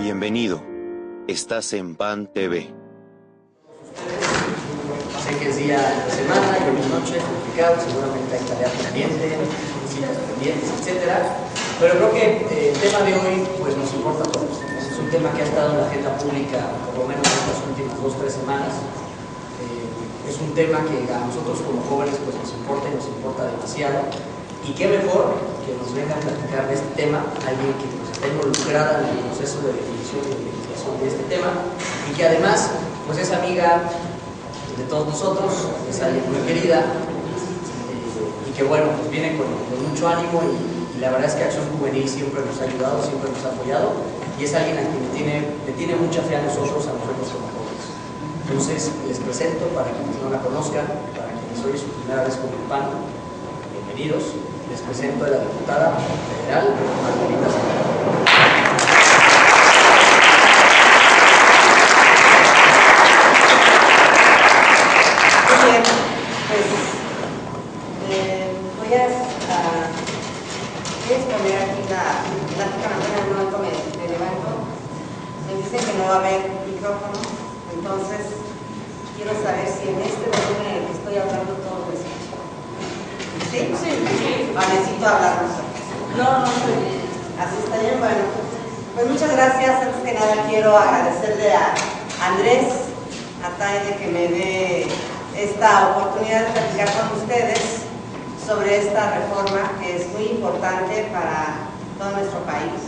Bienvenido. Estás en PAN TV. Sé que es día de la semana, que es noche, complicado, seguramente hay tarea pendiente, citas pendientes, etc. Pero creo que el tema de hoy pues, nos importa a todos. Es un tema que ha estado en la agenda pública por lo menos en las últimas 2 o 3 semanas. Es un tema que a nosotros como jóvenes pues, nos importa y nos importa demasiado. Y qué mejor que nos venga a platicar de este tema alguien que pues, está involucrada en el proceso de definición y de investigación de este tema y que además pues, es amiga de todos nosotros, es alguien muy querida y que bueno, pues viene con mucho ánimo y la verdad es que Acción Juvenil siempre nos ha ayudado, siempre nos ha apoyado y es alguien a quien le tiene mucha fe a nosotros como jóvenes. Entonces les presento para quienes no la conozcan, para quienes hoy es su primera vez con el PAN, bienvenidos, les presento a la diputada federal Margarita Zavala. Voy a exponer aquí la plática. Mañana en un momento me levanto, me dicen que no va a haber micrófono, entonces quiero saber si en este volumen en el que estoy hablando todo lo escucho. ¿Sí? Sí. Necesito hablar más. No, estoy bien. Así está bien, bueno. Pues muchas gracias. Antes que nada quiero agradecerle a Andrés Ataide que me dé esta oportunidad de platicar con ustedes sobre esta reforma que es muy importante para todo nuestro país,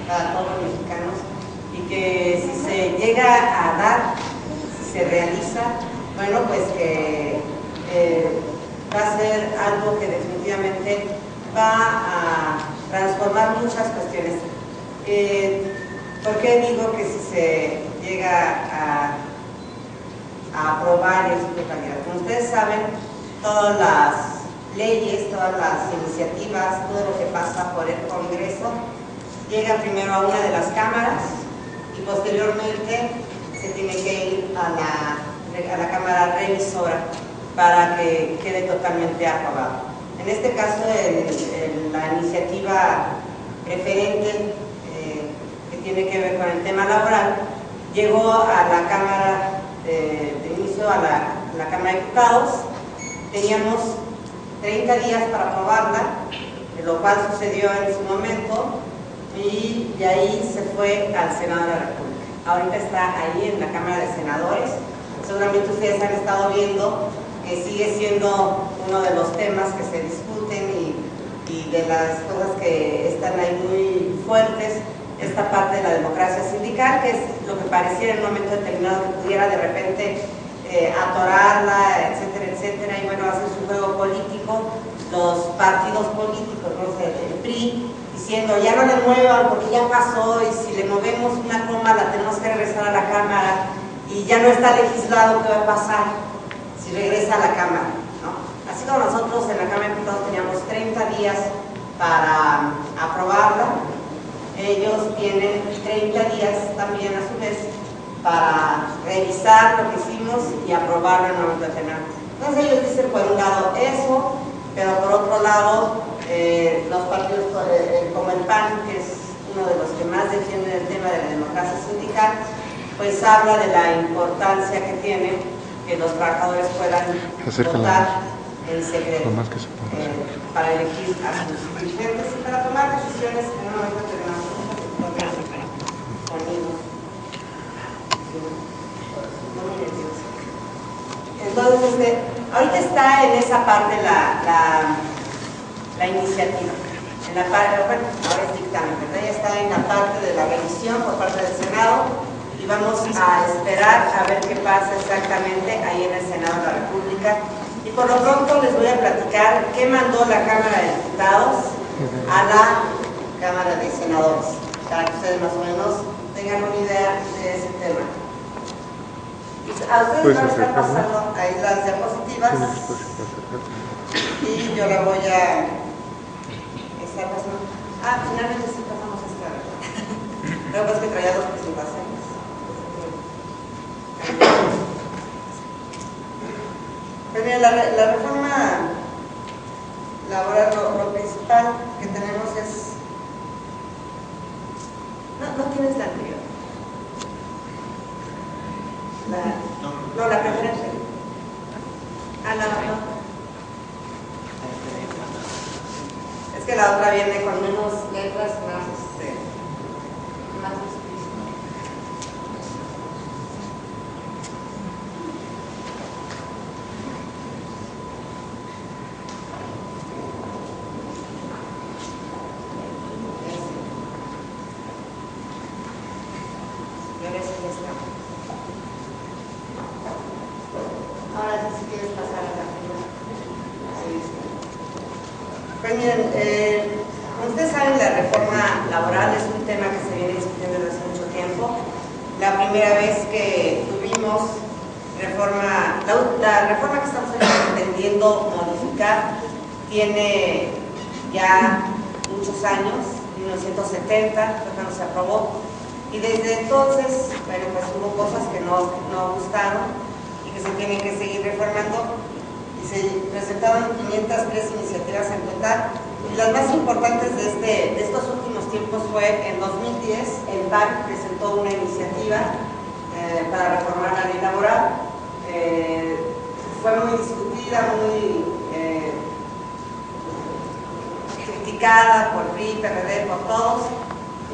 para todos los mexicanos, y que si se llega a dar, si se realiza, bueno, pues que va a ser algo que definitivamente va a transformar muchas cuestiones. ¿Por qué digo que si se llega a aprobar en su totalidad? Como ustedes saben, todas las leyes, todas las iniciativas, todo lo que pasa por el Congreso, llega primero a una de las cámaras y posteriormente se tiene que ir a la Cámara Revisora para que quede totalmente aprobado. En este caso, la iniciativa preferente que tiene que ver con el tema laboral llegó a la Cámara de inicio a la Cámara de Diputados. Teníamos 30 días para aprobarla, lo cual sucedió en su momento y de ahí se fue al Senado de la República. Ahorita está ahí en la Cámara de Senadores. Seguramente ustedes han estado viendo que sigue siendo uno de los temas que se discuten y de las cosas que están ahí muy fuertes, esta parte de la democracia sindical, que es lo que pareciera en un momento determinado que pudiera de repente atorarla, etcétera, etcétera, y bueno, hacer su juego político, los partidos políticos, no sé, el PRI, diciendo ya no le muevan porque ya pasó y si le movemos una coma la tenemos que regresar a la Cámara y ya no está legislado qué va a pasar si regresa a la Cámara, ¿no? Así como nosotros en la Cámara de Diputados teníamos 30 días para aprobarla, ellos tienen 30 días también a su vez para revisar lo que hicimos y aprobarlo en un momento determinado. Entonces ellos dicen por un lado eso, pero por otro lado los partidos como el PAN, que es uno de los que más defienden el tema de la democracia sindical, pues habla de la importancia que tiene que los trabajadores puedan votar en secreto para elegir a sus dirigentes y para tomar decisiones en un momento determinado. Entonces, ahorita está en esa parte la iniciativa. En la parte, bueno, ahora es dictamen, ¿verdad? Ya está en la parte de la revisión por parte del Senado y vamos a esperar a ver qué pasa exactamente ahí en el Senado de la República. Y por lo pronto les voy a platicar qué mandó la Cámara de Diputados a la Cámara de Senadores, para que ustedes más o menos tengan una idea de ese tema. A ustedes no les están pasando ahí las diapositivas y yo la voy a estar pasando. Finalmente sí pasamos esta, ¿verdad? Luego es que traía 2 presentaciones. Pero mira, la reforma laboral, lo principal que tenemos es no tienes la anterior? No, la preferente. Ah, no. Es que la otra viene con menos letras, más explícito. Ahora sí, si quieres pasar a la primera. Pues miren, como ustedes saben, la reforma laboral es un tema que se viene discutiendo desde hace mucho tiempo. La primera vez que tuvimos reforma, la reforma que estamos pretendiendo modificar tiene ya muchos años, 1970 fue cuando se aprobó, y desde entonces, bueno, pues hubo cosas que no gustaron y que se tienen que seguir reformando, y se presentaron 503 iniciativas en total, y las más importantes de estos últimos tiempos fue en 2010 el PAN presentó una iniciativa para reformar la ley laboral. Fue muy discutida, muy criticada por PRI, PRD, por todos.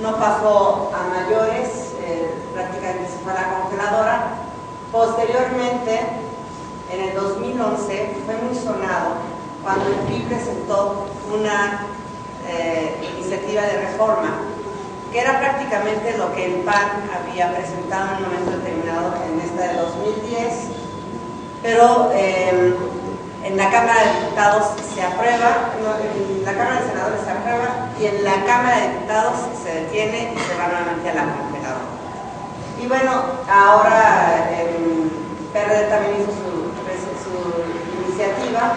No pasó a mayores, prácticamente se fue a la congeladora. Posteriormente, en el 2011, fue muy sonado cuando el PRI presentó una iniciativa de reforma, que era prácticamente lo que el PAN había presentado en un momento determinado en esta de 2010, pero en la Cámara de Diputados se aprueba, en la Cámara de Senadores se aprueba, y en la Cámara de Diputados se detiene y se va nuevamente a la congeladora. Y bueno, ahora el PRD también hizo su iniciativa,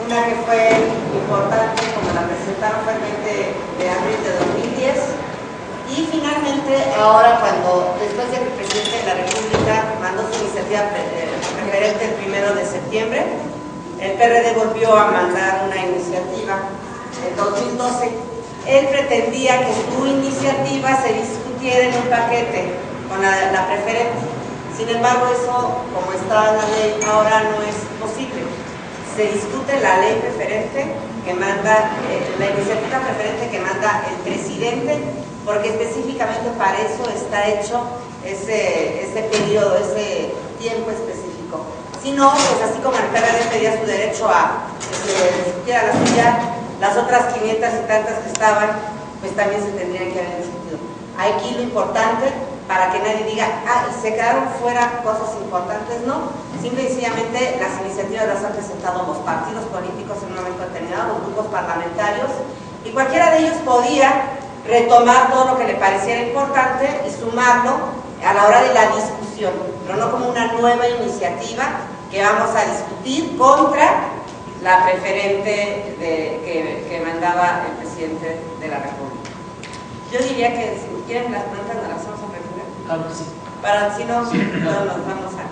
una que fue importante, como la presentaron, fue el 20 de abril de 2010, y finalmente ahora, después de que el presidente de la República mandó su iniciativa referente el 1 de septiembre, el PRD volvió a mandar una iniciativa en 2012. Él pretendía que su iniciativa se discutiera en un paquete con la preferente. Sin embargo, eso, como está en la ley, ahora no es posible. Se discute la ley preferente que manda, la iniciativa preferente que manda el presidente, porque específicamente para eso está hecho ese periodo, ese tiempo específico. Si no, pues así como el PRD pedía su derecho a que se discutiera la suya, las otras 500 y tantas que estaban, pues también se tendrían que haber discutido. Aquí lo importante, para que nadie diga, se quedaron fuera cosas importantes, no. Simple y sencillamente las iniciativas las han presentado los partidos políticos en un momento determinado, los grupos parlamentarios, y cualquiera de ellos podía retomar todo lo que le pareciera importante y sumarlo a la hora de la discusión, pero no como una nueva iniciativa que vamos a discutir contra la preferente que mandaba el presidente de la República. Yo diría que si quieren las preguntas nos las vamos a responder. Claro que sí. Para si no, nos vamos a...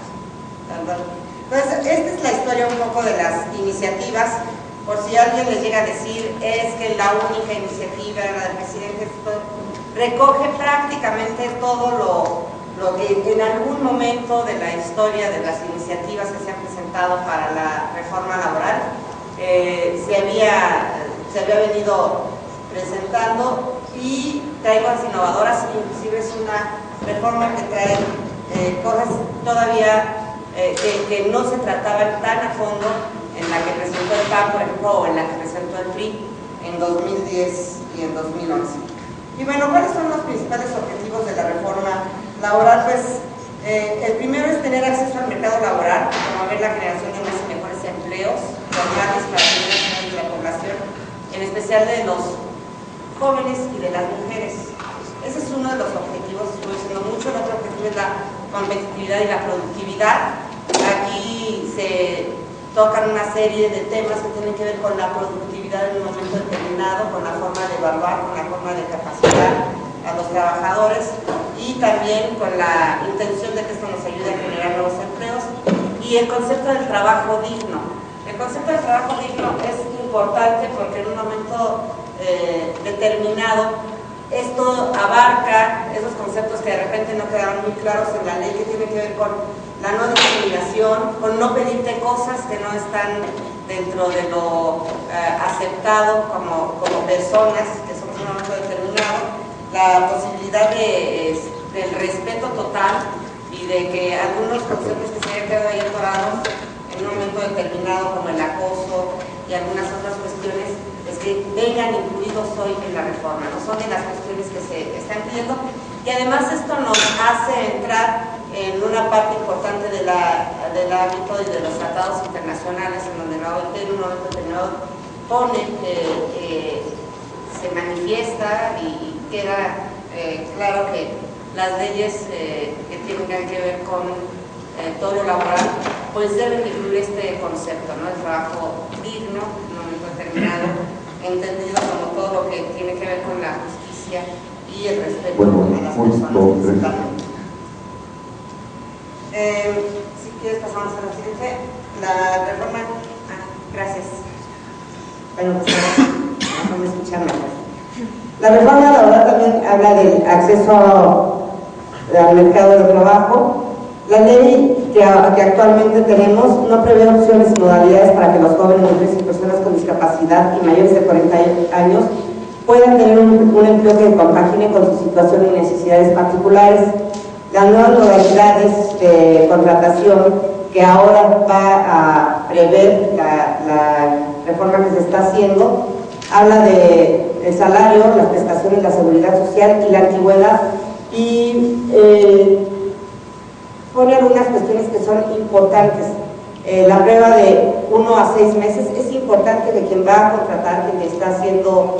Entonces, esta es la historia un poco de las iniciativas, por si alguien les llega a decir, es que la única iniciativa era la del presidente, recoge prácticamente todo lo que en algún momento de la historia de las iniciativas que se han presentado para la reforma laboral se había venido presentando, y trae cosas innovadoras. Inclusive es una reforma que trae cosas todavía que no se trataban tan a fondo en la que presentó el PAN, por ejemplo, o en la que presentó el PRI en 2010 y en 2011. Y bueno, ¿cuáles son los principales objetivos de la reforma laboral? Pues el primero es tener acceso al mercado laboral, promover la creación de más y mejores empleos formales para el primer de la población, en especial de los jóvenes y de las mujeres. Ese es uno de los objetivos, estoy diciendo mucho. El otro objetivo es la competitividad y la productividad. Aquí se tocan una serie de temas que tienen que ver con la productividad en un momento determinado, con la forma de evaluar, con la forma de capacitar a los trabajadores, y también con la intención de que esto nos ayude a generar nuevos empleos, y el concepto del trabajo digno. El concepto del trabajo digno es importante porque en un momento determinado Esto abarca esos conceptos que de repente no quedaron muy claros en la ley, que tienen que ver con la no discriminación, con no pedirte cosas que no están dentro de lo aceptado como personas, que somos en un momento determinado, la posibilidad del respeto total y de que algunos conceptos que se hayan quedado ahí atorados en un momento determinado, como el acoso y algunas otras cuestiones, es que vengan incluidos hoy en la reforma, no son de las cuestiones que se están pidiendo, y además esto nos hace entrar en una parte importante del ámbito y de los tratados internacionales, en donde la OIT en un momento determinado pone, se manifiesta y queda claro que las leyes que tengan que ver con todo lo laboral, pues deben incluir este concepto, ¿no? El trabajo digno, en un momento determinado, entendido como todo lo que tiene que ver con la justicia y el respeto a las personas principalmente. Si quieres pasamos a la siguiente. La reforma... gracias. Bueno, pues no me escuchan mejor. La reforma laboral también habla del acceso al mercado de trabajo. La ley que actualmente tenemos no prevé opciones y modalidades para que los jóvenes, mujeres y personas con discapacidad y mayores de 40 años puedan tener un empleo que compagine con su situación y necesidades particulares. Las nuevas modalidades de contratación que ahora va a prever la reforma que se está haciendo, habla de el salario, las prestaciones, la seguridad social y la antigüedad, y pone algunas cuestiones que son importantes. La prueba de 1 a 6 meses es importante que quien va a contratar, quien está siendo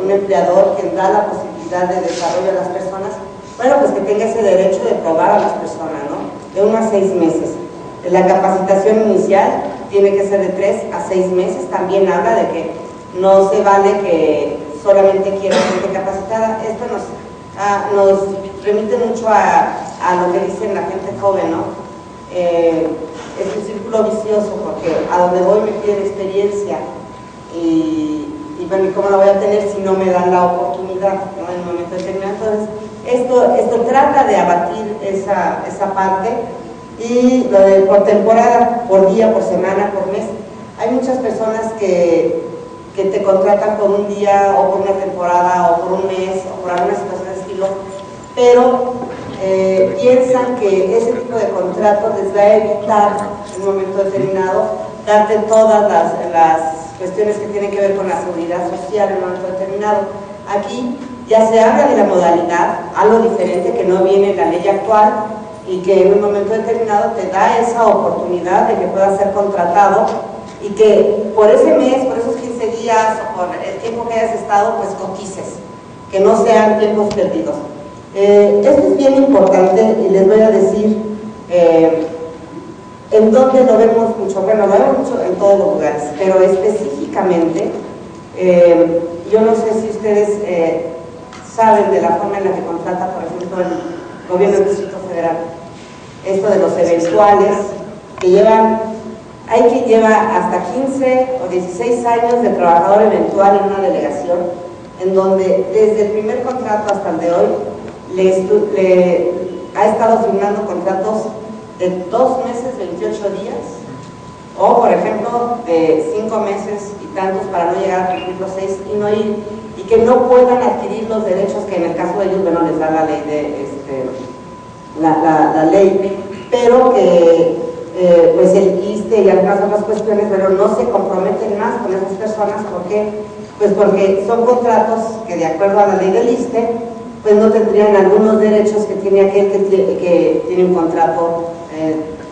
un empleador, quien da la posibilidad de desarrollo a las personas, bueno, pues que tenga ese derecho de probar a las personas, ¿no? De 1 a 6 meses. La capacitación inicial tiene que ser de 3 a 6 meses, también habla de que no se vale que solamente quiera gente capacitada. Esto nos remite mucho a lo que dicen la gente joven, ¿no? Es un círculo vicioso, porque a donde voy me piden experiencia y bueno, ¿y cómo la voy a tener si no me dan la oportunidad, ¿no? En un momento determinado. Entonces, esto trata de abatir esa parte, y lo de por temporada, por día, por semana, por mes. Hay muchas personas que te contratan por un día o por una temporada o por un mes o por alguna situación de estilo, pero piensan que ese tipo de contratos les va a evitar en un momento determinado darte todas las cuestiones que tienen que ver con la seguridad social en un momento determinado. Aquí ya se habla de la modalidad, algo diferente que no viene en la ley actual y que en un momento determinado te da esa oportunidad de que puedas ser contratado y que por ese mes, por esos 15 días o por el tiempo que hayas estado, pues cotices, que no sean tiempos perdidos. Esto es bien importante y les voy a decir en dónde lo vemos mucho. Bueno, lo vemos mucho en todos los lugares, pero específicamente, yo no sé si ustedes saben de la forma en la que contrata, por ejemplo, el gobierno del Distrito Federal. Esto de los eventuales, que hay quien lleva hasta 15 o 16 años de trabajador eventual en una delegación, en donde desde el primer contrato hasta el de hoy le ha estado firmando contratos de 2 meses, 28 días, o por ejemplo de 5 meses y tantos para no llegar a cumplir los 6 y no ir, y que no puedan adquirir los derechos que en el caso de ellos, bueno, les da la ley la ley, pero que pues el ISSSTE y algunas otras cuestiones, pero no se comprometen más con esas personas. ¿Por qué? Pues porque son contratos que, de acuerdo a la ley del ISSSTE, pues no tendrían algunos derechos que tiene aquel que tiene un contrato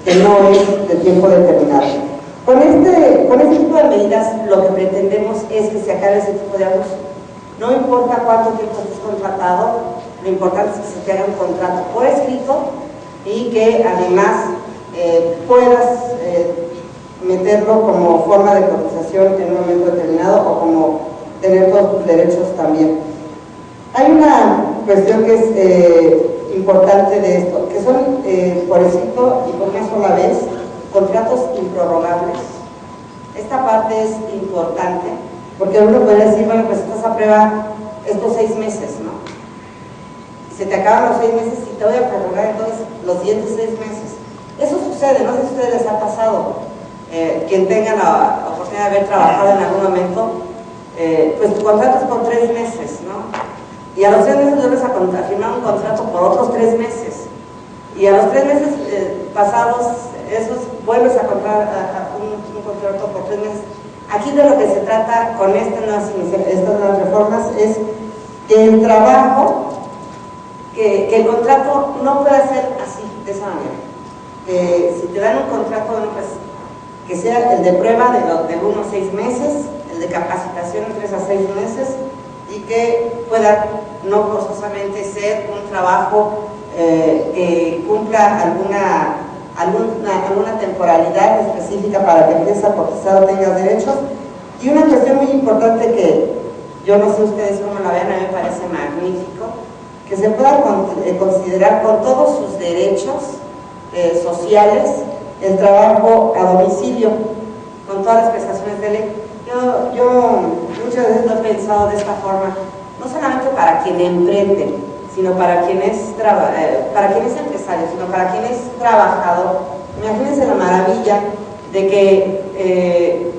que no es de tiempo determinado. Con este tipo de medidas lo que pretendemos es que se acabe ese tipo de abuso. No importa cuánto tiempo estés contratado, lo importante es que se te haga un contrato por escrito y que además puedas meterlo como forma de cotización en un momento determinado o como tener todos tus derechos también. Hay una cuestión que es importante de esto, que son por escrito y por una sola vez contratos improrrogables. Esta parte es importante porque uno puede decir, bueno, pues estás a prueba estos 6 meses, ¿no? se te acaban los 6 meses y te voy a prorrogar entonces los siguientes 6 meses. Eso sucede, no sé si a ustedes les ha pasado, quien tenga la oportunidad de haber trabajado en algún momento, pues tu contrato es por 3 meses, ¿no? Y a los 3 meses vuelves a firmar un contrato por otros 3 meses. Y a los 3 meses pasados, esos vuelves a comprar un contrato por 3 meses. Aquí de lo que se trata con estas nuevas reformas es que el trabajo, que el contrato no pueda ser así, de esa manera. Si te dan un contrato, bueno, pues que sea el de prueba de 1 a 6 meses, el de capacitación 3 a 6 meses, y que pueda no forzosamente ser un trabajo que cumpla alguna temporalidad específica para que empieces a cotizar o tengas derechos. Y una cuestión muy importante que yo no sé ustedes cómo la vean, a mí me parece magnífico, que se pueda considerar con todos sus derechos sociales el trabajo a domicilio, con todas las prestaciones de ley. Yo muchas veces lo he pensado de esta forma, no solamente para quien emprende, sino para quien es empresario, sino para quien es trabajador. Imagínense la maravilla de que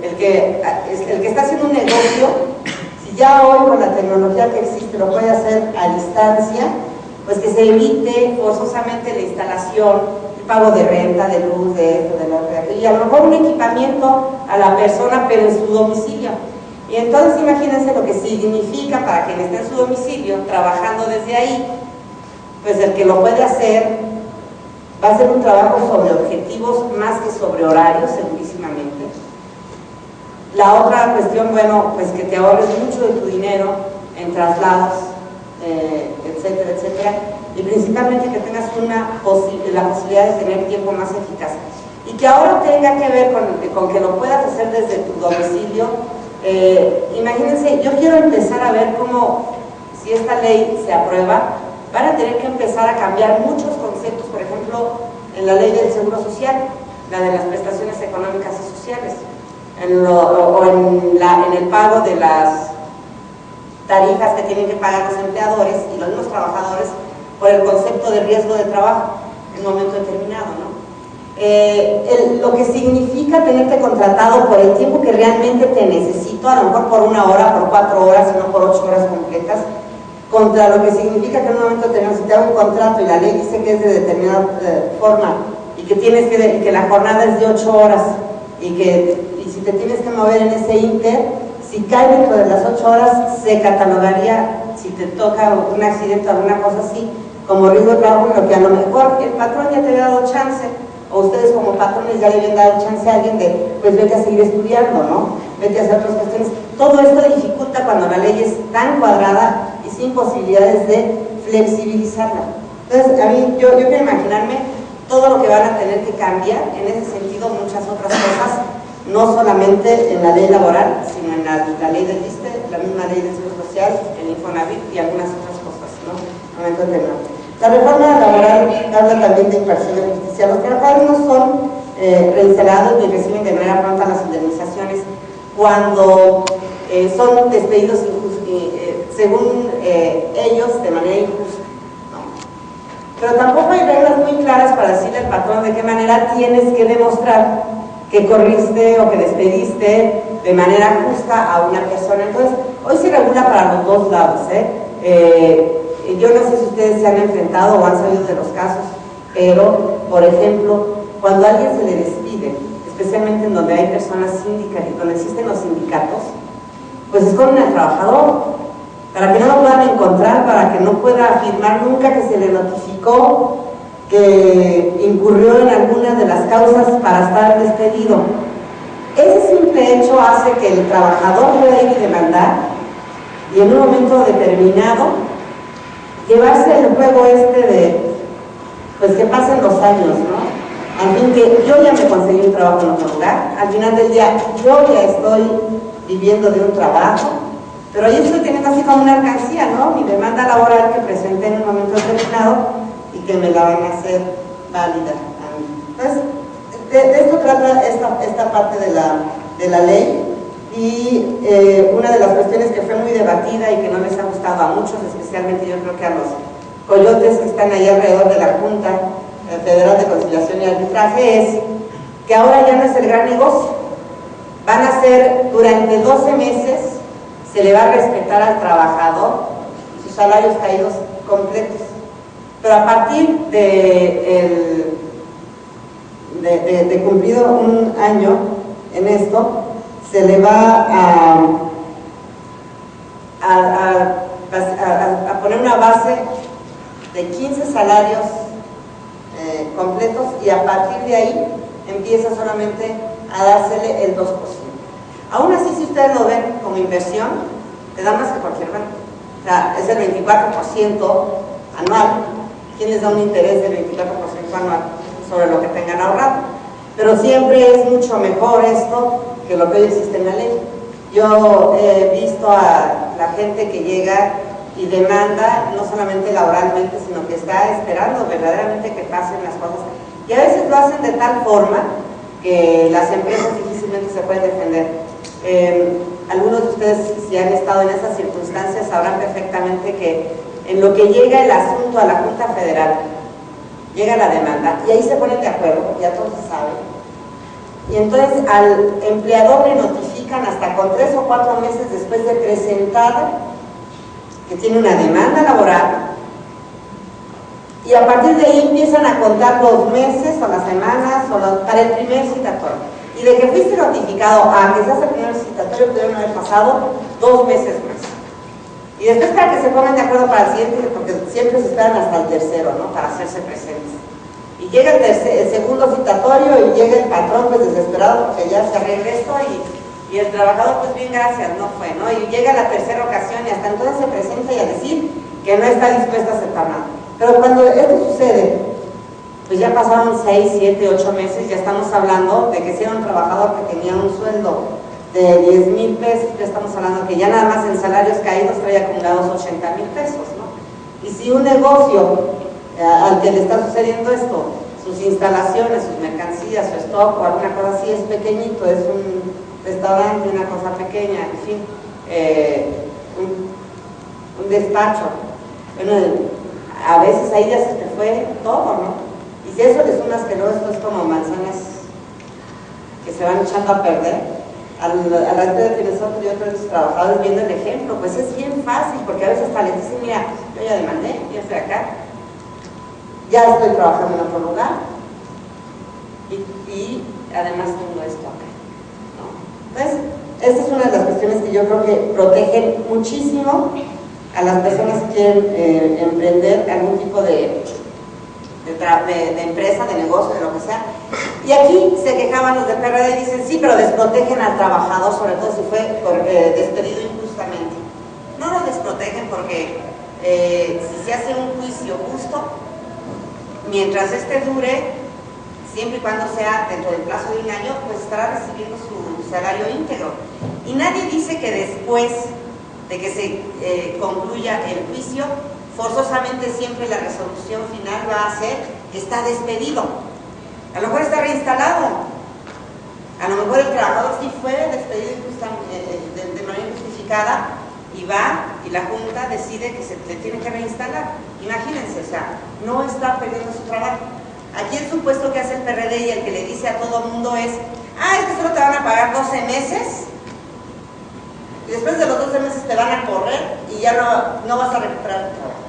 el que está haciendo un negocio, si ya hoy con la tecnología que existe lo puede hacer a distancia, pues que se evite forzosamente la instalación, el pago de renta, de luz, de esto, de lo otro, y a lo mejor un equipamiento a la persona, pero en su domicilio. Y entonces imagínense lo que significa para quien esté en su domicilio, trabajando desde ahí, pues el que lo puede hacer va a ser un trabajo sobre objetivos más que sobre horarios, segurísimamente. La otra cuestión, bueno, pues que te ahorres mucho de tu dinero en traslados, etcétera, etcétera, y principalmente que tengas la posibilidad de tener tiempo más eficaz. Y que ahora tenga que ver con que lo puedas hacer desde tu domicilio. Imagínense, yo quiero empezar a ver cómo, si esta ley se aprueba, van a tener que empezar a cambiar muchos conceptos, por ejemplo, en la ley del Seguro Social, la de las prestaciones económicas y sociales, en el pago de las tarifas que tienen que pagar los empleadores y los mismos trabajadores por el concepto de riesgo de trabajo en un momento determinado, ¿no? Lo que significa tenerte contratado por el tiempo que realmente te necesito, a lo mejor por 1 hora, por 4 horas, sino por 8 horas completas, contra lo que significa que en un momento determinado, si te hago un contrato y la ley dice que es de determinada forma y que que la jornada es de 8 horas y si te tienes que mover en ese inter, si cae dentro de las 8 horas, se catalogaría, si te toca un accidente o alguna cosa así, como riesgo de trabajo, en lo que a lo mejor el patrón ya te había dado chance, o ustedes como patrones ya le habían dado chance a alguien de, pues vete a seguir estudiando, ¿no? Vete a hacer otras cuestiones. Todo esto dificulta cuando la ley es tan cuadrada y sin posibilidades de flexibilizarla. Entonces, a mí, yo quiero imaginarme todo lo que van a tener que cambiar, en ese sentido muchas otras cosas, no solamente en la ley laboral, sino en la ley del ISSSTE, la misma ley del Seguro Social, el Infonavit y algunas otras cosas, ¿no? Momento determinado. La reforma laboral habla también de impartición de justicia. Los trabajadores no son reinstalados ni reciben de manera pronta las indemnizaciones cuando son despedidos según ellos de manera injusta, ¿no? Pero tampoco hay reglas muy claras para decirle al patrón de qué manera tienes que demostrar que corriste o que despediste de manera justa a una persona. Entonces, hoy se regula para los dos lados, yo no sé si ustedes se han enfrentado o han sabido de los casos, pero, por ejemplo, cuando a alguien se le despide, especialmente en donde hay personas sindicales, donde existen los sindicatos, pues esconden al trabajador, para que no lo puedan encontrar, para que no pueda afirmar nunca que se le notificó que incurrió en alguna de las causas para estar despedido. Ese simple hecho hace que el trabajador pueda ir y demandar, y en un momento determinado llevarse el juego de, pues que pasen los años, ¿no? Al fin que yo ya me conseguí un trabajo en otro lugar, al final del día yo ya estoy viviendo de un trabajo, pero yo estoy teniendo así como una alcancía, ¿no? Mi demanda laboral que presenté en un momento determinado y que me la van a hacer válida a mí. Entonces, de esto trata esta parte de la ley. Y una de las cuestiones que fue muy debatida y que no les ha gustado a muchos, especialmente yo creo que a los coyotes que están ahí alrededor de la Junta Federal de Conciliación y Arbitraje es que ahora ya no es el gran negocio. Van a ser durante 12 meses, se le va a respetar al trabajador sus salarios caídos completos. Pero a partir de cumplido un año en esto, se le va a poner una base de 15 salarios completos, y a partir de ahí empieza solamente a dársele el 2%. Aún así, si ustedes lo ven como inversión, te da más que cualquier banco. O sea, es el 24% anual. ¿Quién les da un interés del 24% anual sobre lo que tengan ahorrado? Pero siempre es mucho mejor esto que lo que hoy existe en la ley. Yo he visto a la gente que llega y demanda, no solamente laboralmente, sino que está esperando verdaderamente que pasen las cosas. Y a veces lo hacen de tal forma que las empresas difícilmente se pueden defender. Algunos de ustedes, si han estado en esas circunstancias, sabrán perfectamente que en lo que llega el asunto a la Junta Federal, llega la demanda, y ahí se ponen de acuerdo, ya todos saben, y entonces al empleador le notifican hasta con 3 o 4 meses después de presentar que tiene una demanda laboral, y a partir de ahí empiezan a contar los meses o las semanas para el primer citatorio. Y de que fuiste notificado a que se hace el primer citatorio, pudieron haber pasado 2 meses más. Y después para que se pongan de acuerdo para el siguiente, porque siempre se esperan hasta el tercero, ¿no?, para hacerse presentes. Y llega el segundo citatorio y llega el patrón pues desesperado porque ya se arregla esto, y el trabajador pues bien, gracias, no fue, ¿no? Y llega la tercera ocasión y hasta entonces se presenta y a decir que no está dispuesto a aceptar nada. Pero cuando esto sucede, pues ya pasaron 6, 7, 8 meses, ya estamos hablando de que si era un trabajador que tenía un sueldo de 10,000 pesos, ya estamos hablando que ya nada más en salarios caídos trae acumulados 80,000 pesos, ¿no? Y si un negocio al que le está sucediendo esto, sus instalaciones, sus mercancías, su stock o alguna cosa así es pequeñito, es un restaurante, una cosa pequeña, en fin, un despacho, bueno, a veces ahí ya se te fue todo, ¿no? Y si eso le sumas que luego esto es como manzanas que se van echando a perder, a la gente de Finesotro y otros trabajadores viendo el ejemplo, pues es bien fácil, porque a veces hasta les dicen, mira, yo ya demandé, ya estoy acá, ya estoy trabajando en otro lugar, y además tengo esto acá, ¿no? Entonces, esta es una de las cuestiones que yo creo que protegen muchísimo a las personas que quieren emprender algún tipo de empresa, de negocio, de lo que sea. Y aquí se quejaban los del PRD y dicen, sí, pero desprotegen al trabajador, sobre todo si fue despedido injustamente. No lo desprotegen porque si se hace un juicio justo, mientras este dure, siempre y cuando sea dentro del plazo de un año, pues estará recibiendo su salario íntegro. Y nadie dice que después de que se concluya el juicio, forzosamente siempre la resolución final va a ser que está despedido. A lo mejor está reinstalado. A lo mejor el trabajador sí fue despedido de manera injustificada y va y la Junta decide que se le tiene que reinstalar. Imagínense, o sea, no está perdiendo su trabajo. Aquí el supuesto que hace el PRD y el que le dice a todo el mundo es, es que solo te van a pagar 12 meses y después de los 12 meses te van a correr y ya no vas a recuperar tu trabajo.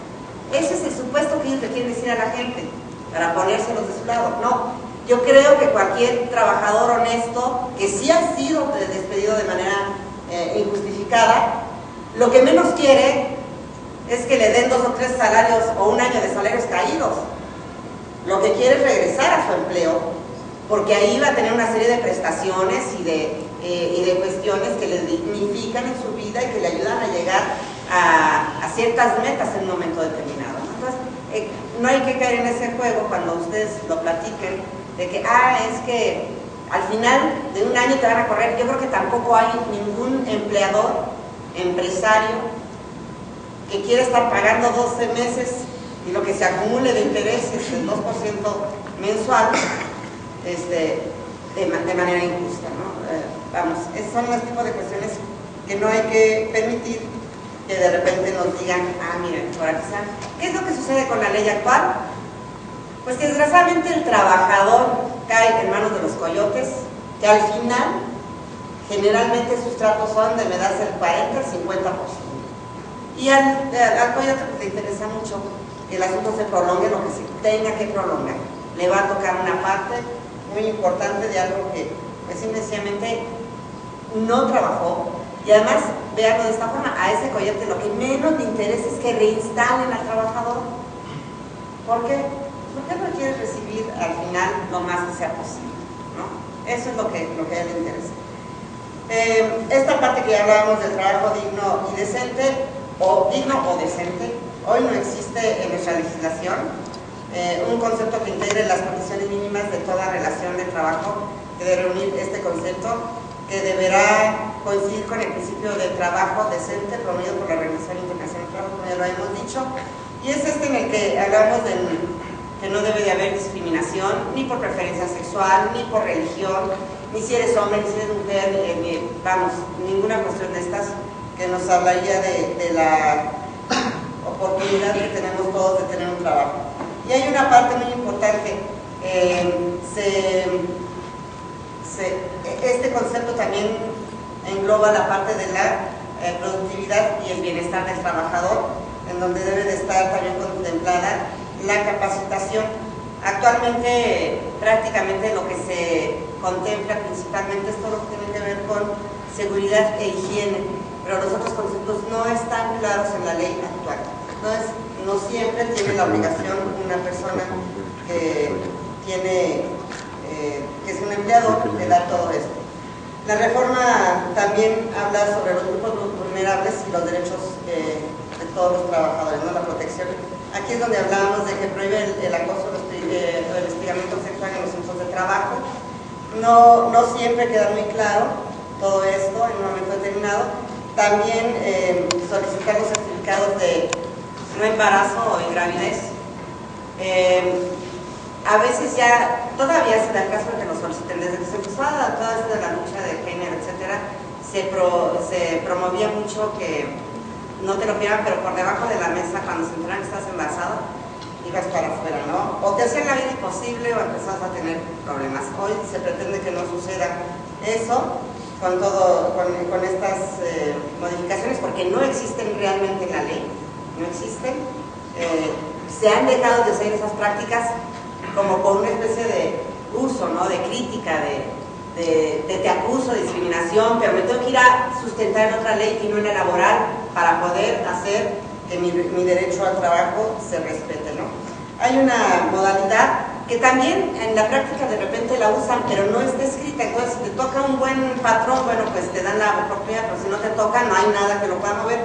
Ese es el supuesto que ellos le quieren decir a la gente para ponérselos de su lado. No, yo creo que cualquier trabajador honesto que sí ha sido despedido de manera injustificada, lo que menos quiere es que le den 2 o 3 salarios o un año de salarios caídos. Lo que quiere es regresar a su empleo, porque ahí va a tener una serie de prestaciones y de cuestiones que le dignifican en su vida y que le ayudan a llegar a ciertas metas en un momento determinado. Entonces, no hay que caer en ese juego cuando ustedes lo platiquen, de que, es que al final de un año te van a correr. Yo creo que tampoco hay ningún empleador, empresario, que quiera estar pagando 12 meses y lo que se acumule de intereses del 2% mensual de manera injusta, ¿no? Vamos, esos son los tipos de cuestiones que no hay que permitir. que de repente nos digan, ah, miren, por aquí está. ¿Qué es lo que sucede con la ley actual? Pues que desgraciadamente el trabajador cae en manos de los coyotes, que al final generalmente sus tratos son de me das el 40 al 50%. Y al coyote pues, le interesa mucho que el asunto se prolongue lo que se tenga que prolongar. Le va a tocar una parte muy importante de algo que pues sencillamente no trabajó. Y además, veanlo de esta forma, a ese coyote lo que menos le interesa es que reinstalen al trabajador. ¿Por qué? Porque él no quiere recibir al final lo más que sea posible, ¿no? Eso es lo que a él le interesa. Esta parte que ya hablábamos del trabajo digno y decente, o digno o decente, hoy no existe en nuestra legislación un concepto que integre las condiciones mínimas de toda relación de trabajo, que debe reunir este concepto, que deberá coincidir con el principio de trabajo decente promovido por la Organización Internacional del Trabajo, como ya lo hemos dicho, y es este en el que hablamos de que no debe de haber discriminación ni por preferencia sexual, ni por religión, ni si eres hombre, ni si eres mujer, vamos, ninguna cuestión de estas que nos hablaría de la oportunidad que tenemos todos de tener un trabajo. Y hay una parte muy importante, este concepto también engloba la parte de la productividad y el bienestar del trabajador, en donde debe de estar también contemplada la capacitación. Actualmente prácticamente lo que se contempla principalmente es todo lo que tiene que ver con seguridad e higiene, pero los otros conceptos no están claros en la ley actual. Entonces, no siempre tiene la obligación una persona que es un empleador de dar todo esto. La reforma también habla sobre los grupos vulnerables y los derechos de todos los trabajadores, ¿no? La protección. Aquí es donde hablábamos de que prohíbe el acoso o el hostigamiento sexual en los centros de trabajo. No siempre queda muy claro todo esto en un momento determinado. También solicitar los certificados de no embarazo o ingravidez. A veces ya, todavía se da el caso de que lo soliciten. Desde que se empezó a dar toda esta de la lucha de género, etcétera, se promovía mucho que no te lo pidieran, pero por debajo de la mesa, cuando se enteran que estás embarazado, ibas para afuera, ¿no? O te hacían la vida imposible o empezabas a tener problemas. Hoy se pretende que no suceda eso con estas modificaciones, porque no existen realmente en la ley, no existen. Se han dejado de hacer esas prácticas como con una especie de uso, ¿no? De crítica, de te acuso, de discriminación, pero me tengo que ir a sustentar en otra ley y no en la laboral para poder hacer que mi derecho al trabajo se respete, ¿no? Hay una modalidad que también en la práctica de repente la usan, pero no está escrita. Entonces, si te toca un buen patrón, bueno, pues te dan la oportunidad, pero si no te toca, no hay nada que lo pueda mover.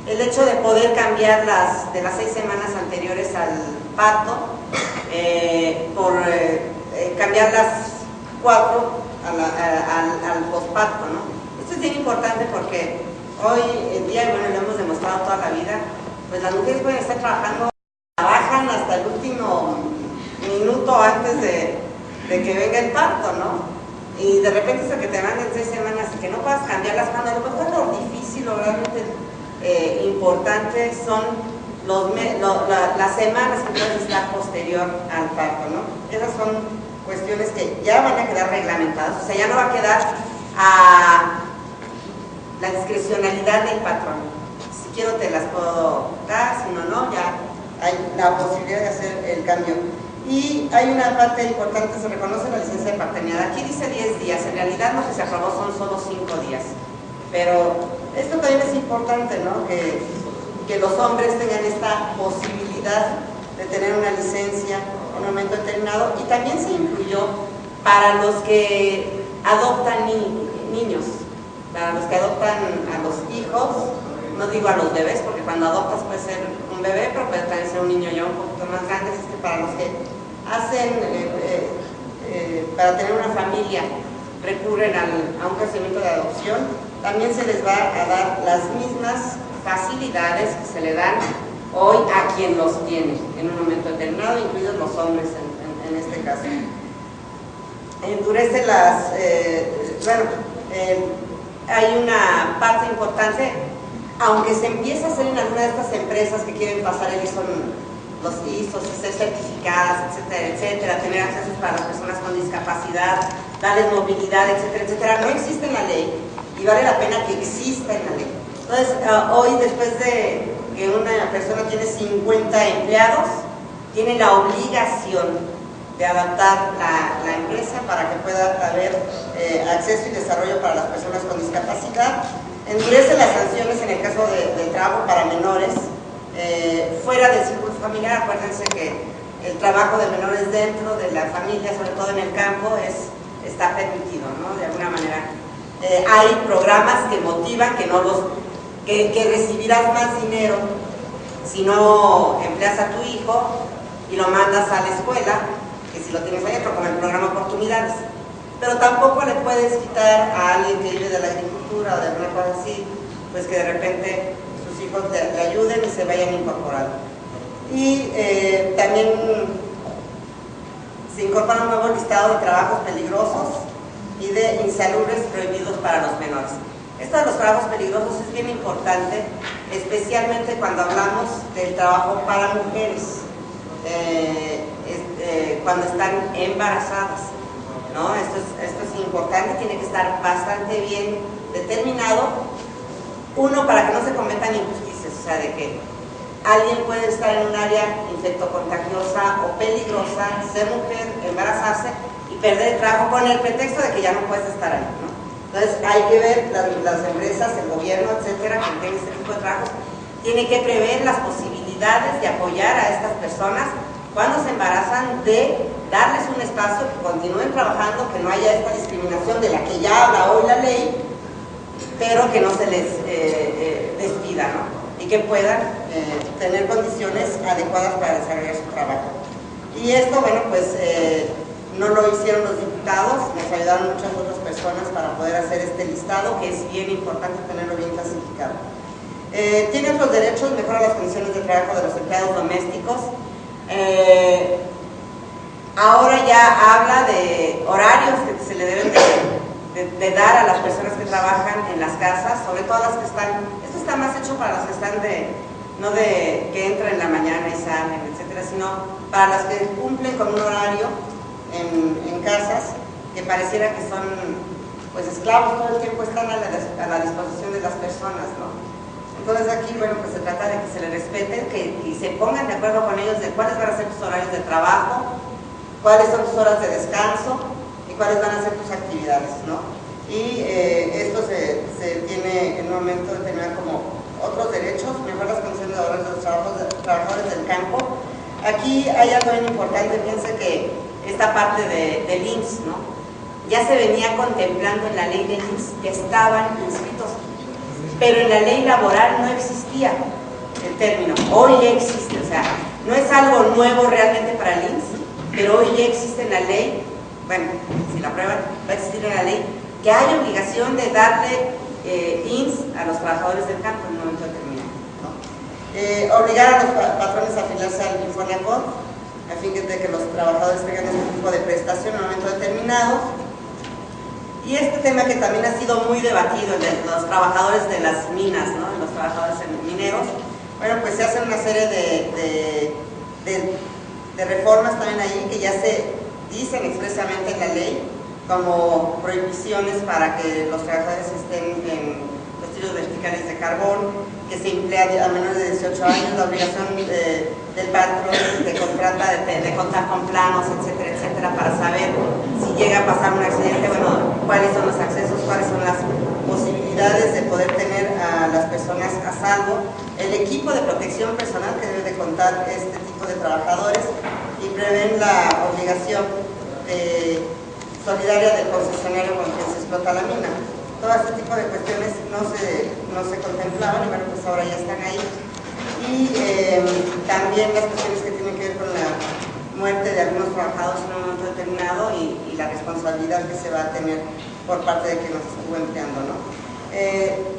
El hecho de poder cambiar de las 6 semanas anteriores al parto, por cambiar las 4 al posparto, ¿no? Esto es bien importante porque hoy en día, bueno, lo hemos demostrado toda la vida, pues las mujeres pueden estar trabajan hasta el último minuto antes de que venga el parto, ¿no? Y de repente eso que te manden 6 semanas y que no puedas cambiarlas, cuando a lo mejor lo difícil o realmente importante son las semanas que puedes estar posterior al parto, ¿no? Esas son cuestiones que ya van a quedar reglamentadas, o sea, ya no va a quedar a la discrecionalidad del patrón. Si quiero te las puedo dar, si no, no, ya hay la posibilidad de hacer el cambio. Y hay una parte importante, se reconoce la licencia de paternidad. Aquí dice 10 días, en realidad lo que se aprobó son solo 5 días. Pero esto también es importante, ¿no? Que los hombres tengan esta posibilidad de tener una licencia en un momento determinado. Y también se incluyó para los que adoptan niños, para los que adoptan a los hijos, no digo a los bebés, porque cuando adoptas puede ser un bebé, pero puede también ser un niño ya un poquito más grande. Es que para los que hacen, para tener una familia, recurren a un procedimiento de adopción, también se les va a dar las mismas facilidades que se le dan hoy a quien los tiene en un momento determinado, incluidos los hombres en este caso. Endurece hay una parte importante. aunque se empieza a hacer en alguna de estas empresas que quieren pasar los ISOs, ser certificadas, etcétera, etcétera, tener accesos para las personas con discapacidad, darles movilidad, etcétera, etcétera, no existe en la ley y vale la pena que exista en la ley. Entonces, hoy, después de que una persona tiene 50 empleados, tiene la obligación de adaptar la empresa para que pueda haber acceso y desarrollo para las personas con discapacidad. Endurece las sanciones en el caso del trabajo para menores fuera del círculo familiar. Acuérdense que el trabajo de menores dentro de la familia, sobre todo en el campo, está permitido, ¿no? De alguna manera. Hay programas que motivan que recibirás más dinero si no empleas a tu hijo y lo mandas a la escuela, que si lo tienes adentro, como el programa Oportunidades. Pero tampoco le puedes quitar a alguien que vive de la agricultura o de alguna cosa así, pues que de repente sus hijos le ayuden y se vayan incorporando. Y también se incorpora un nuevo listado de trabajos peligrosos y de insalubres prohibidos para los menores. Esto de los trabajos peligrosos es bien importante, especialmente cuando hablamos del trabajo para mujeres, cuando están embarazadas, ¿no? Esto es importante, tiene que estar bastante bien determinado. Uno, para que no se cometan injusticias, o sea, de que alguien puede estar en un área infectocontagiosa o peligrosa, ser mujer, embarazarse y perder el trabajo con el pretexto de que ya no puedes estar ahí, ¿no? Entonces hay que ver las empresas, el gobierno, etcétera, que tienen este tipo de trabajos, tiene que prever las posibilidades de apoyar a estas personas cuando se embarazan, de darles un espacio, que continúen trabajando, que no haya esta discriminación de la que ya habla hoy la ley, pero que no se les despida, ¿no? Y que puedan tener condiciones adecuadas para desarrollar su trabajo. Y esto, bueno, pues no lo hicieron los diputados, nos ayudaron muchas otras personas para poder hacer este listado, que es bien importante tenerlo bien clasificado. Tiene otros derechos, mejora las condiciones de trabajo de los empleados domésticos. Ahora ya habla de horarios que se le deben de dar a las personas que trabajan en las casas, sobre todo las que están, esto está más hecho para las que están no de que entran en la mañana y salen, etcétera, sino para las que cumplen con un horario en casas, que pareciera que son pues esclavos, todo el tiempo están a la disposición de las personas, ¿no? Entonces aquí, bueno, pues se trata de que se les respeten, y se pongan de acuerdo con ellos de cuáles van a ser tus horarios de trabajo, cuáles son tus horas de descanso y cuáles van a ser tus actividades, ¿no? Y esto se tiene en un momento determinado como otros derechos, mejor las condiciones laborales de los trabajadores del campo. Aquí hay algo bien importante, piense que esta parte del IMSS, ¿no? Ya se venía contemplando en la ley del IMSS, ya estaban inscritos, pero en la ley laboral no existía el término. Hoy ya existe, o sea, no es algo nuevo realmente para el IMSS, pero hoy ya existe en la ley, bueno, si la aprueban, va a existir en la ley, que hay obligación de darle IMSS a los trabajadores del campo en un momento determinado, ¿no? Obligar a los patrones a afiliarse al Infonavit, a fin de que los trabajadores tengan este tipo de prestación en un momento determinado. Y este tema que también ha sido muy debatido, el de los trabajadores de las minas, ¿no? Los trabajadores mineros, bueno, pues se hacen una serie de reformas también ahí que ya se dicen expresamente en la ley, como prohibiciones para que los trabajadores estén en los tiros verticales de carbón, que se emplea a menores de 18 años, la obligación del patrón de contar con planos, etcétera, etcétera, para saber si llega a pasar un accidente, bueno, cuáles son los accesos, cuáles son las posibilidades de poder tener a las personas a salvo, el equipo de protección personal que debe de contar este tipo de trabajadores, y prevén la obligación solidaria del concesionario con quien se explota la mina. Todo este tipo de cuestiones no se contemplaban y bueno, pues ahora ya están ahí. Y también las cuestiones que tienen que ver con la muerte de algunos trabajadores en un momento determinado y la responsabilidad que se va a tener por parte de quien nos estuvo empleando, ¿no?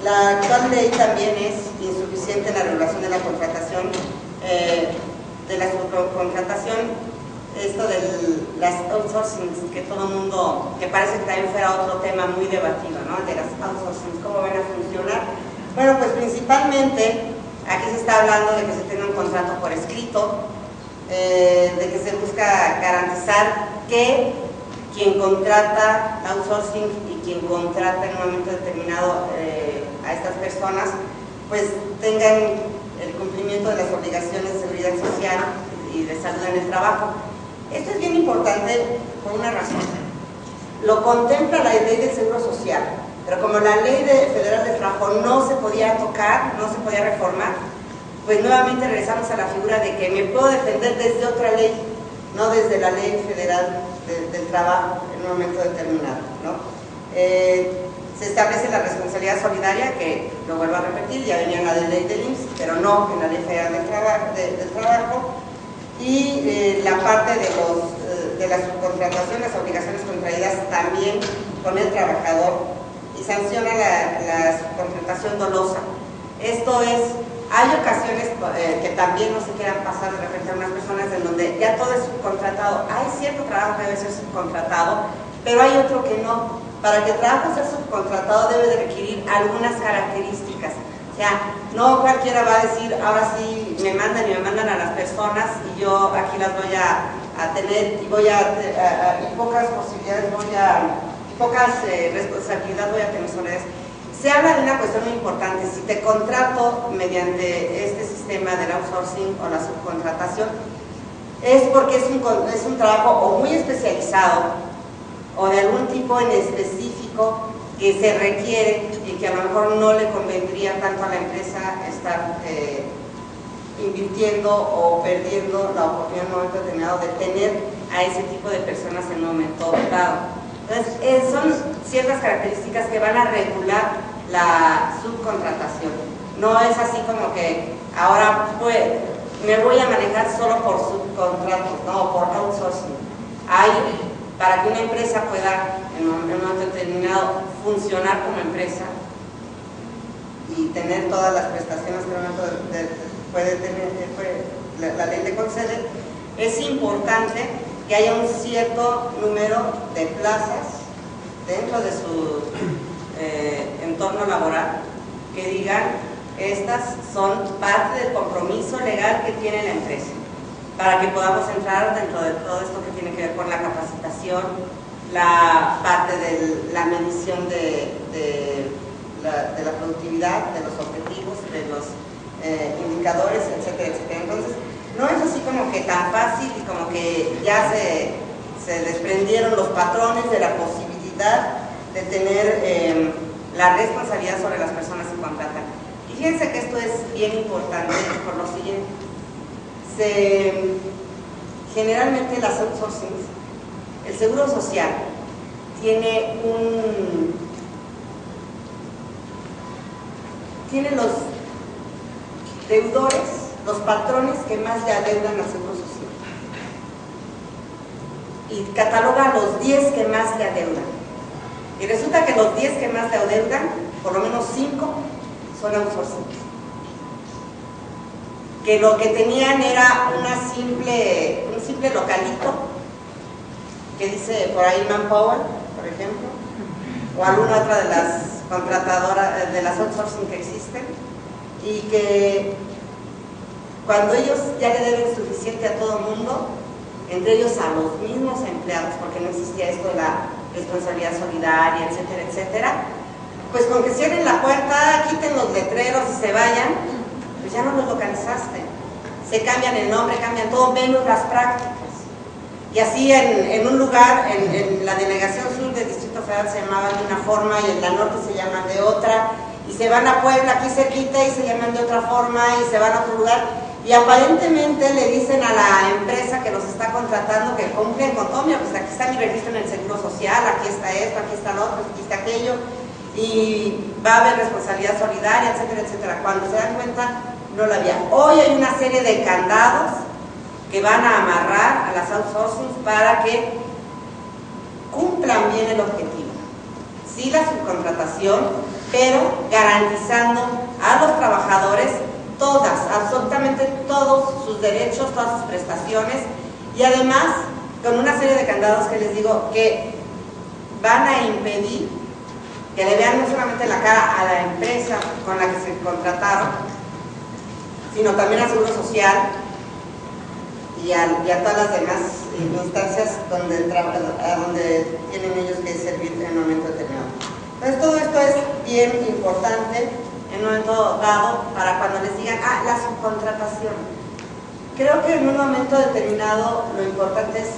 La actual ley también es insuficiente en la regulación de la contratación, de la subcontratación. Esto de las outsourcing, que todo el mundo, que parece que también fuera otro tema muy debatido, ¿no? De las outsourcing, cómo van a funcionar. Bueno, pues principalmente aquí se está hablando de que se tenga un contrato por escrito, de que se busca garantizar que quien contrata outsourcing y quien contrata en un momento determinado a estas personas, pues tengan el cumplimiento de las obligaciones de seguridad social y de salud en el trabajo. Esto es bien importante por una razón. Lo contempla la ley del Seguro Social, pero como la ley federal del trabajo no se podía tocar, no se podía reformar, pues nuevamente regresamos a la figura de que me puedo defender desde otra ley, no desde la ley federal del trabajo en un momento determinado, ¿no? Se establece la responsabilidad solidaria, que lo vuelvo a repetir, ya venía en la ley del IMSS, pero no en la ley federal del trabajo, y la parte de la subcontratación, las obligaciones contraídas también con el trabajador, y sanciona la subcontratación dolosa. Esto es, hay ocasiones que también no se quieran pasar de repente a unas personas en donde ya todo es subcontratado. Hay cierto trabajo que debe ser subcontratado, pero hay otro que no. Para que el trabajo sea subcontratado debe de requerir algunas características. O sea, no cualquiera va a decir, ahora sí me mandan y me mandan a las personas y yo aquí las voy a tener y y pocas posibilidades pocas responsabilidades voy a tener sobre eso. Se habla de una cuestión muy importante: si te contrato mediante este sistema del outsourcing o la subcontratación, es porque es un trabajo o muy especializado o de algún tipo en específico que se requiere y que a lo mejor no le convendría tanto a la empresa estar invirtiendo o perdiendo la oportunidad en un momento determinado de tener a ese tipo de personas en un momento dado. Entonces, son ciertas características que van a regular la subcontratación. No es así como que ahora me voy a manejar solo por subcontratos, no, por outsourcing. Para que una empresa pueda en un momento determinado funcionar como empresa y tener todas las prestaciones que en un momento puede tener, la ley le concede, es importante que haya un cierto número de plazas dentro de su entorno laboral que digan, estas son parte del compromiso legal que tiene la empresa, para que podamos entrar dentro de todo esto que tiene que ver con la capacitación, la parte de la medición de la productividad, de los objetivos, de los indicadores, etcétera, etcétera. Entonces, no es así como que tan fácil y como que ya se desprendieron los patrones de la posibilidad de tener la responsabilidad sobre las personas que contratan. Y fíjense que esto es bien importante por lo siguiente. Generalmente las outsourcings, el Seguro Social tiene los deudores, los patrones que más le adeudan al Seguro Social, y cataloga los 10 que más le adeudan, y resulta que los 10 que más le adeudan, por lo menos 5 son outsourcing, que lo que tenían era un simple localito que dice por ahí Manpower, por ejemplo, o alguna otra de las contratadoras de las outsourcing que existen, y que cuando ellos ya le deben suficiente a todo el mundo, entre ellos a los mismos empleados, porque no existía esto de la responsabilidad solidaria, etcétera, etcétera, pues con que cierren la puerta, quiten los letreros y se vayan, pues ya no los localizaste. Se cambian el nombre, cambian todo, menos las prácticas. Y así en un lugar, en la delegación sur del Distrito Federal se llamaban de una forma y en la norte se llaman de otra, y se van a Puebla, aquí cerquita, y se llaman de otra forma, y se van a otro lugar, y aparentemente le dicen a la empresa que los está contratando que cumplen con todo, mira, pues aquí está mi registro en el Seguro Social, aquí está esto, aquí está lo otro, aquí está aquello, y va a haber responsabilidad solidaria, etcétera, etcétera. Cuando se dan cuenta, no la había. Hoy hay una serie de candados que van a amarrar a las outsourcings para que cumplan bien el objetivo. Sí, la subcontratación, pero garantizando a los trabajadores absolutamente todos sus derechos, todas sus prestaciones, y además con una serie de candados que les digo que van a impedir que le vean no solamente la cara a la empresa con la que se contrataron, sino también al Seguro Social y a todas las demás instancias donde tienen ellos que servir en un momento determinado. Entonces todo esto es bien importante en un momento dado para cuando les digan, la subcontratación. Creo que en un momento determinado lo importante es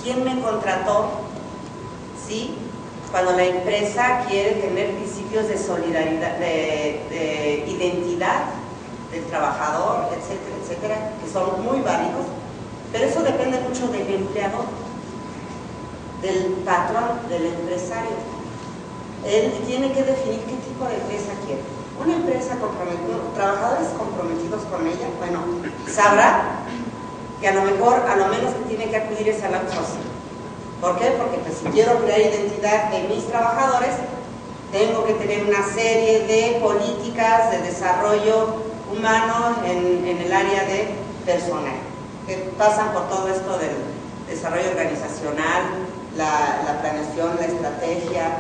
quién me contrató, ¿sí? Cuando la empresa quiere tener principios de solidaridad, de identidad del trabajador, etcétera, etcétera, que son muy válidos, pero eso depende mucho del empleador, del patrón, del empresario. Él tiene que definir qué tipo de empresa quiere. Una empresa comprometida, trabajadores comprometidos con ella, bueno, sabrá que a lo menos que tiene que acudir es al outsourcing. ¿Por qué? Porque pues, si quiero crear identidad de mis trabajadores, tengo que tener una serie de políticas de desarrollo humano en el área de personal, que pasan por todo esto del desarrollo organizacional, la planeación, la estrategia,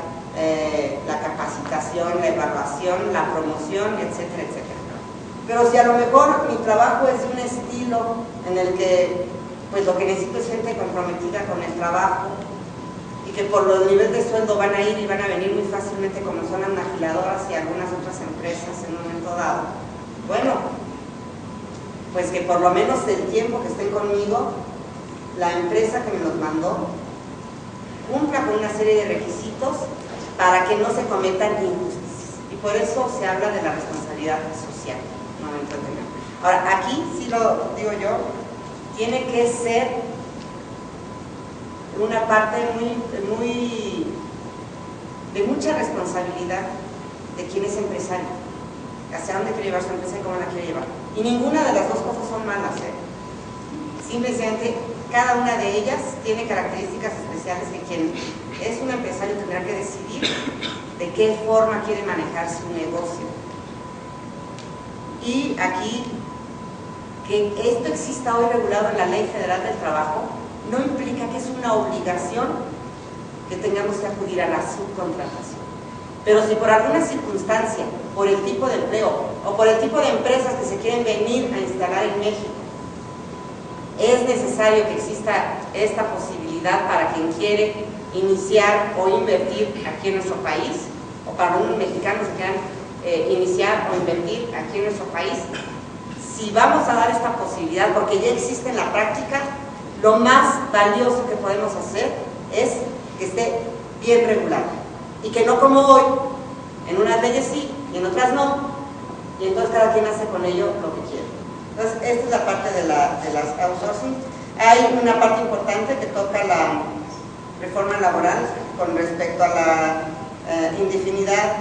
la capacitación, la evaluación, la promoción, etcétera, etcétera. Pero si a lo mejor mi trabajo es de un estilo en el que pues lo que necesito es gente comprometida con el trabajo y que por los niveles de sueldo van a ir y van a venir muy fácilmente como son las maquiladoras y algunas otras empresas en un momento dado, bueno, pues que por lo menos el tiempo que estén conmigo, la empresa que me los mandó cumpla con una serie de requisitos para que no se cometan injusticias. Y por eso se habla de la responsabilidad social. Ahora, aquí sí lo digo yo, tiene que ser una parte de mucha responsabilidad de quien es empresario, hacia dónde quiere llevar su empresa y cómo la quiere llevar. Y ninguna de las dos cosas son malas, Simplemente cada una de ellas tiene características especiales que quien es un empresario tendrá que decidir de qué forma quiere manejar su negocio. Y aquí, que esto exista hoy regulado en la Ley Federal del Trabajo, no implica que es una obligación que tengamos que acudir a la subcontratación. Pero si por alguna circunstancia, por el tipo de empleo o por el tipo de empresas que se quieren venir a instalar en México, es necesario que exista esta posibilidad para quien quiere iniciar o invertir aquí en nuestro país, o para algunos mexicanos que quieran iniciar o invertir aquí en nuestro país, si vamos a dar esta posibilidad, porque ya existe en la práctica, lo más valioso que podemos hacer es que esté bien regulado y que no como hoy, en unas leyes sí y en otras no, y entonces cada quien hace con ello lo que quiere. Entonces, esta es la parte de las outsourcing. Hay una parte importante que toca la reforma laboral con respecto a la indefinidad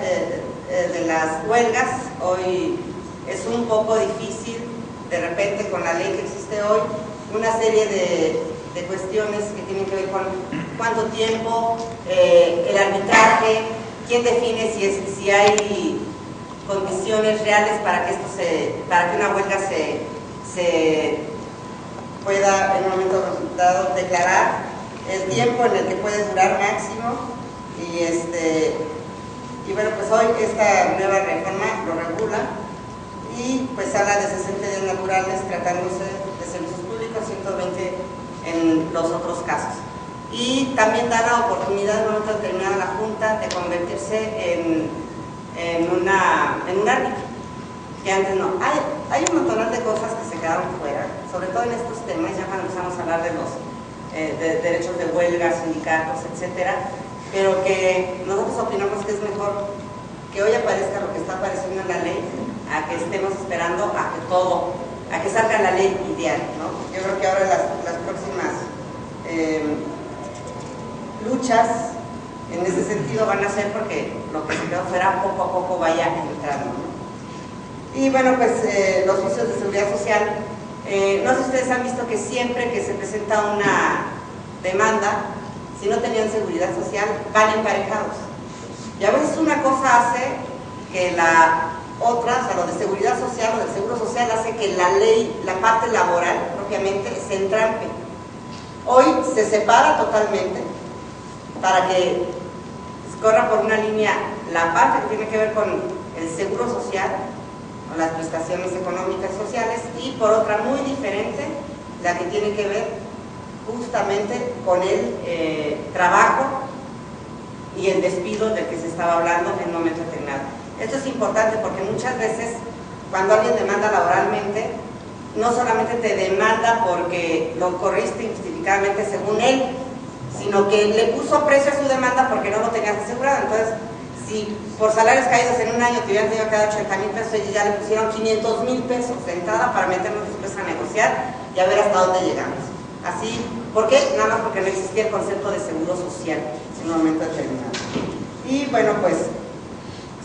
de las huelgas. Hoy es un poco difícil, de repente, con la ley que existe hoy, una serie de cuestiones que tienen que ver con cuánto tiempo, el arbitraje, quién define si hay condiciones reales para que una huelga se pueda en un momento dado declarar, el tiempo en el que puede durar máximo, y bueno, pues hoy esta nueva reforma lo regula y pues habla de 60 días naturales tratándose de servicios públicos, 120 en los otros casos. Y también da la oportunidad en un momento determinado a la Junta de convertirse en un árbitro, que antes no. Hay un montón de cosas que se quedaron fuera, sobre todo en estos temas, ya cuando empezamos a hablar de los derechos de huelga, sindicatos, etcétera, pero que nosotros opinamos que es mejor que hoy aparezca lo que está apareciendo en la ley, a que estemos esperando a que salga la ley ideal, ¿no? Yo creo que ahora las próximas luchas en ese sentido van a ser porque lo que se quedó fuera poco a poco vaya entrando, ¿no? Y bueno, pues los oficios de seguridad social, no sé si ustedes han visto que siempre que se presenta una demanda, si no tenían seguridad social, van emparejados. Y a veces una cosa hace que la otra, o sea, lo de seguridad social o del seguro social, hace que la ley, la parte laboral propiamente, se entrampe. Hoy se separa totalmente para que corra por una línea la parte que tiene que ver con el seguro social, con las prestaciones económicas y sociales, y por otra muy diferente, la que tiene que ver justamente con el trabajo y el despido del que se estaba hablando en un momento determinado. Esto es importante porque muchas veces cuando alguien demanda laboralmente, no solamente te demanda porque lo corriste injustificadamente según él, sino que le puso precio a su demanda porque no lo tenías asegurado. Entonces, si por salarios caídos en un año te hubieran tenido que dar 80,000 pesos, ellos ya le pusieron 500,000 pesos de entrada para meternos después a negociar y a ver hasta dónde llegamos. Así, ¿por qué? Nada más porque no existía el concepto de seguro social en un momento determinado. Y bueno, pues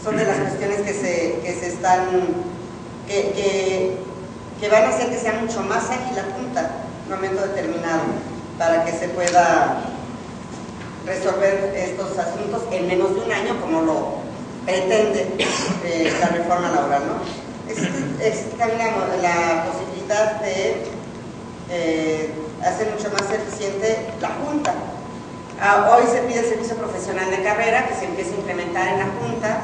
son de las cuestiones que se están, que van a hacer que sea mucho más ágil la Junta en un momento determinado para que se pueda resolver estos asuntos en menos de un año, como lo pretende la reforma laboral, ¿no? Existe también la posibilidad de hacer mucho más eficiente la Junta. Hoy se pide el servicio profesional de carrera que se empiece a implementar en la Junta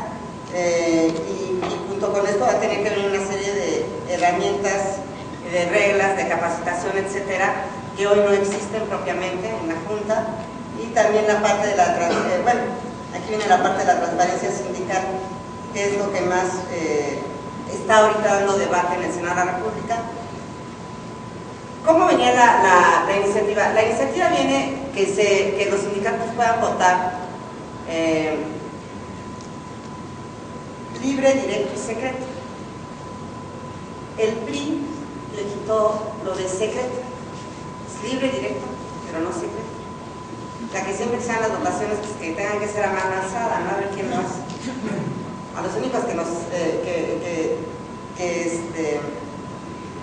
y junto con esto va a tener que venir una serie de herramientas, de reglas, de capacitación, etcétera, que hoy no existen propiamente en la Junta. Y también la parte de la bueno, aquí viene la parte de la transparencia sindical, que es lo que más está ahorita dando debate en el Senado de la República. ¿Cómo venía la iniciativa? La iniciativa viene que los sindicatos puedan votar libre, directo y secreto. El PRI le quitó lo de secreto. Es libre, directo, pero no secreto. La que siempre sean las votaciones pues, que tengan que ser a mano alzada, ¿no? A ver quién lo hace. A los únicos que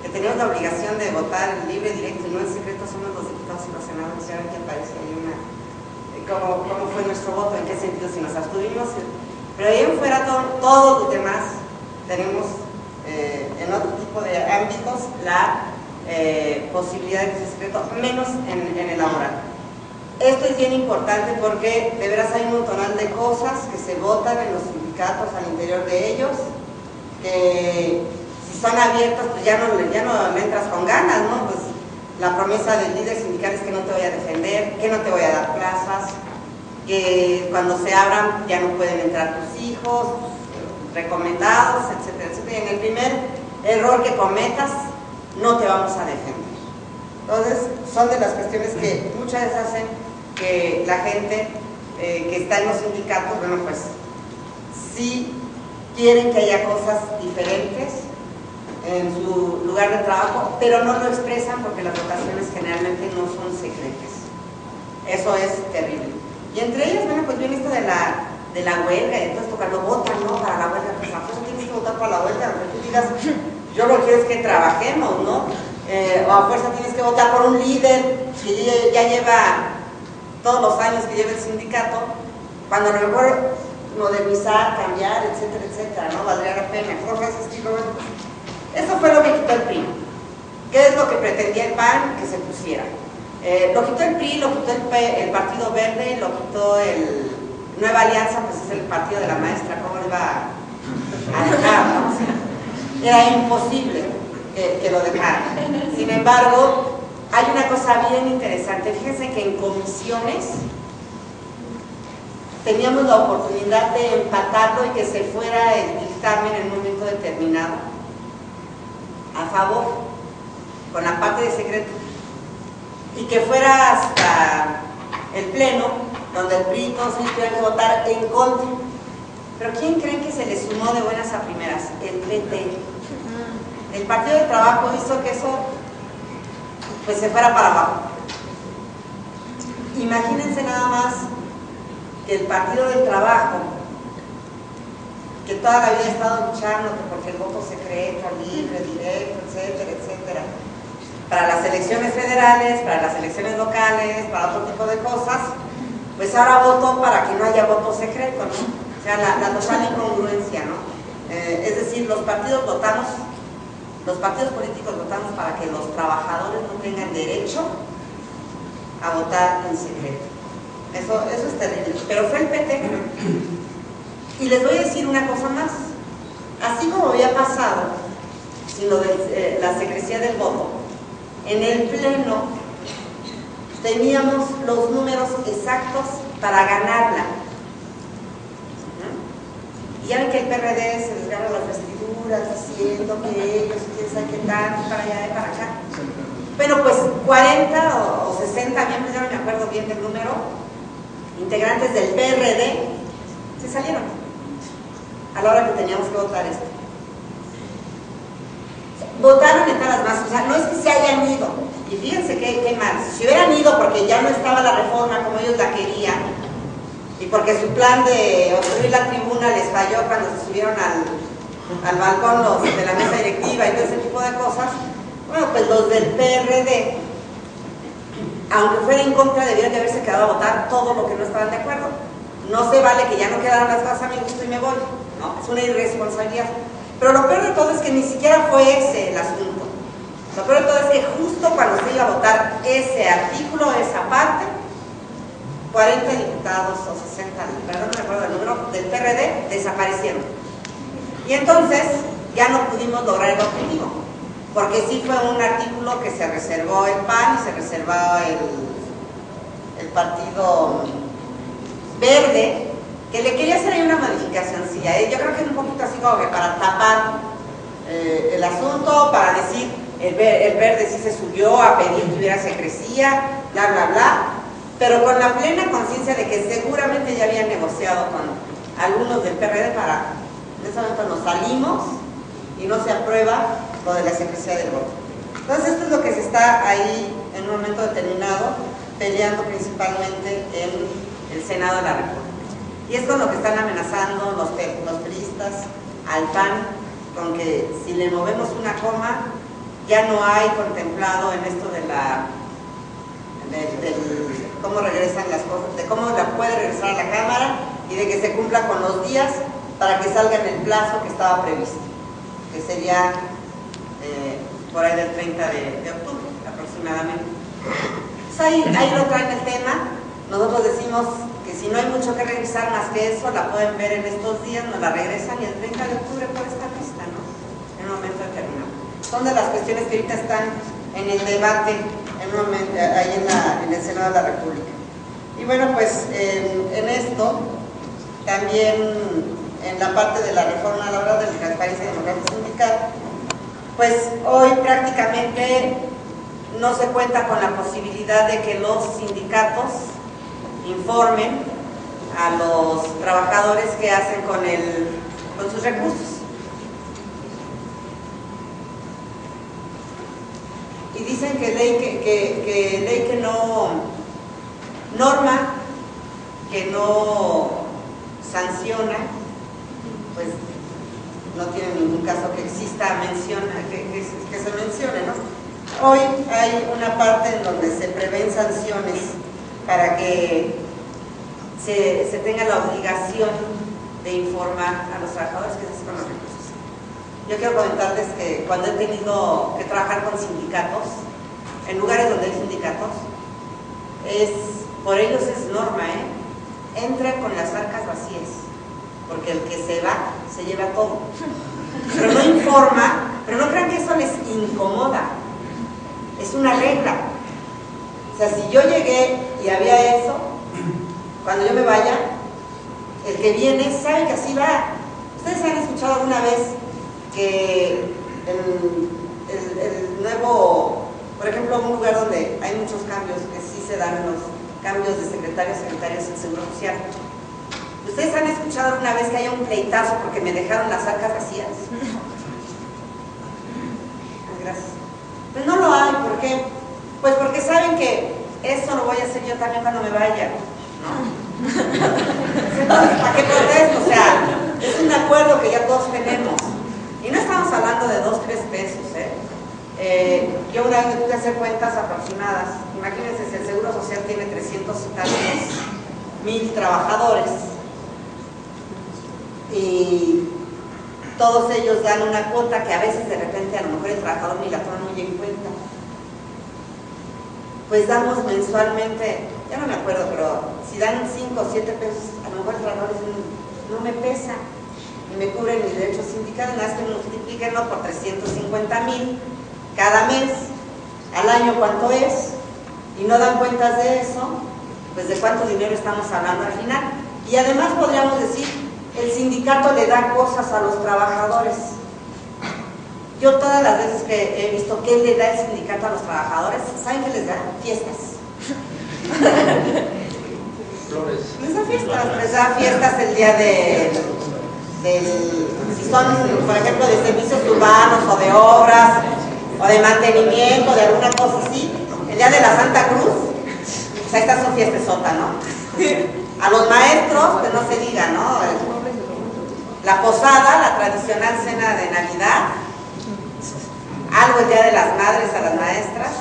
tenemos la obligación de votar libre, directo y no en secreto somos los diputados y los senadores. Ya ven que parece ahí una... ¿Cómo fue nuestro voto? ¿En qué sentido? Si nos abstuvimos. Pero ahí en fuera todos los demás tenemos en otro tipo de ámbitos la posibilidad de que sea secreto, menos en el laboral. Esto es bien importante porque de veras hay un montonal de cosas que se votan en los sindicatos al interior de ellos, que si son abiertos pues ya no le entras con ganas, ¿no? Pues la promesa del líder sindical es que no te voy a defender, que no te voy a dar plazas, que cuando se abran ya no pueden entrar tus hijos, recomendados, etcétera, etcétera. Y en el primer error que cometas no te vamos a defender. Entonces son de las cuestiones que muchas veces hacen que la gente que está en los sindicatos, bueno, pues sí quieren que haya cosas diferentes en su lugar de trabajo, pero no lo expresan porque las votaciones generalmente no son secretas. Eso es terrible. Y entre ellas, bueno, pues viene esto de la huelga, y entonces cuando votan, ¿no? Para la huelga, pues a fuerza tienes que votar para la huelga, aunque tú digas, yo lo que quiero es que trabajemos, ¿no? O a fuerza tienes que votar por un líder que ya lleva todos los años que lleva el sindicato, cuando a lo mejor modernizar, cambiar, etcétera, etcétera, ¿no? Valdría la pena, cosas de estilo. Eso fue lo que quitó el PRI. ¿Qué es lo que pretendía el PAN que se pusiera? Lo quitó el PRI, lo quitó el Partido Verde, lo quitó el Nueva Alianza, pues es el partido de la maestra, ¿cómo le iba a dejar, no? O sea, era imposible que lo dejaran. Sin embargo, hay una cosa bien interesante. Fíjense que en comisiones teníamos la oportunidad de empatarlo y que se fuera el dictamen en un momento determinado a favor, con la parte de secreto, y que fuera hasta el pleno, donde el PRI todos tuvieran que votar en contra. Pero ¿quién creen que se le sumó de buenas a primeras? El PT. El Partido del Trabajo hizo que eso pues se fuera para abajo. Imagínense nada más que el Partido del Trabajo, que toda la vida ha estado luchando porque el voto secreto, libre, directo, etcétera, etcétera, para las elecciones federales, para las elecciones locales, para otro tipo de cosas, pues ahora votó para que no haya voto secreto, ¿no? O sea, la total incongruencia, ¿no? Es decir, los partidos políticos votamos para que los trabajadores no tengan derecho a votar en secreto. Eso es terrible. Pero fue el PT. Y les voy a decir una cosa más. Así como había pasado, sin lo de la secrecía del voto, en el Pleno teníamos los números exactos para ganarla. Y ya ven que el PRD se desgarra las vestiduras diciendo que ellos, quién sabe qué tanto, para allá y para acá. Bueno, pues 40 o 60 miembros, ya no me acuerdo bien del número, integrantes del PRD, se salieron a la hora que teníamos que votar esto. Votaron en todas las masas, o sea, no es que se hayan ido. Y fíjense qué mal, si hubieran ido porque ya no estaba la reforma como ellos la querían, y porque su plan de obstruir la tribuna les falló cuando se subieron al balcón los de la mesa directiva y todo ese tipo de cosas, bueno, pues los del PRD, aunque fuera en contra, debieron de haberse quedado a votar todo lo que no estaban de acuerdo. No se vale que ya no quedaron las cosas a mi gusto y me voy, ¿no? Es una irresponsabilidad. Pero lo peor de todo es que ni siquiera fue ese el asunto. Lo peor de todo es que justo cuando se iba a votar ese artículo, esa parte, 40 diputados o 60, perdón, no me acuerdo el número, del PRD desaparecieron. Y entonces ya no pudimos lograr el objetivo, porque sí fue un artículo que se reservó el PAN y se reservó el Partido Verde, que le quería hacer ahí una modificación. Sí, yo creo que es un poquito así como que para tapar el asunto, para decir el Verde sí se subió a pedir que hubiera secrecía, bla, bla, bla, pero con la plena conciencia de que seguramente ya habían negociado con algunos del PRD para, en ese momento nos salimos y no se aprueba lo de la secrecía del voto. Entonces esto es lo que se está ahí en un momento determinado peleando principalmente en el Senado de la República. Y es con lo que están amenazando los priistas al PAN, con que si le movemos una coma ya no hay contemplado en esto de cómo regresan las cosas, de cómo la puede regresar a la Cámara y de que se cumpla con los días para que salga en el plazo que estaba previsto, que sería por ahí del 30 de octubre aproximadamente. Pues ahí lo traen el tema. Nosotros decimos que si no hay mucho que regresar más que eso, la pueden ver en estos días, nos la regresan y el 30 de octubre puede estar lista, ¿no? En un momento determinado. Son de las cuestiones que ahorita están en el debate ahí en el Senado de la República. Y bueno, pues en esto, también en la parte de la reforma a la hora de la transparencia y democracia sindical, pues hoy prácticamente no se cuenta con la posibilidad de que los sindicatos informen a los trabajadores qué hacen con sus recursos. Y dicen que ley que no norma, que no sanciona, pues no tiene ningún caso que exista que se mencione, ¿no? Hoy hay una parte en donde se prevén sanciones para que se tenga la obligación de informar a los trabajadores que se hacen con los recursos. Yo quiero comentarles que cuando he tenido que trabajar con sindicatos, en lugares donde hay sindicatos, por ellos es norma, entra con las arcas vacías, porque el que se va, se lleva todo. Pero no informa, pero no crean que eso les incomoda, es una regla. O sea, si yo llegué y había eso, cuando yo me vaya, el que viene sabe que así va. ¿Ustedes han escuchado alguna vez que el nuevo, por ejemplo, un lugar donde hay muchos cambios, que sí se dan los cambios de secretarios en Seguro Social? ¿Ustedes han escuchado alguna vez que haya un pleitazo porque me dejaron las arcas vacías? Gracias. Pues no lo hay, ¿por qué? Pues porque saben que eso lo voy a hacer yo también cuando me vaya, ¿no? Entonces, ¿para qué protesto? O sea, es un acuerdo que ya todos tenemos. Y no estamos hablando de 2, 3 pesos, yo una vez me tuve que hacer cuentas aproximadas. Imagínense, si el Seguro Social tiene 300 y tantos mil trabajadores y todos ellos dan una cuota que a veces de repente a lo mejor el trabajador ni la toma muy en cuenta. pues damos mensualmente, ya no me acuerdo, pero si dan 5 o 7 pesos, a lo mejor el trabajador dice, no me pesa, y me cubren mis derechos sindicales, nada más que multiplíquenlo por 350,000 cada mes, al año cuánto es, y no dan cuentas de eso, pues de cuánto dinero estamos hablando al final. Y además podríamos decir, el sindicato le da cosas a los trabajadores. Yo todas las veces que he visto qué le da el sindicato a los trabajadores, ¿saben qué les da? Fiestas. Flores. Les da fiestas el día si son, por ejemplo, de servicios urbanos o de obras, o de mantenimiento, de alguna cosa así, el día de la Santa Cruz, pues ahí está su fiestezota, ¿no? A los maestros, pues no se diga, ¿no? La posada, la tradicional cena de Navidad, algo el día de las madres a las maestras,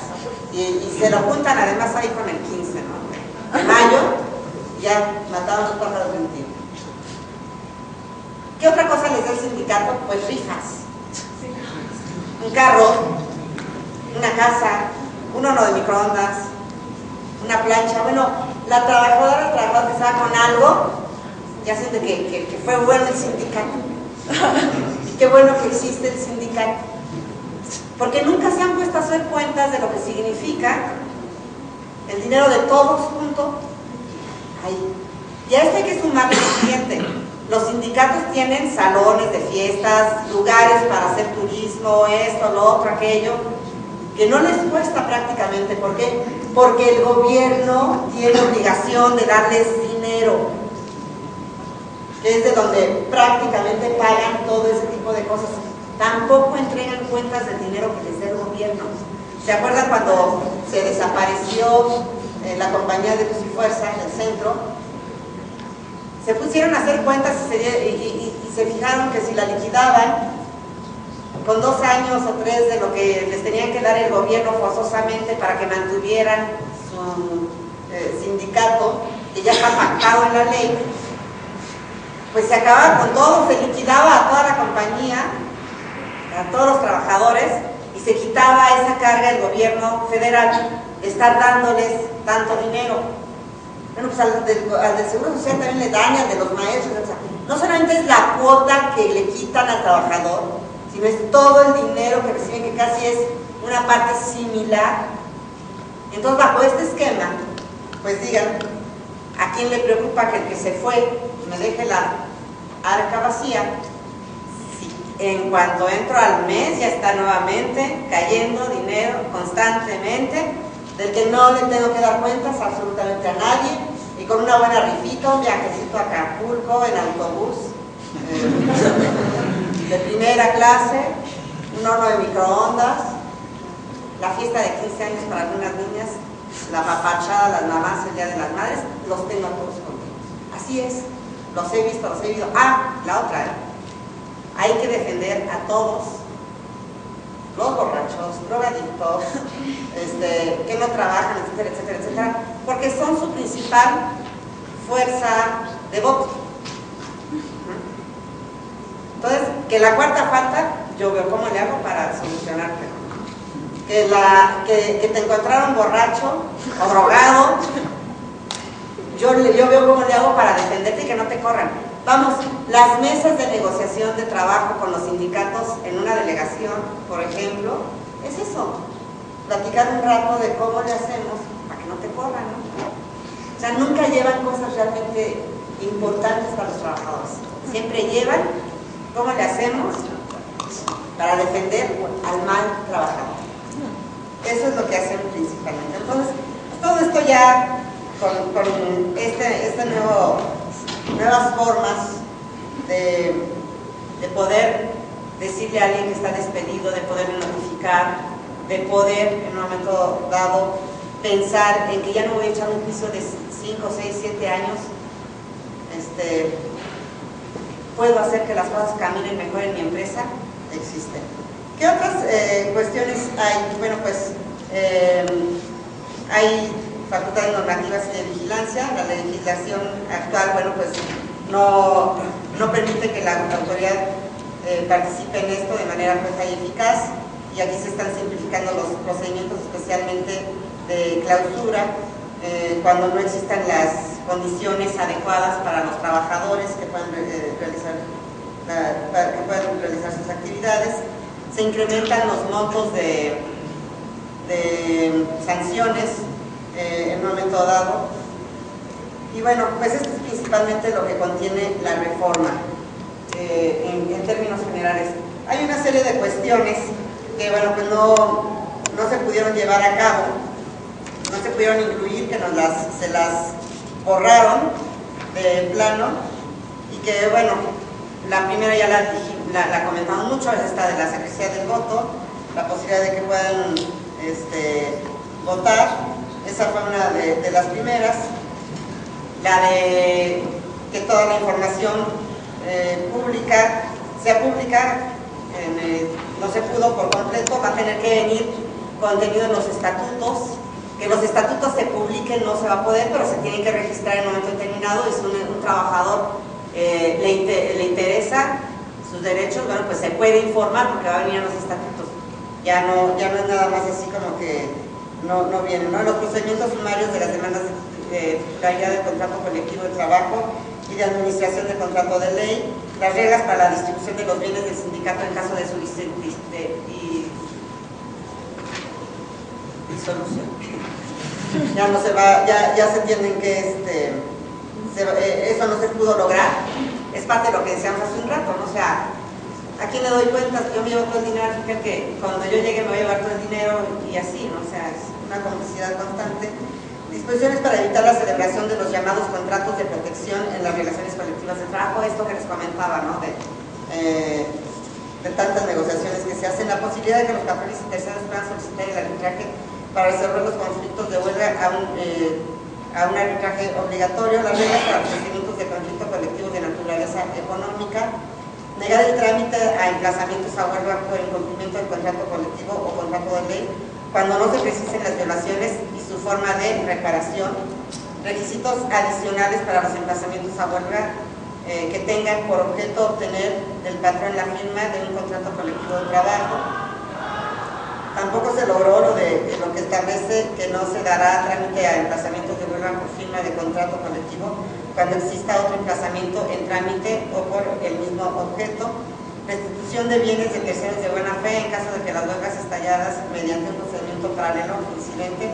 y se lo juntan además ahí con el 15, ¿no? De mayo, ya mataron los pájaros de un tiro. ¿Qué otra cosa les da el sindicato? Pues rifas. Un carro, una casa, un horno de microondas, una plancha. Bueno, la trabajadora, el trabajador que estaba con algo, ya siente que fue bueno el sindicato. Y qué bueno que existe el sindicato. Porque nunca se han puesto a hacer cuentas de lo que significa el dinero de todos juntos. Ahí. Y a esto hay que sumarle lo siguiente. Los sindicatos tienen salones de fiestas, lugares para hacer turismo, esto, lo otro, aquello, que no les cuesta prácticamente. ¿Por qué? Porque el gobierno tiene obligación de darles dinero, que es de donde prácticamente pagan todo ese tipo de cosas. Tampoco entregan cuentas del dinero que les da el gobierno. ¿Se acuerdan cuando se desapareció la compañía de Luz y Fuerza en el centro? Se pusieron a hacer cuentas y se fijaron que si la liquidaban con 2 años o 3 de lo que les tenían que dar el gobierno forzosamente para que mantuvieran su sindicato, que ya está pactado en la ley, pues se acababa con todo, se liquidaba a toda la compañía, a todos los trabajadores, y se quitaba esa carga del gobierno federal de estar dándoles tanto dinero. Bueno, pues al del Seguro Social también le dan, y al de los maestros, o sea, no solamente es la cuota que le quitan al trabajador, sino es todo el dinero que reciben, que casi es una parte similar. Entonces, bajo este esquema, pues digan, ¿a quién le preocupa que el que se fue me deje la arca vacía? Si en cuanto entro al mes ya está nuevamente cayendo dinero constantemente, del que no le tengo que dar cuentas absolutamente a nadie, y con una buena rifita, un viajecito a Acapulco en autobús de primera clase, un horno de microondas, la fiesta de 15 años para algunas niñas, la papachada, las mamás, el día de las madres, los tengo a todos conmigo. Así es, los he visto, los he vivido. Ah, la otra, hay que defender a todos los borrachos, drogadictos, que no trabajan, etcétera, etcétera, etcétera, porque son su principal fuerza de voto. Entonces, que la cuarta falta, yo veo cómo le hago para solucionarlo. Que te encontraron borracho o drogado, yo veo cómo le hago para defenderte y que no te corran. Vamos, las mesas de negociación de trabajo con los sindicatos en una delegación, por ejemplo, es eso, platicar un rato de cómo le hacemos para que no te corran, ¿no? O sea, nunca llevan cosas realmente importantes para los trabajadores, siempre llevan cómo le hacemos para defender al mal trabajador. Eso es lo que hacen principalmente. Entonces, todo esto ya con nuevas formas de poder decirle a alguien que está despedido, de poder notificar, de poder en un momento dado pensar en que ya no voy a echar un juicio de 5, 6, 7 años, puedo hacer que las cosas caminen mejor en mi empresa, existen. ¿Qué otras cuestiones hay? Bueno, pues hay facultades normativas y de vigilancia. La legislación actual, bueno, pues no permite que la autoridad participe en esto de manera justa y eficaz, y aquí se están simplificando los procedimientos, especialmente de clausura cuando no existan las condiciones adecuadas para los trabajadores que puedan realizar sus actividades. Se incrementan los montos de sanciones en un momento dado. Y bueno, pues esto es principalmente lo que contiene la reforma en términos generales. Hay una serie de cuestiones que, bueno, pues no se pudieron llevar a cabo, no se pudieron incluir, que se las borraron de plano, y que, bueno, la primera ya la comentamos mucho, es esta de la secrecía del voto, la posibilidad de que puedan votar. Esa fue una de las primeras. La de que toda la información pública sea pública, no se pudo por completo, va a tener que venir contenido en los estatutos. Que los estatutos se publiquen no se va a poder, pero se tienen que registrar en un momento determinado, y si un trabajador le interesa sus derechos, bueno, pues se puede informar porque va a venir a los estatutos. Ya no es nada más así como que no vienen, ¿no? Los procedimientos sumarios de las demandas de titularidad del contrato colectivo de trabajo y de administración del contrato de ley, las reglas para la distribución de los bienes del sindicato en caso de su disolución. Ya no se va, ya se entienden que eso no se pudo lograr. Es parte de lo que decíamos hace un rato, ¿no? O sea, ¿a quién le doy cuentas? Yo me llevo todo el dinero, que cuando yo llegue me voy a llevar todo el dinero, y así, ¿no? O sea, es una complicidad constante. Disposiciones para evitar la celebración de los llamados contratos de protección en las relaciones colectivas de trabajo, esto que les comentaba, ¿no? De tantas negociaciones que se hacen, la posibilidad de que los papeles y terceros puedan solicitar el arbitraje para resolver los conflictos de huelga a un arbitraje obligatorio, las reglas para procedimientos de conflicto colectivo de naturaleza económica, negar el trámite a emplazamientos a huelga por incumplimiento del contrato colectivo o contrato de ley, cuando no se precisen las violaciones y su forma de reparación, requisitos adicionales para los emplazamientos a huelga que tengan por objeto obtener del patrón la firma de un contrato colectivo de trabajo. Tampoco se logró lo que establece que no se dará trámite a emplazamientos de huelga por firma de contrato colectivo cuando exista otro emplazamiento en trámite o por el mismo objeto. Restitución de bienes de terceros de buena fe en caso de que las huelgas estalladas mediante un procedimiento paralelo incidente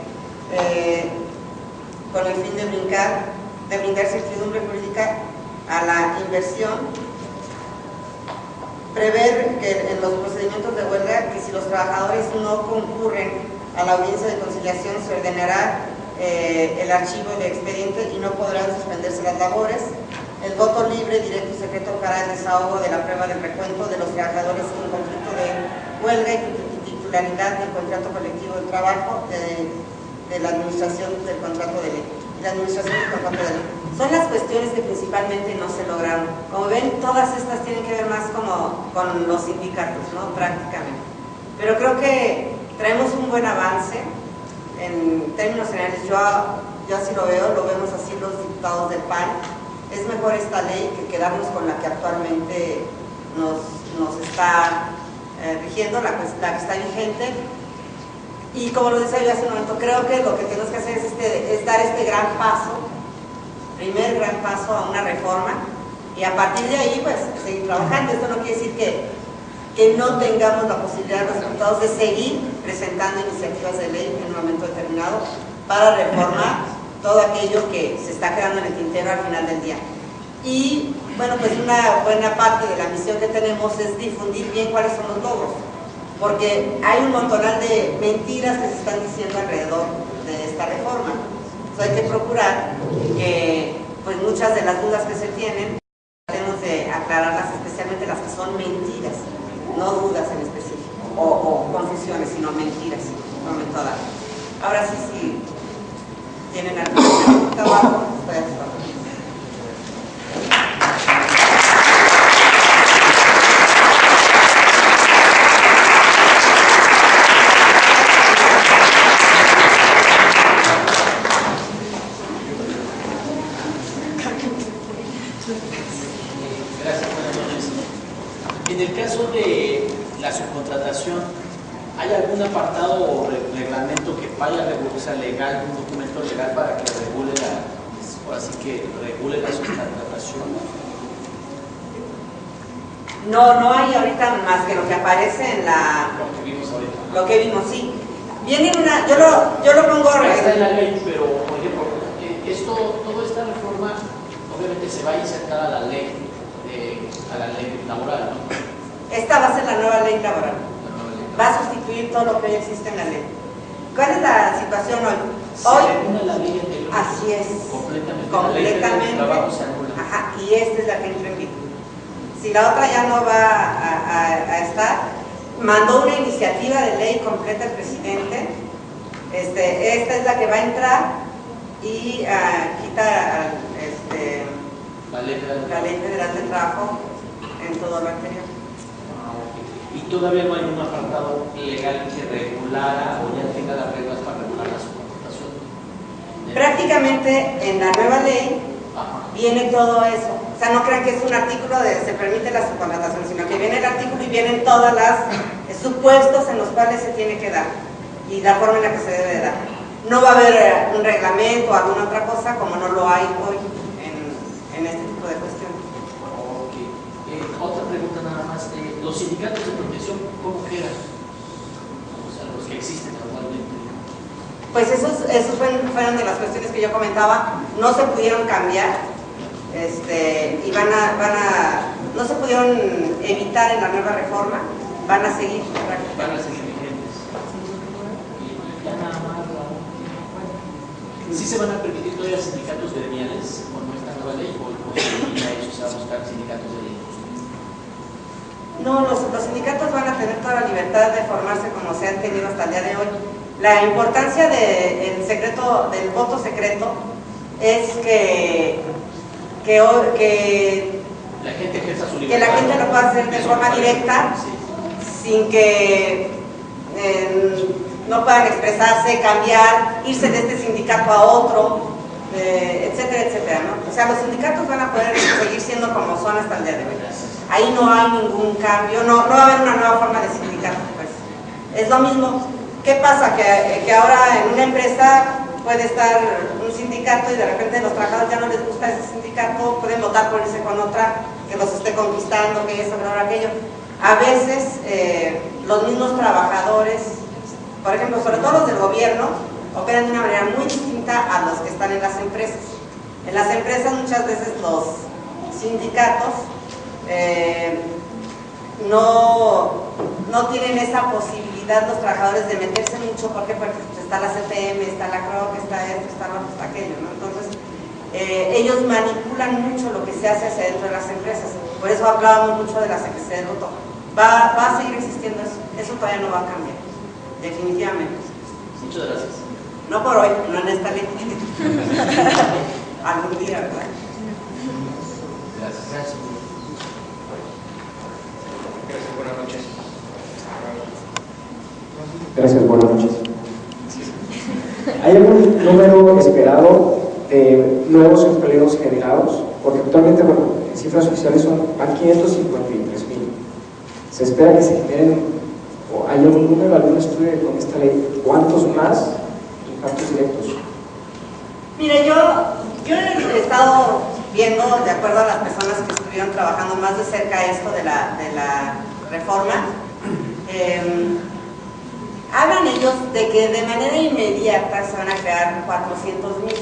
con el fin de brindar certidumbre jurídica a la inversión. Prever que en los procedimientos de huelga, que si los trabajadores no concurren a la audiencia de conciliación, se ordenará el archivo de expediente y no podrán suspenderse las labores. El voto libre, directo y secreto para el desahogo de la prueba del recuento de los trabajadores en conflicto de huelga y titularidad del contrato colectivo de trabajo de la administración del contrato de ley. Son las cuestiones que principalmente no se lograron. Como ven, todas estas tienen que ver más como con los sindicatos, ¿no? Prácticamente. Pero creo que traemos un buen avance en términos generales. Yo así lo vemos así los diputados del PAN. Es mejor esta ley que quedarnos con la que actualmente nos está rigiendo, la que está vigente. Y como lo decía yo hace un momento, creo que lo que tenemos que hacer es dar este gran paso, primer gran paso a una reforma, y a partir de ahí pues seguir trabajando. Esto no quiere decir que no tengamos la posibilidad los diputados de seguir presentando iniciativas de ley en un momento determinado para reformar todo aquello que se está quedando en el tintero al final del día. Y bueno, pues una buena parte de la misión que tenemos es difundir bien cuáles son los logros, porque hay un montonal de mentiras que se están diciendo alrededor de esta reforma. Entonces hay que procurar que pues muchas de las dudas que se tienen tratemos de aclararlas, especialmente las que son mentiras, no dudas en específico o confusiones, sino mentiras en un momento dado. Ahora sí, si tienen alguna pregunta o algo, estoy a su orden. Gracias, buenas noches. En el caso de la subcontratación, ¿hay algún apartado o reglamento que vaya a regular, o sea, legal, un documento legal para que regule ahora sí que regule la subcontratación. No hay ahorita más que lo que aparece en la... Lo que vimos ahorita. Lo que vimos, sí. Viene una... Yo lo pongo... Está en la ley, pero, por ejemplo, toda esta reforma obviamente se va a insertar a la ley laboral, ¿no? Esta va a ser la nueva ley laboral. La nueva ley. Va a sustituir todo lo que hoy existe en la ley. ¿Cuál es la situación hoy? Se regula la ley anterior. Así es. Completamente. Completamente. La ley del trabajo se anula. Ajá, y esta es la que entra en vigor. Si la otra ya no va a estar, mandó una iniciativa de ley completa el presidente. Esta es la que va a entrar y quita La ley federal del trabajo en todo lo anterior. Y todavía no hay un apartado legal que regulara o ya tenga las reglas para regular la subcontratación. Prácticamente en la nueva ley viene todo eso. O sea, no crean que es un artículo de se permite la subcontratación, sino que viene el artículo y vienen todas las supuestos en los cuales se tiene que dar y la forma en la que se debe dar. No va a haber un reglamento o alguna otra cosa como no lo hay hoy en este tipo de cuestiones. Otra pregunta nada más. ¿Los sindicatos de protección cómo quedan? O sea, los que existen actualmente. Pues esos fueron de las cuestiones que yo comentaba, no se pudieron cambiar y no se pudieron evitar en la nueva reforma, van a seguir prácticamente. Van a seguir vigentes. Y ya nada más. ¿Sí se van a permitir todavía sindicatos gremiales con esta nueva ley o ya eso se va a buscar sindicatos de ley? No, los sindicatos van a tener toda la libertad de formarse como se han tenido hasta el día de hoy. La importancia del voto secreto es que la gente ejerza su libertad. Que la gente lo pueda hacer de forma directa, sin que no puedan expresarse, cambiar, irse de este sindicato a otro, etcétera, etcétera, ¿no? O sea, los sindicatos van a poder seguir siendo como son hasta el día de hoy. Ahí no hay ningún cambio, no va a haber una nueva forma de sindicato, pues. Es lo mismo. ¿Qué pasa? Que ahora en una empresa puede estar un sindicato y de repente los trabajadores ya no les gusta ese sindicato, pueden votar por irse con otra que los esté conquistando, que eso, que ahora aquello. A veces los mismos trabajadores, por ejemplo, sobre todo los del gobierno, operan de una manera muy distinta a los que están en las empresas. En las empresas muchas veces los sindicatos no tienen esa posibilidad los trabajadores de meterse mucho, porque está la CTM, está la CROC, está esto, está lo otro, está aquello, ¿no? Entonces ellos manipulan mucho lo que se hace hacia dentro de las empresas. Por eso hablábamos mucho de la Secretaría del Voto. Va a seguir existiendo eso todavía no va a cambiar, definitivamente. Muchas gracias. No por hoy, no en esta ley. Algún día, ¿verdad? Gracias. Gracias, buenas noches. Gracias, buenas noches. ¿Hay algún número esperado de nuevos empleos generados? Porque actualmente, bueno, en cifras oficiales van 553,000. Se espera que se generen, o hay algún número, algún estudio con esta ley, ¿cuántos más impactos directos? Mire, yo he estado viendo, de acuerdo a las personas que estuvieron trabajando más de cerca esto de la reforma, hablan ellos de que de manera inmediata se van a crear 400,000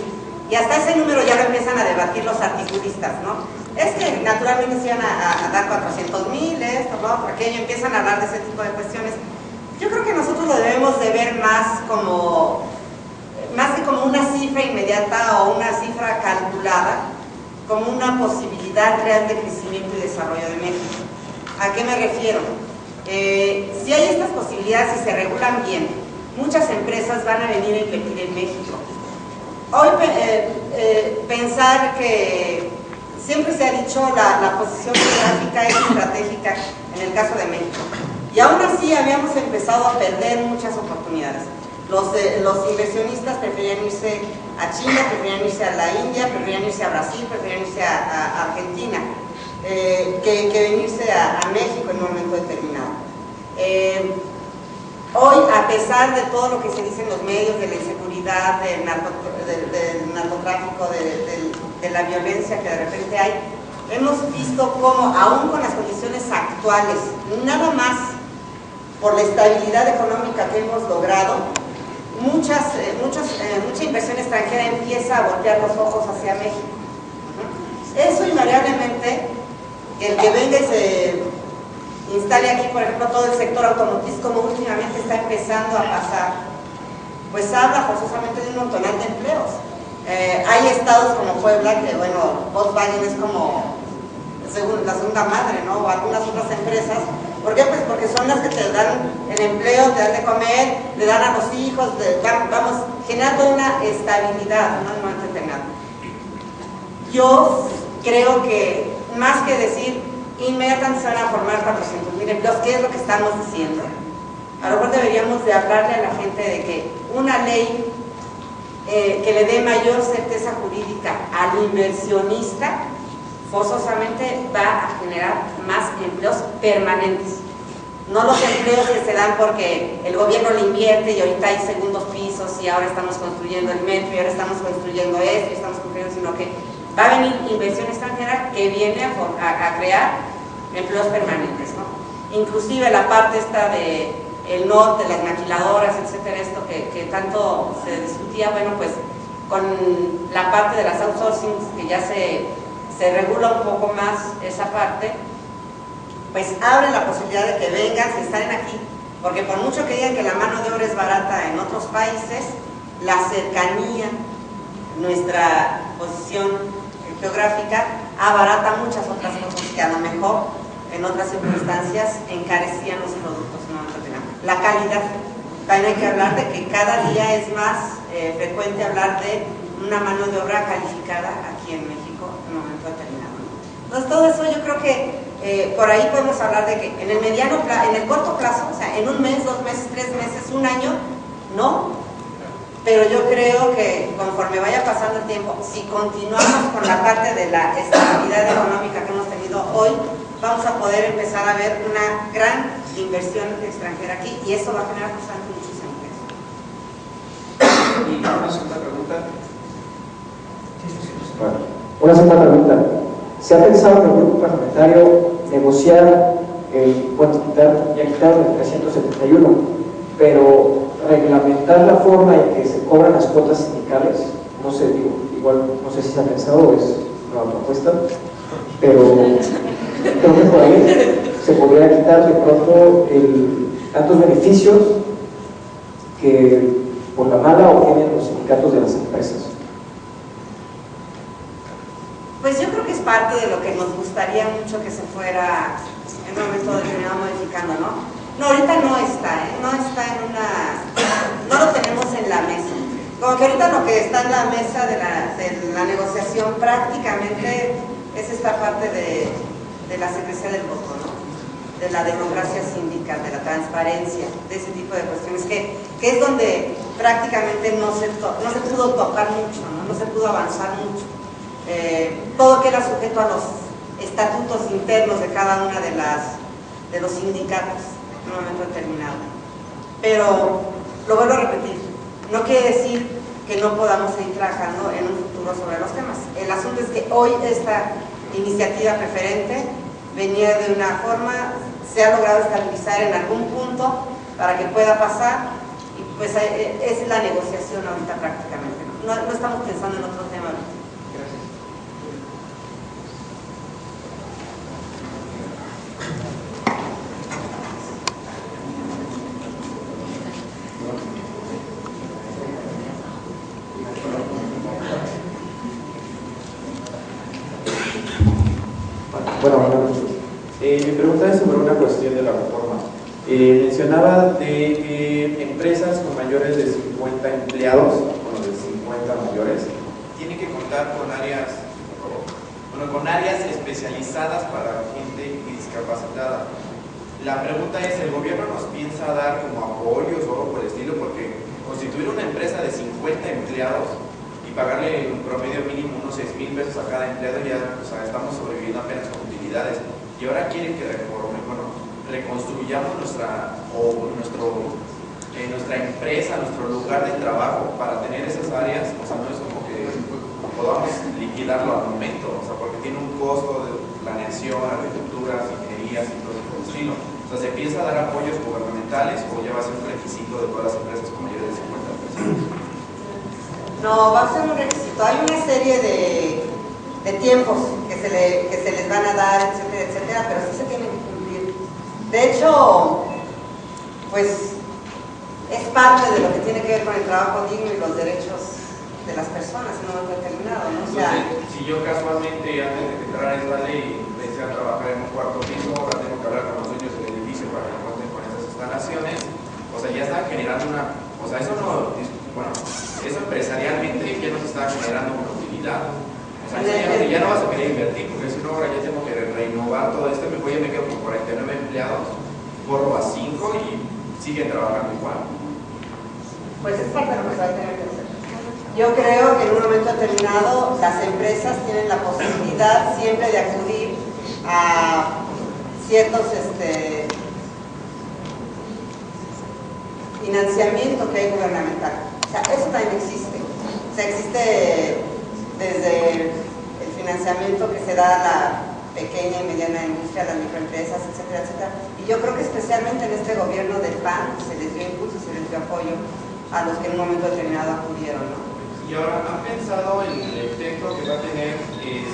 y hasta ese número ya lo empiezan a debatir los articulistas, ¿no? Es que naturalmente se van a dar 400,000, esto, lo otro, aquello, empiezan a hablar de ese tipo de cuestiones. Yo creo que nosotros lo debemos de ver más que como una cifra inmediata o una cifra calculada, como una posibilidad real de crecimiento y desarrollo de México. ¿A qué me refiero? Si hay estas posibilidades y se regulan bien, muchas empresas van a venir a invertir en México. Hoy pensar que siempre se ha dicho la posición geográfica es estratégica en el caso de México, y aún así habíamos empezado a perder muchas oportunidades. Los inversionistas preferían irse a China, preferían irse a la India, preferían irse a Brasil, preferían irse a Argentina, que venirse a México en un momento determinado. Hoy, a pesar de todo lo que se dice en los medios, de la inseguridad, del narcotráfico, de la violencia que de repente hay, hemos visto cómo, aún con las condiciones actuales, nada más por la estabilidad económica que hemos logrado, mucha inversión extranjera empieza a voltear los ojos hacia México. Eso invariablemente, el que venga y se instale aquí, por ejemplo, todo el sector automotriz, como últimamente está empezando a pasar, pues habla forzosamente de un montonal de empleos. Hay estados como Puebla, que bueno, Volkswagen es como la segunda madre, ¿no? O algunas otras empresas. ¿Por qué? Pues porque son las que te dan el empleo, te dan de comer, le dan a los hijos, vamos, generando una estabilidad, ¿no? No entretenida. Yo creo que, más que decir inmediatamente se van a formar 400,000 empleos, ¿qué es lo que estamos diciendo? A lo mejor deberíamos de hablarle a la gente de que una ley que le dé mayor certeza jurídica al inversionista forzosamente va a generar más empleos permanentes. No los empleos que se dan porque el gobierno le invierte y ahorita hay segundos pisos y ahora estamos construyendo el metro y ahora estamos construyendo esto y estamos construyendo, sino que va a venir inversión extranjera que viene a crear empleos permanentes, ¿no? Inclusive la parte esta de el norte, las maquiladoras, etcétera, esto que tanto se discutía, bueno, pues con la parte de las outsourcing, que ya se regula un poco más esa parte, pues abre la posibilidad de que vengan, se instalen aquí, porque por mucho que digan que la mano de obra es barata en otros países, la cercanía, nuestra posición geográfica, abarata muchas otras cosas que a lo mejor en otras circunstancias encarecían los productos. No, la calidad. También hay que hablar de que cada día es más frecuente hablar de una mano de obra calificada aquí en México en un momento determinado. Entonces todo eso yo creo que por ahí podemos hablar de que en el mediano plazo, en el corto plazo, o sea, en un mes, 2 meses, 3 meses, un año, no. Pero yo creo que conforme vaya pasando el tiempo, si continuamos con la parte de la estabilidad económica que hemos tenido hoy, vamos a poder empezar a ver una gran inversión extranjera aquí y eso va a generar justamente muchos empleos. Y una segunda pregunta. Bueno, una segunda pregunta. ¿Se ha pensado en el grupo parlamentario negociar quitar el 371, pero reglamentar la forma en que se cobran las cuotas sindicales? No sé, igual no sé si se ha pensado, es una propuesta, pero creo que por ahí se podría quitar de pronto tantos beneficios que por la mala obtienen los sindicatos de las empresas. Pues yo creo que es parte de lo que nos gustaría mucho que se fuera en un momento determinado modificando, ¿no? No, ahorita no está, no está no lo tenemos en la mesa. Como que ahorita lo que está en la mesa de la negociación prácticamente es esta parte de la secrecía del voto, ¿no? De la democracia sindical, de la transparencia, de ese tipo de cuestiones, que es donde prácticamente no se pudo tocar mucho, ¿no? No se pudo avanzar mucho. Todo queda sujeto a los estatutos internos de cada una de los sindicatos en un momento determinado. Pero, lo vuelvo a repetir, no quiere decir que no podamos seguir trabajando en un futuro sobre los temas. El asunto es que hoy esta iniciativa preferente venía de una forma, se ha logrado estabilizar en algún punto para que pueda pasar y pues es la negociación ahorita prácticamente. No estamos pensando en otro tema ahorita. Bueno, mi pregunta es sobre una cuestión de la reforma. Mencionaba de que empresas con mayores de 50 empleados, bueno, de 50 mayores, tienen que contar con áreas especializadas para gente discapacitada. La pregunta es, ¿el gobierno nos piensa dar como apoyos o algo por el estilo? Porque constituir una empresa de 50 empleados y pagarle en promedio mínimo unos 6,000 pesos a cada empleado, ya, o sea, estamos sobreviviendo apenas con utilidades. Y ahora quieren que reconstruyamos nuestro nuestra empresa, nuestro lugar de trabajo para tener esas áreas, o sea, no es como que podamos liquidarlo al momento, o sea, porque tiene un costo de planeación, arquitecturas, ingenierías y todo ese estilo. O sea, ¿se piensa dar apoyos gubernamentales o ya va a ser un requisito de todas las empresas con mayores de 50 personas? No, va a ser un requisito. Hay una serie de tiempos que se les van a dar, etcétera, etcétera, pero sí se tienen que cumplir. De hecho, pues es parte de lo que tiene que ver con el trabajo digno y los derechos de las personas en un momento determinado, ¿no? O sea, entonces, si yo casualmente antes de que entrara esta ley empecé a trabajar en un cuarto piso, ahora tengo que hablar con los dueños del edificio para que cuenten con esas instalaciones, o sea, ya está generando una, o sea, eso no, bueno, eso empresarialmente ya nos está generando una utilidad. O sea, ya no vas a querer invertir, porque si no ahora ya tengo que renovar todo esto, ya me quedo con 49 empleados, corro a 5 y siguen trabajando igual. pues es parte de lo que se va a tener que hacer. Yo creo que en un momento determinado las empresas tienen la posibilidad siempre de acudir a ciertos financiamiento que hay gubernamental. O sea, eso también existe. O sea, existe desde el financiamiento que se da a la pequeña y mediana industria, a las microempresas, etcétera, etcétera. Y yo creo que especialmente en este gobierno del PAN se les dio impulso, se les dio apoyo a los que en un momento determinado acudieron, ¿no? Y ahora, ¿han pensado en el efecto que va a tener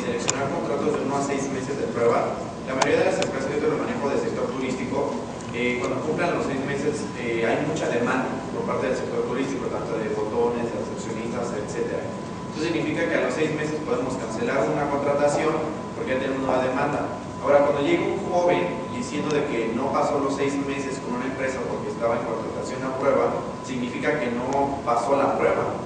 seleccionar contratos de 1 a 6 meses de prueba? La mayoría de las empresas, yo lo manejo del sector turístico, cuando cumplan los 6 meses hay mucha demanda por parte del sector turístico, tanto de botones, de recepcionistas, etc. Eso significa que a los 6 meses podemos cancelar una contratación porque ya tenemos nueva demanda. Ahora, cuando llega un joven diciendo de que no pasó los 6 meses con una empresa porque estaba en contratación a prueba, significa que no pasó la prueba.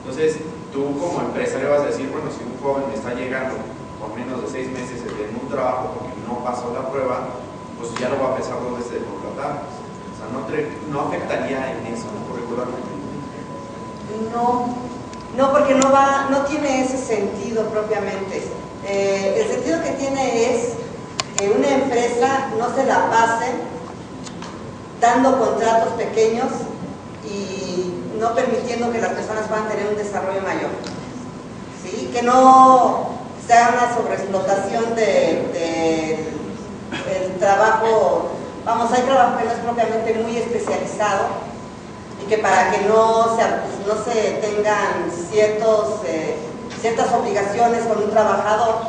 Entonces, tú como empresario vas a decir, bueno, si un joven está llegando con menos de 6 meses en un trabajo porque no pasó la prueba, pues ya lo va a pensar 2 veces de contratar. O sea, no afectaría en eso, ¿no? Curricularmente. No, porque no tiene ese sentido propiamente. El sentido que tiene es que una empresa no se la pase dando contratos pequeños y no permitiendo que las personas puedan tener un desarrollo mayor, ¿sí? Que no sea una sobreexplotación del trabajo. Vamos, hay trabajo que no es propiamente muy especializado y que para que no se tengan ciertas obligaciones con un trabajador,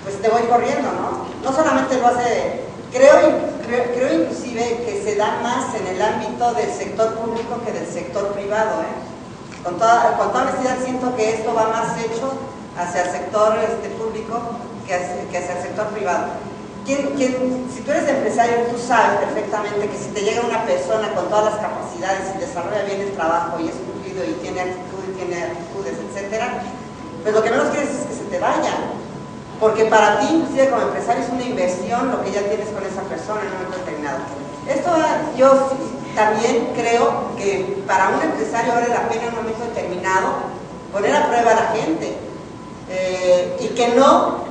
pues te voy corriendo, ¿no? No solamente lo hace, creo inclusive que se da más en el ámbito del sector público que del sector privado, ¿eh? Con toda honestidad siento que esto va más hecho hacia el sector público que hacia el sector privado. Si tú eres empresario, tú sabes perfectamente que si te llega una persona con todas las capacidades y desarrolla bien el trabajo y es cumplido y tiene actitud y tiene actitudes, etcétera, pues lo que menos quieres es que se te vaya. Porque para ti, inclusive como empresario, es una inversión lo que ya tienes con esa persona en un momento determinado. Esto yo también creo que para un empresario vale la pena en un momento determinado poner a prueba a la gente. Y que no,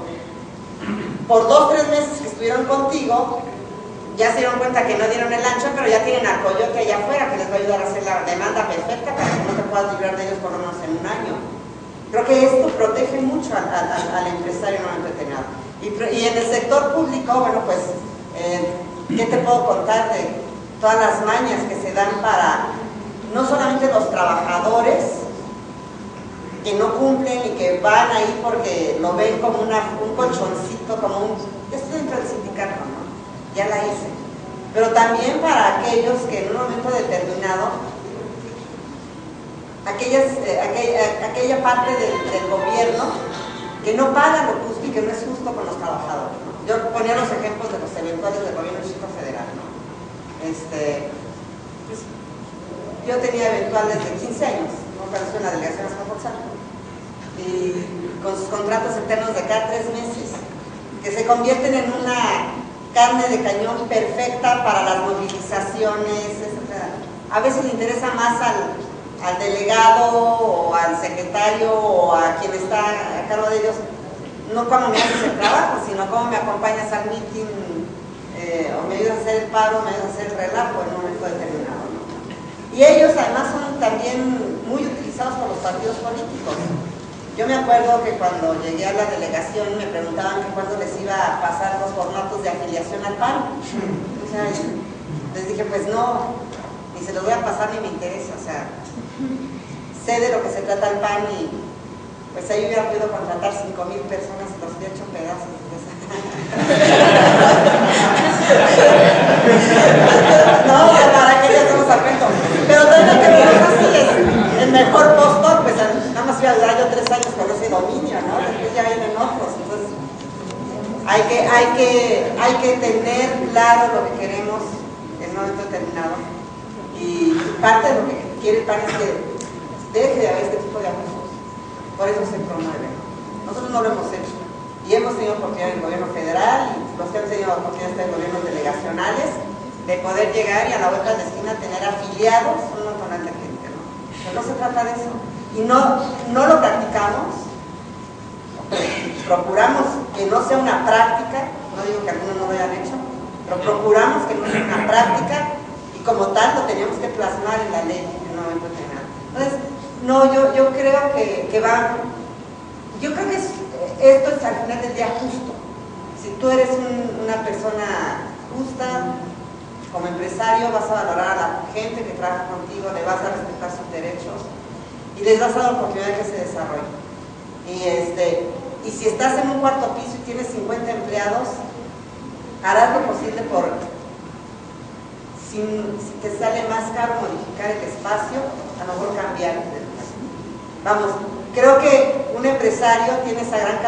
por 2 o 3 meses que estuvieron contigo, ya se dieron cuenta que no dieron el ancho, pero ya tienen al coyote allá afuera que les va a ayudar a hacer la demanda perfecta para que no te puedas librar de ellos por lo menos en un año. Creo que esto protege mucho al empresario en un momento determinado. Y en el sector público, bueno, pues, ¿qué te puedo contar de todas las mañas que se dan para no solamente los trabajadores que no cumplen y que van ahí porque lo ven como un colchoncito, como ya estoy dentro del sindicato, ¿no? Ya la hice. Pero también para aquellos que en un momento determinado aquella parte del gobierno que no paga lo justo y que no es justo con los trabajadores, ¿no? Yo ponía los ejemplos de los eventuales del gobierno del Distrito Federal, ¿no? Pues, yo tenía eventuales de 15 años, ¿no? Cuando estuve en la delegación Azcapotzalco, y con sus contratos eternos de cada 3 meses, que se convierten en una carne de cañón perfecta para las movilizaciones, etc. A veces le interesa más al delegado o al secretario o a quien está a cargo de ellos, no cómo me haces el trabajo, sino cómo me acompañas al meeting, o me ayudas a hacer el paro, me ayudas a hacer el relajo en un momento determinado, ¿no? Y ellos además son también muy utilizados por los partidos políticos. Yo me acuerdo que cuando llegué a la delegación me preguntaban que cuándo les iba a pasar los formatos de afiliación al PAN. O sea, les dije, pues no, ni se los voy a pasar ni me interesa. O sea, sé de lo que se trata el PAN y pues ahí hubiera podido contratar 5,000 personas y los hubiera hecho pedazos. No, para que ya estamos al cuento. Pero también que verlo así es el mejor postor, pues nada más iba a durar yo 3 años con ese dominio, ¿no? Después ya vienen otros. Entonces, hay que tener claro lo que queremos en un momento determinado. Y parte de lo que quiere el PAN es que deje de haber este tipo de abusos. Por eso se promueve. Nosotros no lo hemos hecho. Y hemos tenido oportunidad en el gobierno federal y los que han tenido oportunidad en gobiernos delegacionales de poder llegar y a la vuelta de la esquina tener afiliados un montón de gente, ¿no? Pero no se trata de eso. Y no lo practicamos, procuramos que no sea una práctica, no digo que algunos no lo hayan hecho, pero procuramos que no sea una práctica y como tal lo teníamos que plasmar en la ley en un momento determinado. Entonces, no, yo creo que va, yo creo que esto es al final del día justo. Si tú eres una persona justa, como empresario vas a valorar a la gente que trabaja contigo, le vas a respetar sus derechos y les vas a dar la oportunidad de que se desarrollen. Y si estás en un cuarto piso y tienes 50 empleados, harás lo posible por, si te sale más caro modificar el espacio, a lo mejor cambiar el espacio. Vamos, creo que un empresario tiene esa gran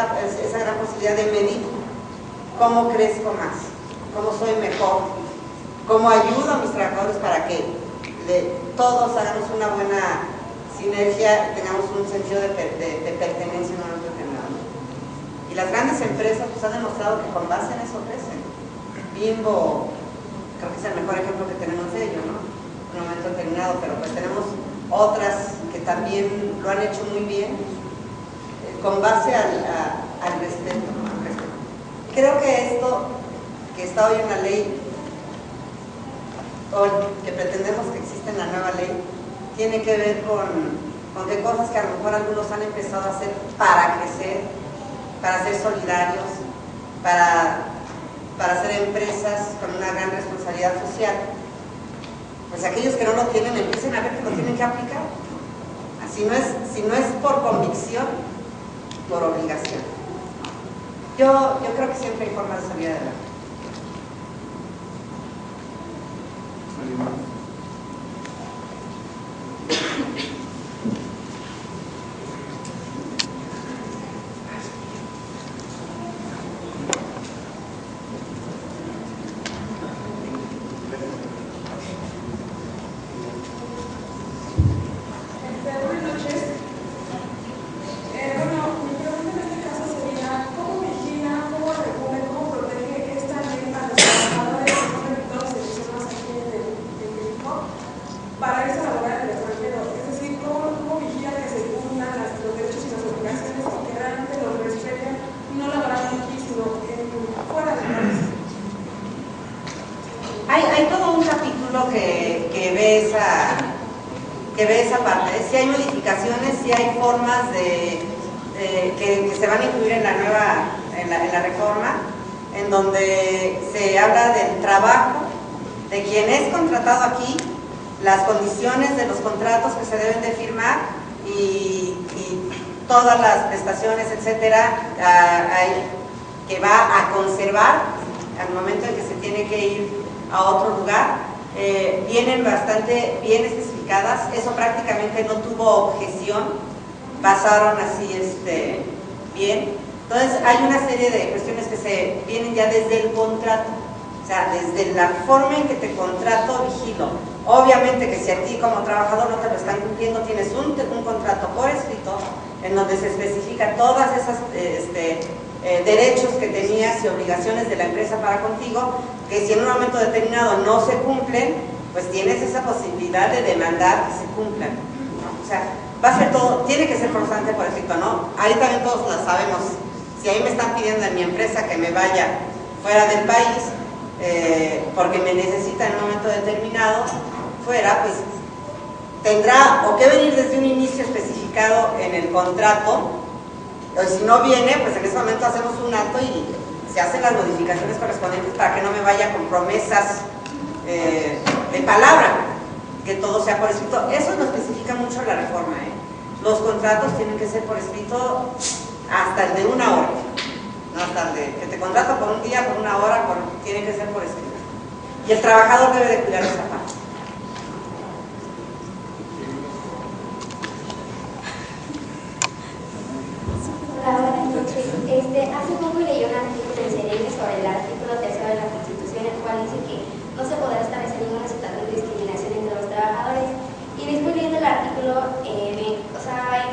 posibilidad de medir cómo crezco más, cómo soy mejor, cómo ayudo a mis trabajadores para que todos hagamos una buena sinergia y tengamos un sentido de pertenencia en un momento determinado. Y las grandes empresas pues, han demostrado que con base en eso crecen. Bimbo, creo que es el mejor ejemplo que tenemos de ello, ¿no? En un momento determinado, pero pues tenemos otras que también lo han hecho muy bien con base al respeto, ¿no? Al respeto. Creo que esto que está hoy en la ley, o que pretendemos que exista en la nueva ley, tiene que ver con que cosas que a lo mejor algunos han empezado a hacer para crecer, para ser solidarios, para ser empresas con una gran responsabilidad social, pues aquellos que no lo tienen empiecen a ver que lo tienen que aplicar. Si no es por convicción, por obligación. Yo creo que siempre hay formas de salir adelante. Hay todo un capítulo que ve esa parte. Si hay modificaciones, si hay formas que se van a incluir en la reforma, en donde se habla del trabajo, de quien es contratado aquí, las condiciones de los contratos que se deben de firmar y todas las prestaciones, etcétera, que va a conservar al momento en que se tiene que ir a otro lugar, vienen bastante bien especificadas. Eso prácticamente no tuvo objeción, pasaron así bien. Entonces hay una serie de cuestiones que se vienen ya desde el contrato, o sea, desde la forma en que te contrato, vigilo. Obviamente que si a ti como trabajador no te lo están cumpliendo, tienes un contrato por escrito en donde se especifican todas esas derechos que tenías y obligaciones de la empresa para contigo, que si en un momento determinado no se cumplen, pues tienes esa posibilidad de demandar que se cumplan, ¿no? O sea, va a ser todo, tiene que ser constante por escrito, ¿no? Ahí también todos lo sabemos. Si ahí me están pidiendo en mi empresa que me vaya fuera del país, porque me necesitan en un momento determinado fuera, pues tendrá o que venir desde un inicio especificado en el contrato, o si no viene, pues en ese momento hacemos un acto y se hacen las modificaciones correspondientes para que no me vaya con promesas de palabra, que todo sea por escrito. Eso lo especifica mucho la reforma, ¿eh? Los contratos tienen que ser por escrito hasta el de una hora, no hasta el de que te contrato por un día, por una hora, tiene que ser por escrito. Y el trabajador debe de cuidar esa parte. Hola, buenas noches. Hace poco leí un artículo en CNN sobre el artículo 3 de la Constitución, el cual dice que no se podrá establecer ninguna situación de discriminación entre los trabajadores. Y después leyendo el artículo, he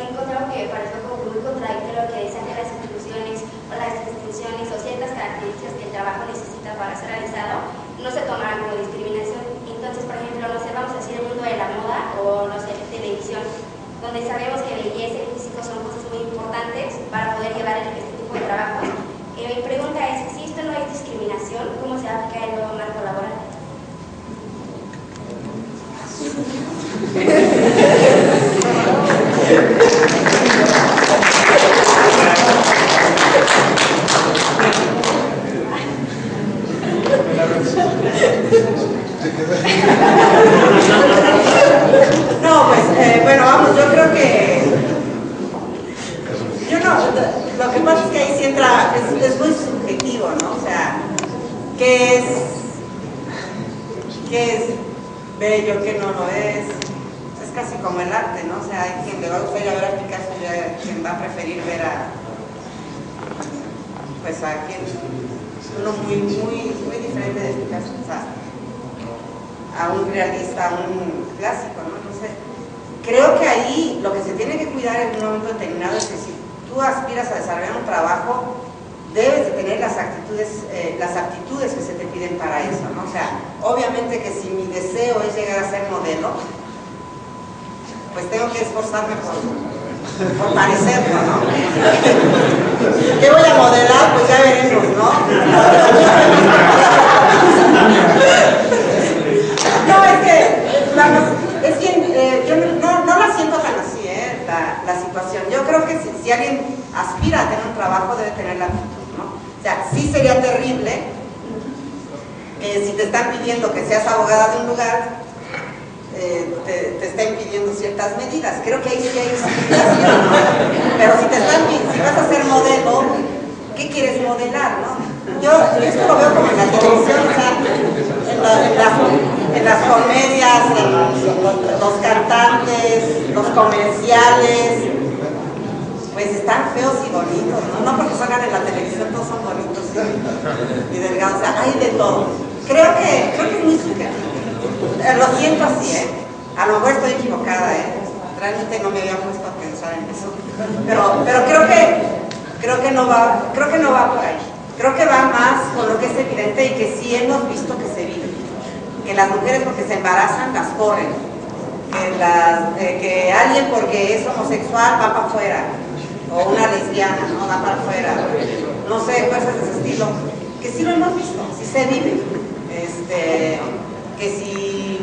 encontrado que me pareció como muy contradictorio que decía que las instituciones o las distinciones o ciertas características que el trabajo necesita para ser realizado no se tomarán como discriminación. Entonces, por ejemplo, no sé, vamos a decir el mundo de la moda o no sé, televisión, donde sabemos que belleza y físico son cosas muy importantes para poder llevar este tipo de trabajo. Mi pregunta es, si esto no es discriminación, ¿cómo se aplica el nuevo marco laboral? No, pues, bueno, vamos, yo creo que... lo que pasa es que ahí sí entra, es muy subjetivo, ¿no? O sea, ¿qué es bello, qué no lo es? Es casi como el arte, ¿no? O sea, hay quien le va a gustar ir a ver a Picasso y hay quien va a preferir ver a quien, uno muy diferente de Picasso, o sea, a un realista, a un clásico, ¿no? Entonces, creo que ahí lo que se tiene que cuidar en un momento determinado es que si tú aspiras a desarrollar un trabajo, debes de tener las aptitudes que se te piden para eso, ¿no? O sea, obviamente que si mi deseo es llegar a ser modelo, pues tengo que esforzarme por parecerlo, ¿no? ¿Qué voy a modelar? Pues ya veremos, ¿no? No, es que yo no la siento tan así, la situación. Yo creo que si alguien aspira a tener un trabajo, debe tener la aptitud, ¿no? O sea, sí sería terrible que si te están pidiendo que seas abogada de un lugar, te estén pidiendo ciertas medidas. Creo que ahí sí hay discriminación, ¿no? Pero si vas a ser modelo, ¿qué quieres modelar, no? Yo esto lo veo como en la televisión, o sea, en las comedias, en los cantantes, los comerciales, pues están feos y bonitos, ¿no? No porque salgan en la televisión todos son bonitos y delgados, o sea, hay de todo. Creo que es muy subjetivo. Lo siento así, a lo mejor estoy equivocada, realmente no me había puesto a pensar en eso, pero creo que no va por ahí. Creo que va más con lo que es evidente y que sí hemos visto que se vive, que las mujeres porque se embarazan las corren, que alguien porque es homosexual va para afuera, o una lesbiana, ¿no? Va para afuera, no sé, cosas de ese estilo, que sí lo hemos visto, sí se vive, que si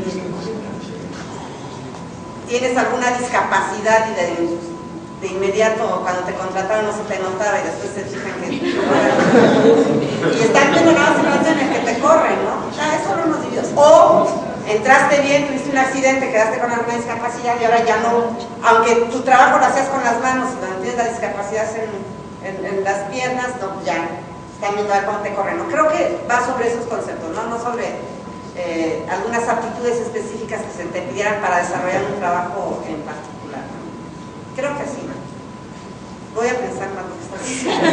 tienes alguna discapacidad y de inmediato cuando te contrataron no se te notaba y después se fijan que y están viendo nada más en el que te corren, ¿no? Eso no nos dividió. O entraste bien, tuviste un accidente, quedaste con alguna discapacidad y ahora ya no, aunque tu trabajo lo hacías con las manos y cuando tienes la discapacidad en las piernas, no, ya están viendo a ver cómo te corren, ¿no? Creo que va sobre esos conceptos, no sobre algunas aptitudes específicas que se te pidieran para desarrollar un trabajo en particular, ¿no? Creo que sí, ¿no? Voy a pensar más lo que estás diciendo.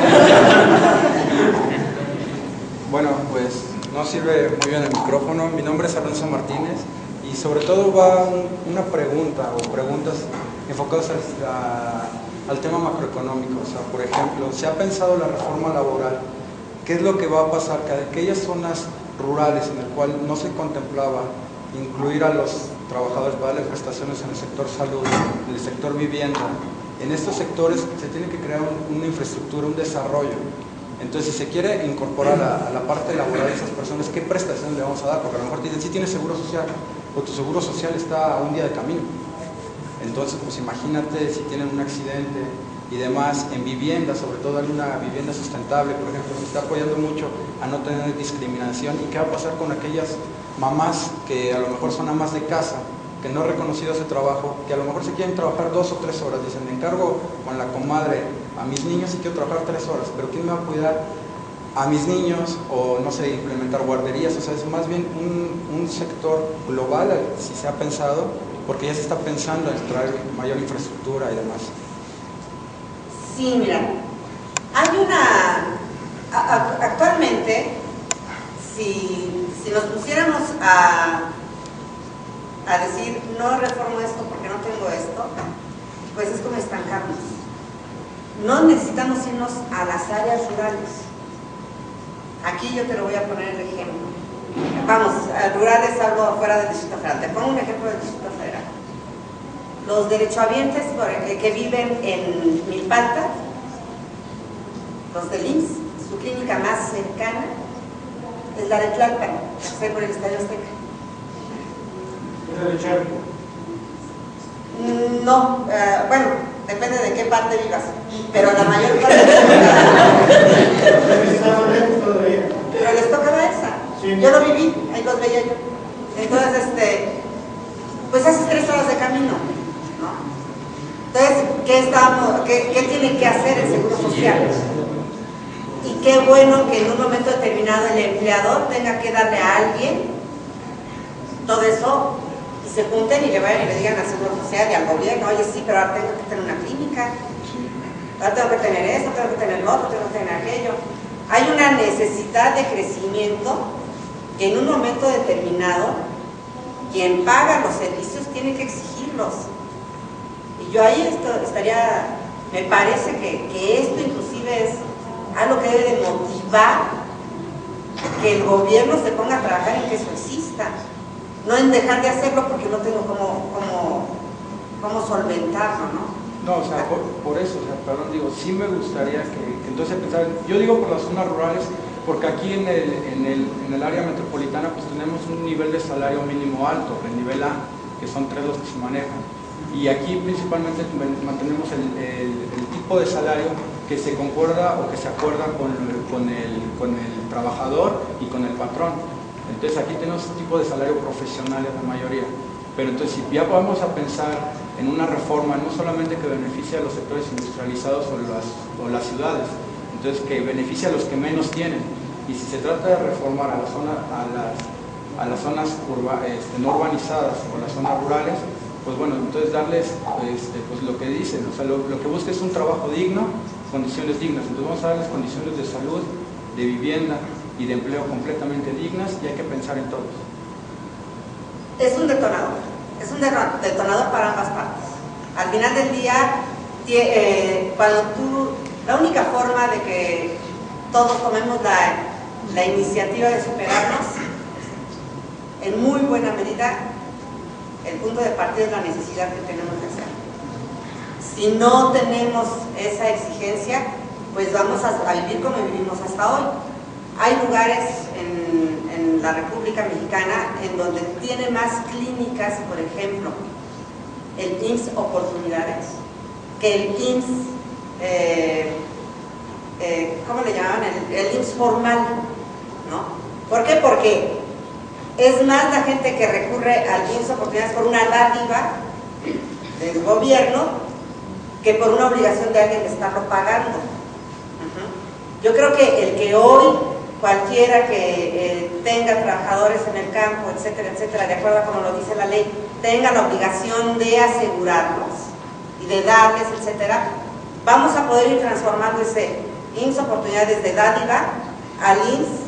Bueno, pues no sirve muy bien el micrófono. Mi nombre es Alonso Martínez y sobre todo va una pregunta o preguntas enfocadas al tema macroeconómico. O sea, por ejemplo, ¿se ha pensado la reforma laboral? ¿Qué es lo que va a pasar? Que aquellas zonas rurales en el cual no se contemplaba incluir a los trabajadores para darle prestaciones en el sector salud, en el sector vivienda, en estos sectores se tiene que crear una infraestructura, un desarrollo. Entonces, si se quiere incorporar a la parte laboral de esas personas, ¿qué prestaciones le vamos a dar? Porque a lo mejor te dicen, sí tienes seguro social, o tu seguro social está a un día de camino. Entonces, pues imagínate si tienen un accidente y demás en vivienda, sobre todo en una vivienda sustentable, por ejemplo, se está apoyando mucho a no tener discriminación. ¿Y qué va a pasar con aquellas mamás que a lo mejor son amas de casa, que no han reconocido ese trabajo, que a lo mejor se quieren trabajar 2 o 3 horas, dicen, me encargo con la comadre a mis niños y quiero trabajar 3 horas, pero ¿quién me va a cuidar a mis niños? O no sé, implementar guarderías. O sea, es más bien un sector global, si se ha pensado, porque ya se está pensando en traer mayor infraestructura y demás. Sí, mira, hay una... Actualmente, si nos pusiéramos a decir, no reformo esto porque no tengo esto, pues es como estancarnos. No necesitamos irnos a las áreas rurales. Aquí yo te lo voy a poner de ejemplo. Vamos, rural es algo fuera del Distrito Federal. Te pongo un ejemplo del Distrito Federal. Los derechohabientes que viven en Milpalta, los del IMSS, su clínica más cercana es la de Tlalpan, que está por el Estadio Azteca. ¿Es de Charco? No, bueno, depende de qué parte vivas, pero la mayor parte pero les tocaba esa. Sí. Yo lo viví, ahí los veía yo. Entonces, pues haces 3 horas de camino, ¿no? Entonces, ¿qué tiene que hacer el Seguro Social? Y qué bueno que en un momento determinado el empleador tenga que darle a alguien todo eso, y se junten y le vayan y le digan al Seguro Social y al gobierno, oye, sí, pero ahora tengo que tener una clínica, ahora tengo que tener esto, tengo que tener lo otro, tengo que tener aquello. Hay una necesidad de crecimiento que en un momento determinado quien paga los servicios tiene que exigirlos. Y yo ahí me parece que esto inclusive es algo que debe de motivar que el gobierno se ponga a trabajar en que eso exista, no en dejar de hacerlo porque no tengo cómo solventarlo, ¿no? No, o sea, por eso, o sea, perdón, digo, sí me gustaría que entonces pensar, yo digo por las zonas rurales, porque aquí en el área metropolitana pues tenemos un nivel de salario mínimo alto, el nivel A, que son 3 los que se manejan. Y aquí principalmente mantenemos el tipo de salario que se concuerda o que se acuerda con el trabajador y con el patrón. Entonces aquí tenemos este tipo de salario profesional en la mayoría. Pero entonces si ya vamos a pensar en una reforma, no solamente que beneficie a los sectores industrializados o las ciudades, entonces que beneficie a los que menos tienen. Y si se trata de reformar a las zonas no urbanizadas o las zonas rurales, pues bueno, entonces darles pues lo que dicen, o sea, lo que busca es un trabajo digno, condiciones dignas. Entonces vamos a darles condiciones de salud, de vivienda y de empleo completamente dignas, y hay que pensar en todos. Es un detonador para ambas partes. Al final del día, la única forma de que todos tomemos la iniciativa de superarnos, en muy buena medida, el punto de partida es la necesidad que tenemos de hacer. Si no tenemos esa exigencia, pues vamos a vivir como vivimos hasta hoy. Hay lugares en la República Mexicana en donde tiene más clínicas, por ejemplo, el IMSS Oportunidades, que el IMSS, ¿cómo le llamaban? El IMSS formal, ¿no? ¿Por qué? Porque es más la gente que recurre al IMSS Oportunidades por una dádiva del gobierno que por una obligación de alguien de estarlo pagando. Yo creo que el que hoy cualquiera que tenga trabajadores en el campo, etcétera, etcétera, de acuerdo a como lo dice la ley, tenga la obligación de asegurarlos y de darles, etcétera, vamos a poder ir transformando ese IMSS Oportunidades de dádiva al IMSS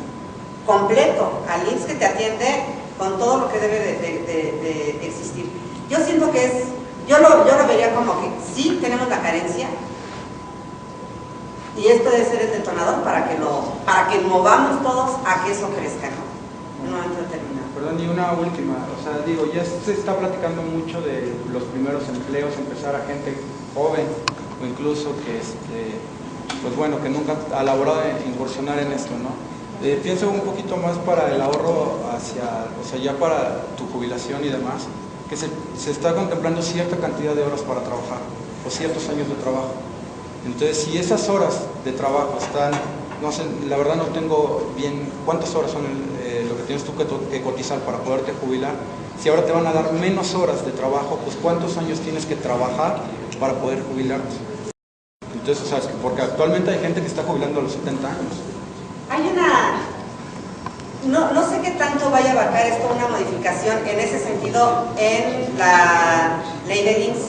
completo, al IMSS que te atiende con todo lo que debe de existir. Yo siento que yo lo vería como que sí tenemos la carencia, y esto debe ser el detonador para que movamos todos a que eso crezca, ¿no? En un momento determinado. Perdón, y una última, o sea, digo, ya se está platicando mucho de los primeros empleos, empezar a gente joven, o incluso que, pues bueno, que nunca ha laborado incursionar en esto, ¿no? Pienso un poquito más para el ahorro o sea, ya para tu jubilación y demás. que se está contemplando cierta cantidad de horas para trabajar o ciertos años de trabajo. Entonces, si esas horas de trabajo están, no sé, la verdad no tengo bien cuántas horas son lo que tienes tú que cotizar para poderte jubilar. Si ahora te van a dar menos horas de trabajo, pues ¿cuántos años tienes que trabajar para poder jubilarte? Entonces, o sea, porque actualmente hay gente que está jubilando a los 70 años. Hay una... No sé qué tanto vaya a abarcar esto una modificación en ese sentido en la ley de IMSS,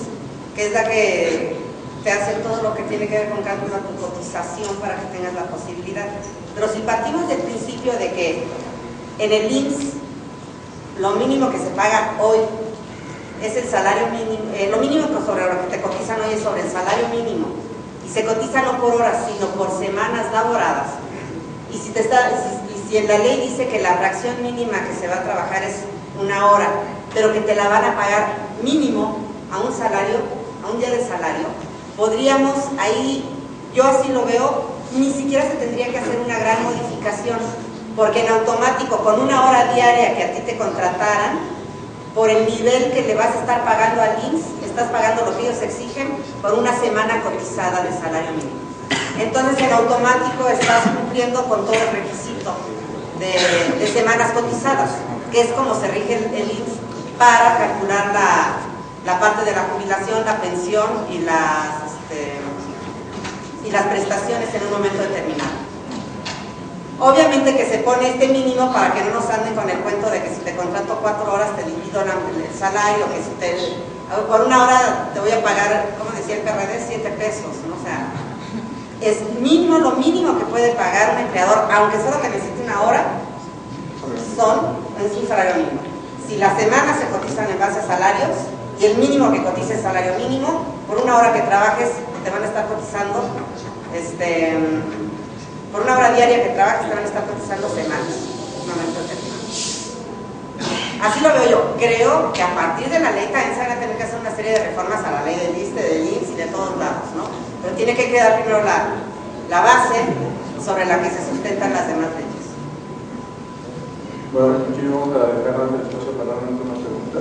que es la que te hace todo lo que tiene que ver con cálculo de tu cotización para que tengas la posibilidad. Pero si partimos del principio de que en el IMSS lo mínimo que se paga hoy es el salario mínimo, lo mínimo sobre lo que te cotizan hoy es sobre el salario mínimo, y se cotiza no por horas, sino por semanas laboradas. Y si en la ley dice que la fracción mínima que se va a trabajar es 1 hora, pero que te la van a pagar mínimo a un salario, a un día de salario, podríamos ahí, yo así lo veo, ni siquiera se tendría que hacer una gran modificación, porque en automático, con 1 hora diaria que a ti te contrataran, por el nivel que le vas a estar pagando al IMSS, estás pagando lo que ellos exigen por una semana cotizada de salario mínimo. Entonces, en automático estás cumpliendo con todo el requisito de semanas cotizadas, que es como se rige el IMSS para calcular la parte de la jubilación, la pensión y las prestaciones en un momento determinado. Obviamente que se pone este mínimo para que no nos anden con el cuento de que si te contrato 4 horas te divido el salario, que si por 1 hora te voy a pagar, como decía el PRD, 7 pesos, ¿no? O sea, es mínimo, lo mínimo que puede pagar un empleador, aunque solo que necesite 1 hora, es un salario mínimo. Si las semanas se cotizan en base a salarios, y el mínimo que cotice es salario mínimo, por 1 hora que trabajes te van a estar cotizando, por 1 hora diaria que trabajes te van a estar cotizando semanas. Así lo veo yo. Creo que a partir de la ley también se van a tener que hacer una serie de reformas a la ley del ISSSTE, del IMSS y de todos lados, ¿no? Pero tiene que quedar primero la base sobre la que se sustentan las demás leyes. Bueno, aquí vamos a dejar el espacio para una pregunta.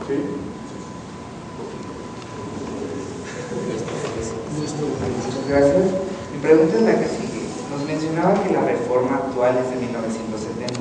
¿Sí? Muchas gracias. Mi pregunta es la que sigue. Nos mencionaba que la reforma actual es de 1970.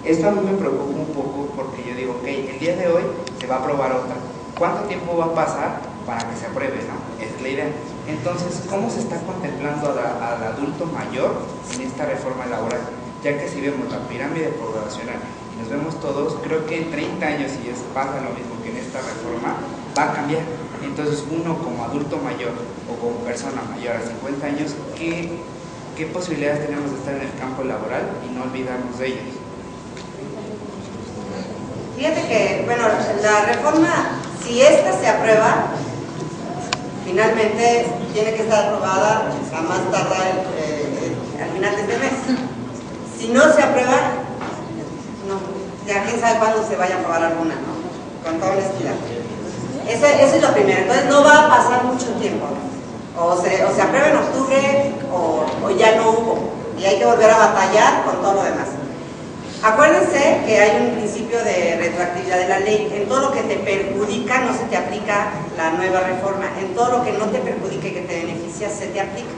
Esto a mí me preocupa un poco porque yo digo, ok, el día de hoy se va a aprobar otra. ¿Cuánto tiempo va a pasar para que se apruebe, no? Es la idea. Entonces, ¿cómo se está contemplando al adulto mayor en esta reforma laboral? Ya que si vemos la pirámide poblacional y nos vemos todos, creo que en 30 años, si pasa lo mismo que en esta reforma, va a cambiar. Entonces, uno como adulto mayor o como persona mayor a 50 años, ¿qué posibilidades tenemos de estar en el campo laboral y no olvidarnos de ellos? Fíjate que, bueno, la reforma, si esta se aprueba, finalmente tiene que estar aprobada a más tardar al final de este mes. Si no se aprueba, no, ya quién sabe cuándo se vaya a aprobar alguna, ¿no? Con toda honestidad. Eso es lo primero. Entonces no va a pasar mucho tiempo. O se aprueba en octubre o ya no hubo. Y hay que volver a batallar con todo lo demás. Acuérdense que hay un principio de retroactividad de la ley. En todo lo que te perjudica no se te aplica la nueva reforma. En todo lo que no te perjudica y que te beneficia se te aplica.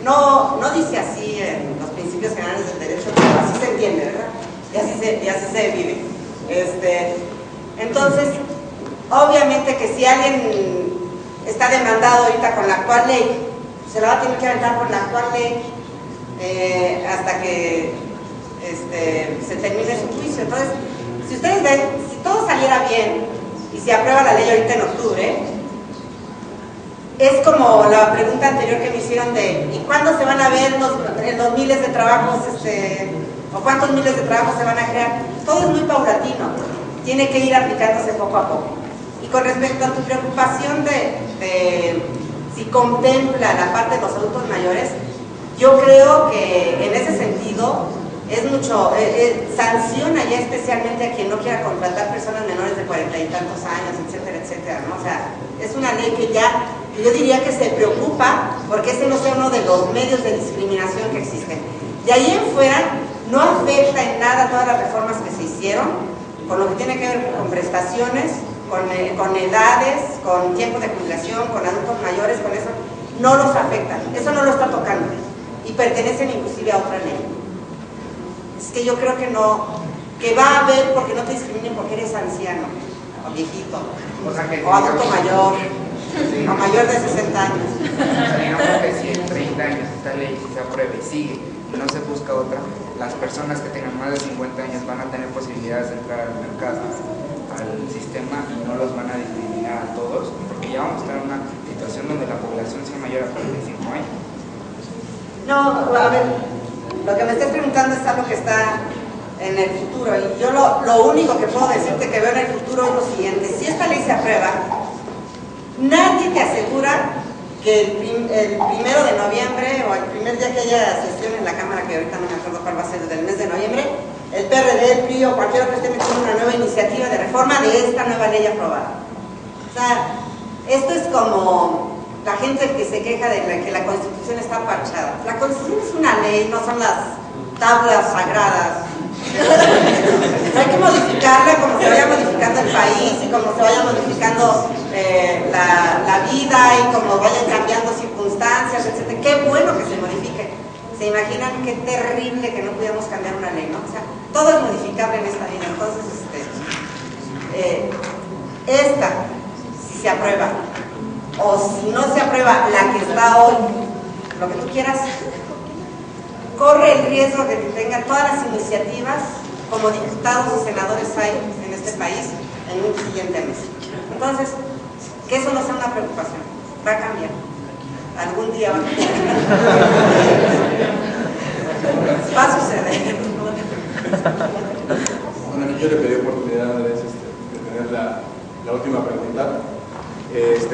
No dice así en los principios generales del derecho, pero así se entiende, ¿verdad? Y así se vive. Entonces, obviamente que si alguien está demandado ahorita con la actual ley, se la va a tener que aventar por la actual ley hasta que se termine su juicio. Entonces, si ustedes ven, si todo saliera bien y se aprueba la ley ahorita en octubre, es como la pregunta anterior que me hicieron de ¿y cuándo se van a ver los miles de trabajos, o cuántos miles de trabajos se van a crear? Todo es muy paulatino, tiene que ir aplicándose poco a poco. Y con respecto a tu preocupación de si contempla la parte de los adultos mayores, yo creo que en ese sentido es mucho, sanciona ya especialmente a quien no quiera contratar personas menores de 40 y tantos años, etcétera, etcétera, ¿no? O sea, es una ley que ya, yo diría que se preocupa porque ese no sea uno de los medios de discriminación que existen. De ahí en fuera, no afecta en nada todas las reformas que se hicieron, con lo que tiene que ver con prestaciones, con edades, con tiempo de jubilación, con adultos mayores, con eso, no los afectan, eso no lo está tocando y pertenecen inclusive a otra ley. Es que yo creo que no, que va a haber, porque no te discriminen porque eres anciano, o viejito, o adulto mayor, o mayor de 60 años. Digamos que si en 30 años esta ley se aprueba y sigue y no se busca otra, las personas que tengan más de 50 años van a tener posibilidades de entrar al mercado, al sistema, y no los van a discriminar a todos, porque ya vamos a estar en una situación donde la población sea mayor a 45 años. No, a ver, lo que me estás preguntando es algo que está en el futuro, y yo lo único que puedo decirte que veo en el futuro es lo siguiente: si esta ley se aprueba, nadie te asegura que el 1 de noviembre o el primer día que haya sesión en la Cámara, que ahorita no me acuerdo cuál va a ser, del mes de noviembre, el PRD, el PRI o cualquiera que esté metiendo una nueva iniciativa de reforma de esta nueva ley aprobada. O sea, esto es como la gente que se queja de que la Constitución está parchada. La Constitución es una ley, no son las tablas sagradas. Hay que modificarla como se vaya modificando el país y como se vaya modificando la vida y como vayan cambiando circunstancias, etc. Qué bueno que se modifique. ¿Se imaginan qué terrible que no pudiéramos cambiar una ley, no? O sea, todo es modificable en esta vida. Entonces, esta, si se aprueba, o si no se aprueba la que está hoy, lo que tú quieras, corre el riesgo de que tenga todas las iniciativas como diputados y senadores hay en este país en un siguiente mes. Entonces, que eso no sea una preocupación, va a cambiar. Algún día va a cambiar. Va a suceder. Bueno, aquí yo le pedí oportunidad de tener la última pregunta.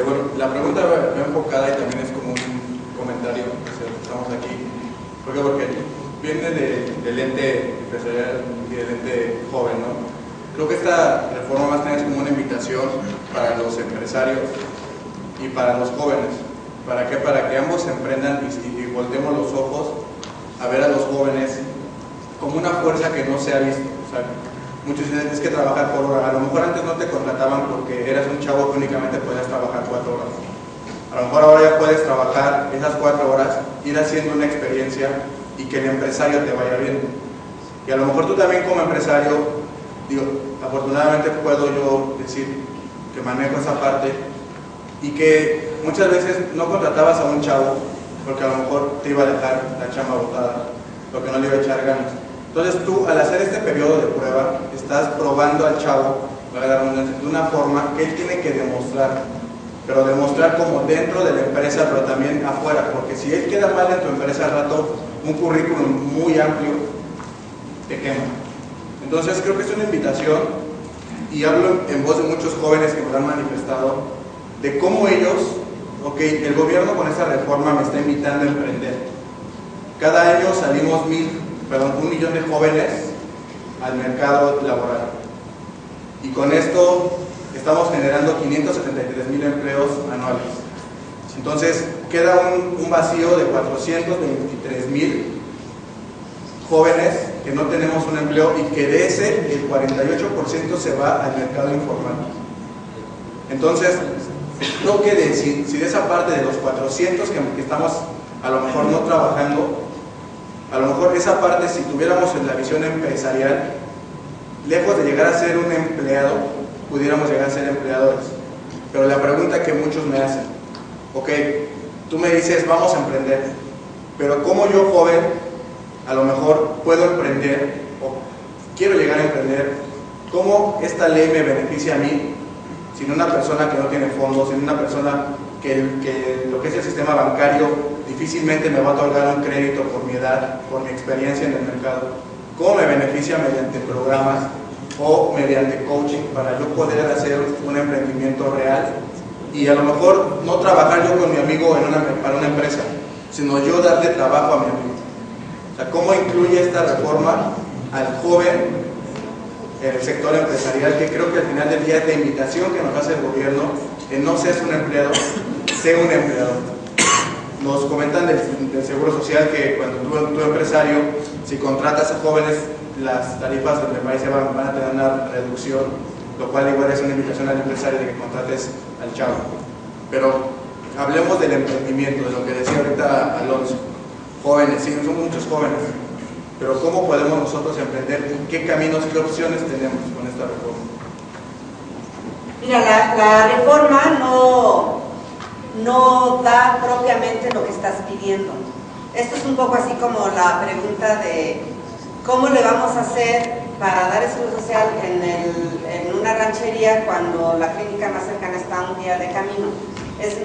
Bueno, la pregunta va enfocada y también es como un comentario, estamos aquí. ¿Por qué? Porque viene del ente empresarial y del ente joven, ¿no? Creo que esta reforma más bien es como una invitación para los empresarios y para los jóvenes. ¿Para qué? Para que ambos emprendan y volteemos los ojos a ver a los jóvenes como una fuerza que no se ha visto. O sea, muchos dicen, es que trabajar por hora. A lo mejor antes no te contrataban porque eras un chavo que únicamente podías trabajar 4 horas. A lo mejor ahora ya puedes trabajar esas 4 horas, ir haciendo una experiencia y que el empresario te vaya viendo. Y a lo mejor tú también como empresario, digo, afortunadamente puedo yo decir que manejo esa parte y que muchas veces no contratabas a un chavo porque a lo mejor te iba a dejar la chamba botada, porque no le iba a echar ganas. Entonces tú, al hacer este periodo de prueba, estás probando al chavo de una forma que él tiene que demostrar, pero demostrar como dentro de la empresa, pero también afuera, porque si él queda mal en tu empresa al rato, un currículum muy amplio te quema. Entonces creo que es una invitación, y hablo en voz de muchos jóvenes que me lo han manifestado, de cómo ellos, ok, el gobierno con esta reforma me está invitando a emprender. Cada año salimos 1 millón de jóvenes al mercado laboral, y con esto estamos generando 573,000 empleos anuales. Entonces queda un vacío de 423,000 jóvenes que no tenemos un empleo, y que de ese el 48% se va al mercado informal. Entonces creo que si de esa parte de los 400 que estamos a lo mejor no trabajando, a lo mejor esa parte, si tuviéramos en la visión empresarial, lejos de llegar a ser un empleado, pudiéramos llegar a ser empleadores. Pero la pregunta que muchos me hacen, ok, tú me dices vamos a emprender, pero ¿cómo yo, joven, a lo mejor puedo emprender o quiero llegar a emprender? ¿Cómo esta ley me beneficia a mí, sin una persona que no tiene fondos, sin una persona que lo que es el sistema bancario difícilmente me va a otorgar un crédito por mi edad, por mi experiencia en el mercado? ¿Cómo me beneficia mediante programas o mediante coaching para yo poder hacer un emprendimiento real y a lo mejor no trabajar yo con mi amigo para una empresa, sino yo darle trabajo a mi amigo? O sea, ¿cómo incluye esta reforma al joven en el sector empresarial? Que creo que al final del día es la invitación que nos hace el gobierno, que no seas un empleado, sea un empleador. Nos comentan del Seguro Social que cuando tú empresario si contratas a jóvenes, las tarifas me parece van a tener una reducción, lo cual igual es una invitación al empresario de que contrates al chavo. Pero hablemos del emprendimiento, de lo que decía ahorita Alonso. Jóvenes, sí, son muchos jóvenes, pero ¿cómo podemos nosotros emprender? ¿Qué caminos, qué opciones tenemos con esta reforma? Mira, la reforma no da propiamente lo que estás pidiendo. Esto es un poco así como la pregunta de cómo le vamos a hacer para dar seguridad social en una ranchería cuando la clínica más cercana está a un día de camino. Es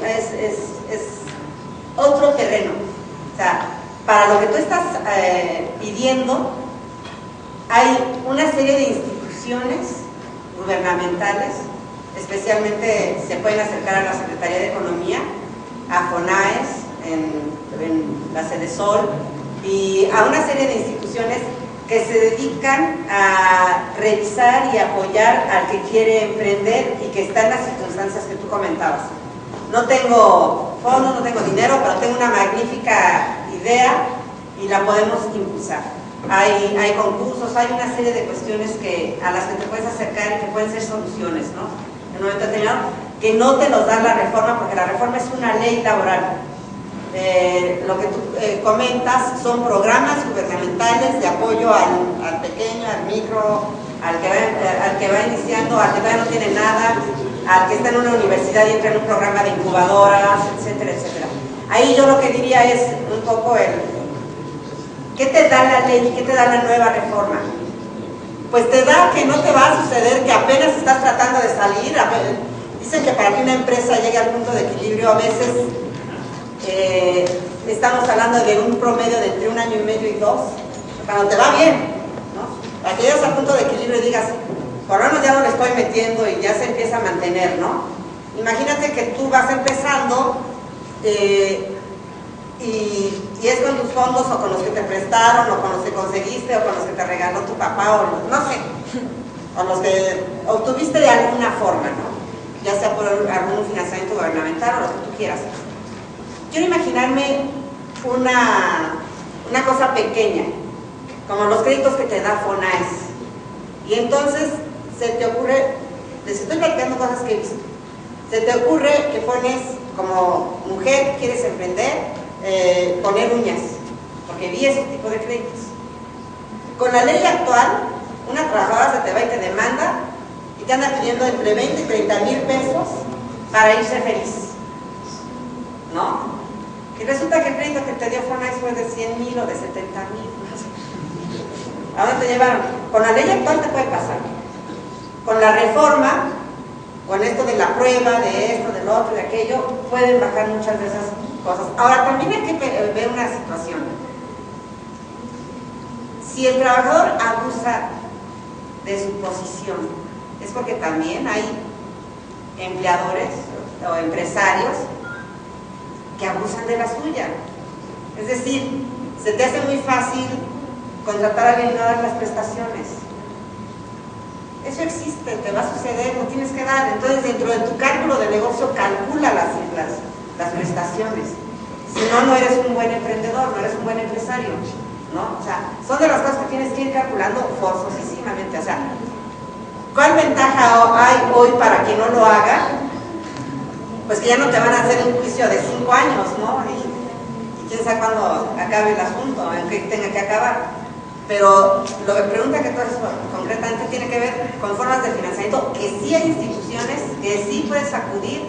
otro terreno. O sea, para lo que tú estás pidiendo, hay una serie de instituciones gubernamentales, especialmente se pueden acercar a la Secretaría de Economía, a FONAES, en la Sedesol, y a una serie de instituciones que se dedican a revisar y apoyar al que quiere emprender y que está en las circunstancias que tú comentabas. No tengo fondos, no tengo dinero, pero tengo una magnífica idea y la podemos impulsar. Hay concursos, hay una serie de cuestiones a las que te puedes acercar y que pueden ser soluciones, ¿no? En un momento determinado, que no te los da la reforma, porque la reforma es una ley laboral. Lo que tú comentas son programas gubernamentales de apoyo al pequeño, al micro, al que va iniciando, al que todavía no tiene nada, al que está en una universidad y entra en un programa de incubadoras, etcétera, etcétera. Ahí yo lo que diría es un poco ¿qué te da la ley? ¿Qué te da la nueva reforma? Pues te da que no te va a suceder que apenas estás tratando de salir. Dicen que para que una empresa llegue al punto de equilibrio a veces estamos hablando de un promedio de entre 1 año y medio y 2, cuando te va bien, ¿no? Para que llegues al punto de equilibrio y digas, por lo menos ya no le estoy metiendo y ya se empieza a mantener, ¿no? Imagínate que tú vas empezando y es con tus fondos o con los que te prestaron o con los que conseguiste o con los que te regaló tu papá o no sé, o los que obtuviste de alguna forma, ¿no? Ya sea por algún financiamiento gubernamental o lo que tú quieras. Quiero imaginarme una cosa pequeña, como los créditos que te da FONAES. Y entonces se te ocurre, les estoy platicando cosas que he visto, se te ocurre que pones como mujer, quieres emprender, poner uñas, porque vi ese tipo de créditos. Con la ley actual, una trabajadora se te va y te demanda y te anda pidiendo entre 20 y 30 mil pesos para irse feliz, ¿no? Y resulta que el crédito que te dio FONAES fue de 100,000 o de 70,000. Ahora te llevaron. Con la ley actual te puede pasar. Con la reforma, con esto de la prueba, de esto, del otro, de aquello, pueden bajar muchas de esas cosas. Ahora, también hay que ver una situación. Si el trabajador abusa de su posición, es porque también hay empleadores o empresarios que abusan de la suya. Es decir, se te hace muy fácil contratar a alguien y no dar las prestaciones. Eso existe, te va a suceder, no tienes que dar. Entonces, dentro de tu cálculo de negocio, calcula las prestaciones. Si no, no eres un buen emprendedor, no eres un buen empresario, ¿no? O sea, son de las cosas que tienes que ir calculando forzosísimamente. O sea, ¿cuál ventaja hay hoy para quien no lo haga? Pues que ya no te van a hacer un juicio de 5 años, ¿no? Y quién sabe cuándo acabe el asunto, aunque tenga que acabar. Pero la pregunta que tú haces concretamente tiene que ver con formas de financiamiento, que sí hay instituciones, que sí puedes acudir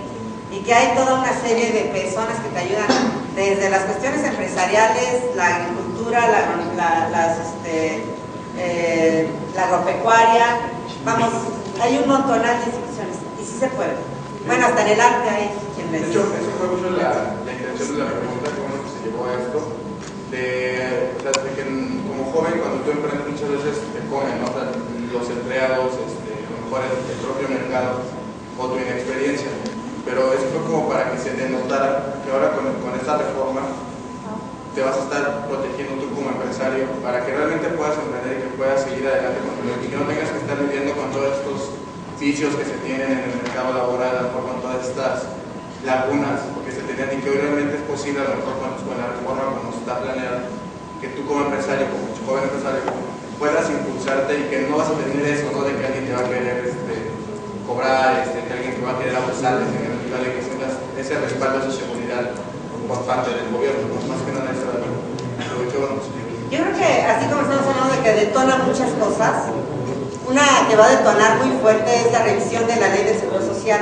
y que hay toda una serie de personas que te ayudan desde las cuestiones empresariales, la agricultura, la agropecuaria, vamos, hay un montonal de instituciones y sí se puede. Bueno, hasta en el arte hay quien les... De hecho, eso fue mucho la intención de la pregunta, que bueno que se llevó a esto, de que como joven, cuando tú emprendes, muchas veces te comen, ¿no? O sea, los empleados, a lo mejor el propio mercado o tu inexperiencia. Pero eso fue como para que se denotara que ahora con esta reforma te vas a estar protegiendo tú como empresario para que realmente puedas emprender y que puedas seguir adelante con tu vida y no tengas que estar viviendo con todos estos vicios que se tienen en el mercado laboral, con todas estas lagunas que se tenían y que hoy realmente es posible, a lo mejor con la reforma, cuando se está planeando, que tú como empresario, como joven empresario, puedas impulsarte y que no vas a tener eso, ¿no? De que alguien te va a querer cobrar, que alguien te va a querer abusar, de que tengas ese respaldo, esa seguridad por parte del gobierno, ¿no? Más que nada eso. Yo creo que así como estamos hablando de que detona muchas cosas, una que va a detonar muy fuerte es la revisión de la ley de seguro social.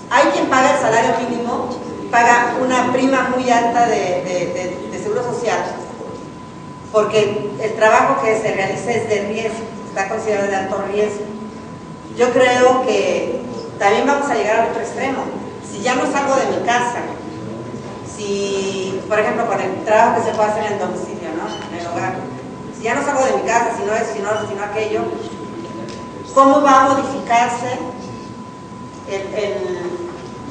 Hay quien paga el salario mínimo, paga una prima muy alta de seguro social, porque el trabajo que se realiza es de riesgo, está considerado de alto riesgo. Yo creo que también vamos a llegar al otro extremo. Si ya no salgo de mi casa, si, por ejemplo, con el trabajo que se puede hacer en el domicilio, ¿no? En el hogar, si ya no salgo de mi casa, si no es, sino aquello, ¿cómo va a modificarse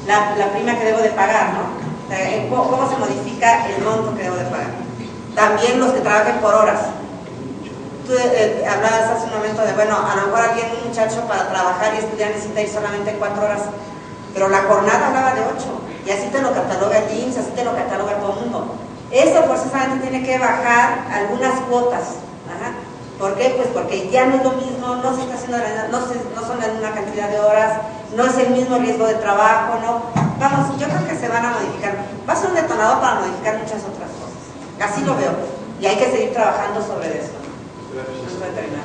la prima que debo de pagar, ¿no? ¿Cómo se modifica el monto que debo de pagar? También los que trabajen por horas. Tú hablabas hace un momento de, bueno, a lo mejor un muchacho para trabajar y estudiar necesita ir solamente 4 horas, pero la jornada hablaba de 8, y así te lo cataloga el IMSS, así te lo cataloga todo el mundo. Eso forzosamente tiene que bajar algunas cuotas. Ajá. ¿Por qué? Pues porque ya no es lo mismo, no se está haciendo, no son la misma cantidad de horas, no es el mismo riesgo de trabajo, ¿no? Vamos, yo creo que se van a modificar. Va a ser un detonador para modificar muchas otras cosas. Así lo veo. Y hay que seguir trabajando sobre eso. Gracias. No terminar.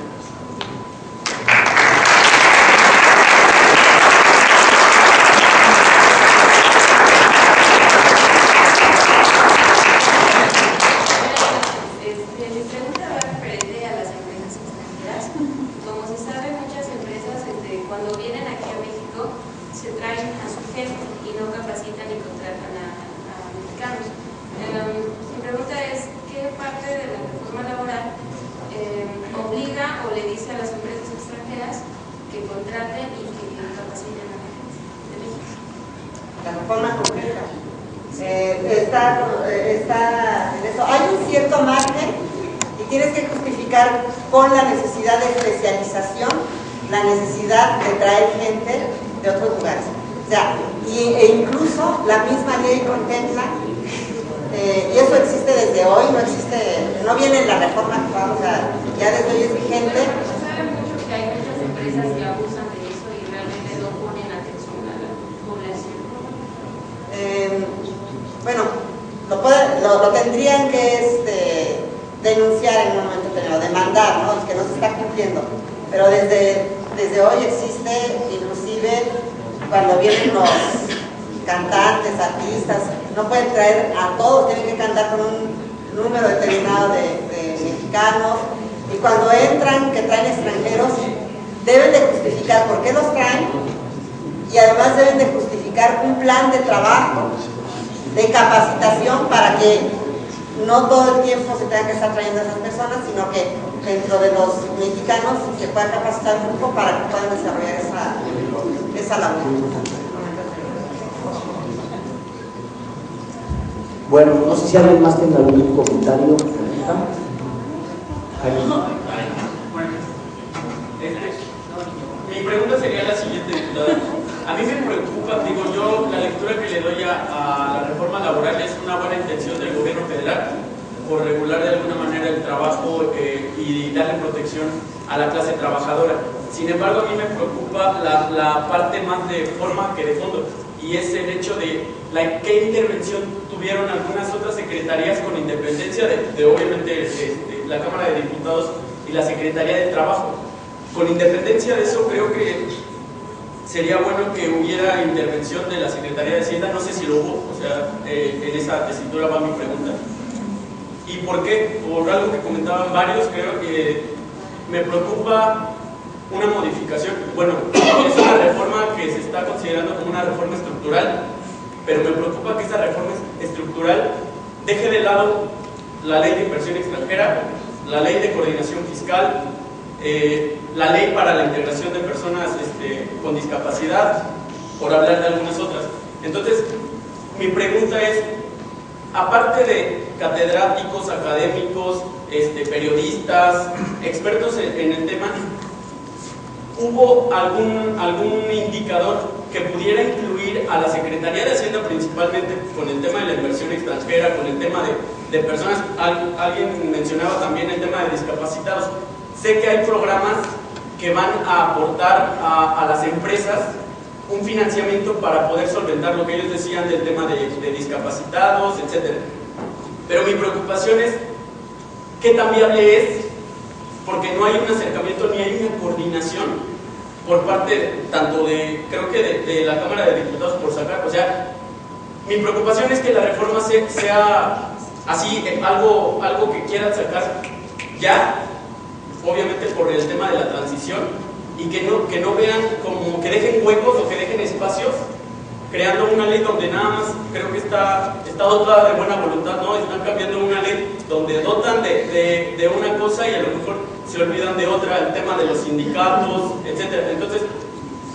Mi pregunta va referente a las empresas extranjeras. Como se sabe, muchas empresas cuando vienen aquí a México se traen a su gente y no capacitan y contratan a mexicanos. Mi pregunta es, ¿qué parte de la reforma laboral obliga o le dice a las empresas extranjeras que contraten y que capaciten a la gente de México? La reforma completa está en eso. Hay un cierto margen y tienes que justificar con la necesidad de especialización, la necesidad de traer gente de otros lugares. O sea, e incluso la misma ley contempla, y eso existe desde hoy, no viene en la reforma actual, o sea, ya desde hoy es vigente. Se sabe mucho que hay muchas empresas que abusan de eso y realmente no ponen atención a la población. Bueno, lo tendrían que denunciar en un momento determinado, demandar, ¿no? Que no se está cumpliendo. Pero desde hoy existe, inclusive cuando vienen los cantantes, artistas, no pueden traer a todos, tienen que cantar con un número determinado de mexicanos, y cuando entran, que traen extranjeros, deben de justificar por qué los traen, y además deben de justificar un plan de trabajo, de capacitación, para que no todo el tiempo se tenga que estar trayendo a esas personas, sino que dentro de los mexicanos se pueda capacitar un grupo para que puedan desarrollar esa labor. Bueno, no sé si alguien más tenga algún comentario. Mi pregunta sería la siguiente, diputada. A mí me preocupa, yo la lectura que le doy a la reforma laboral es una buena intención del gobierno federal por regular de alguna manera el trabajo y darle protección a la clase trabajadora. Sin embargo, a mí me preocupa la parte más de forma que de fondo, y es el hecho de qué intervención tuvieron algunas otras secretarías, con independencia de obviamente la Cámara de Diputados y la Secretaría del Trabajo. Con independencia de eso, creo que sería bueno que hubiera intervención de la Secretaría de Hacienda. No sé si lo hubo, o sea, en esa tesitura va mi pregunta. ¿Y por qué? Por algo que comentaban varios, creo que me preocupa una modificación. Bueno, es una reforma que se está considerando como una reforma estructural, pero me preocupa que esa reforma estructural deje de lado la ley de inversión extranjera, la ley de coordinación fiscal, la ley para la integración de personas con discapacidad, por hablar de algunas otras. Entonces, mi pregunta es, aparte de catedráticos, académicos, periodistas, expertos en el tema, ¿hubo algún indicador que pudiera incluir incluir a la Secretaría de Hacienda principalmente con el tema de la inversión extranjera, con el tema de personas. Alguien mencionaba también el tema de discapacitados. Sé que hay programas que van a aportar a las empresas un financiamiento para poder solventar lo que ellos decían del tema de discapacitados, etc. Pero mi preocupación es qué tan viable es, porque no hay un acercamiento ni hay una coordinación por parte tanto de, creo que de la Cámara de Diputados por sacar, o sea, mi preocupación es que la reforma sea así, algo que quieran sacar ya, obviamente por el tema de la transición, y que no vean como que dejen huecos o que dejen espacios, creando una ley donde nada más creo que está dotada de buena voluntad, ¿no? Están cambiando una ley donde dotan de una cosa y a lo mejor se olvidan de otra, el tema de los sindicatos, etc. Entonces,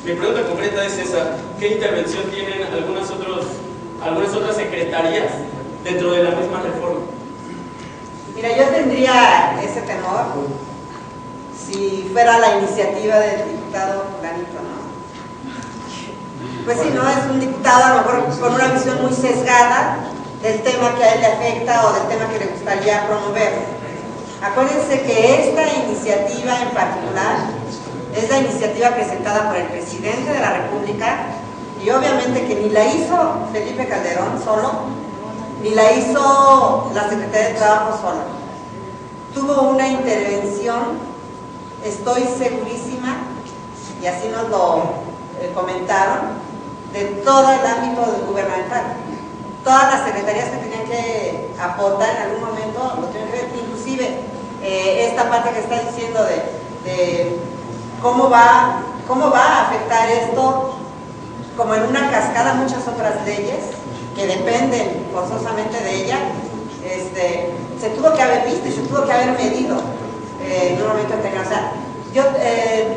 mi pregunta concreta es esa: ¿qué intervención tienen algunas otras secretarías dentro de la misma reforma? Mira, yo tendría ese temor si fuera la iniciativa del diputado fulanito, ¿no? Pues sí, ¿no? Es un diputado a lo mejor con una visión muy sesgada del tema que a él le afecta o del tema que le gustaría promover. Acuérdense que esta iniciativa en particular es la iniciativa presentada por el presidente de la República, y obviamente que ni la hizo Felipe Calderón solo, ni la hizo la Secretaría de Trabajo sola. Tuvo una intervención, estoy segurísima, y así nos lo comentaron, de todo el ámbito gubernamental. Todas las secretarías que tenían que aportar en algún momento lo tienen que ver, inclusive esta parte que está diciendo de cómo va a afectar esto, como en una cascada muchas otras leyes que dependen forzosamente de ella, se tuvo que haber visto y se tuvo que haber medido en un momento determinado. O sea,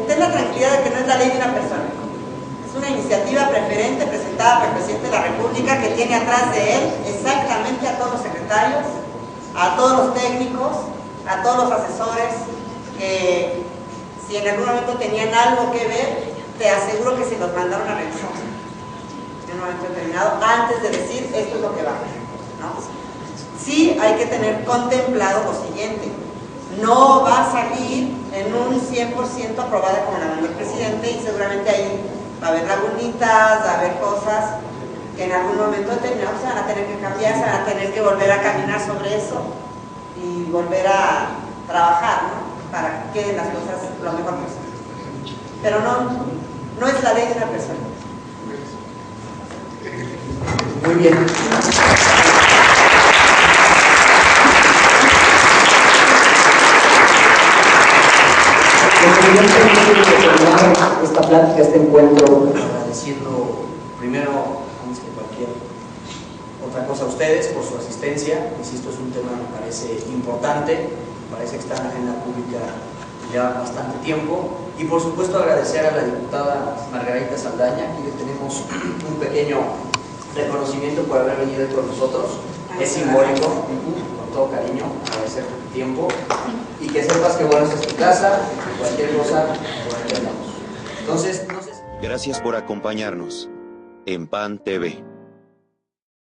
ten la tranquilidad de que no es la ley de una persona. Es una iniciativa preferente presentada por el presidente de la República, que tiene atrás de él exactamente a todos los secretarios, a todos los técnicos, a todos los asesores, que si en algún momento tenían algo que ver, te aseguro que se los mandaron a revisar en un momento determinado, antes de decir esto es lo que va, ¿no? Sí hay que tener contemplado lo siguiente: no va a salir en un 100% aprobada como la mandó el presidente, y seguramente ahí va a haber lagunitas, va a haber cosas que en algún momento determinado se van a tener que cambiar, se van a tener que volver a caminar sobre eso y volver a trabajar, ¿no? Para que queden las cosas lo mejor posible. Pero no es la ley de una persona. Muy bien. Esta plática, este encuentro, agradeciendo primero, antes que cualquier otra cosa, a ustedes por su asistencia. Insisto, es un tema que me parece importante, me parece que está en la agenda pública ya bastante tiempo, y por supuesto agradecer a la diputada Margarita Saldaña, que le tenemos un pequeño reconocimiento por haber venido con nosotros. Es simbólico, con todo cariño, agradecer tu tiempo, y que sepas que bueno, esta es tu casa, cualquier cosa, por aquí andamos. Entonces, no sé. Gracias por acompañarnos en PAN TV.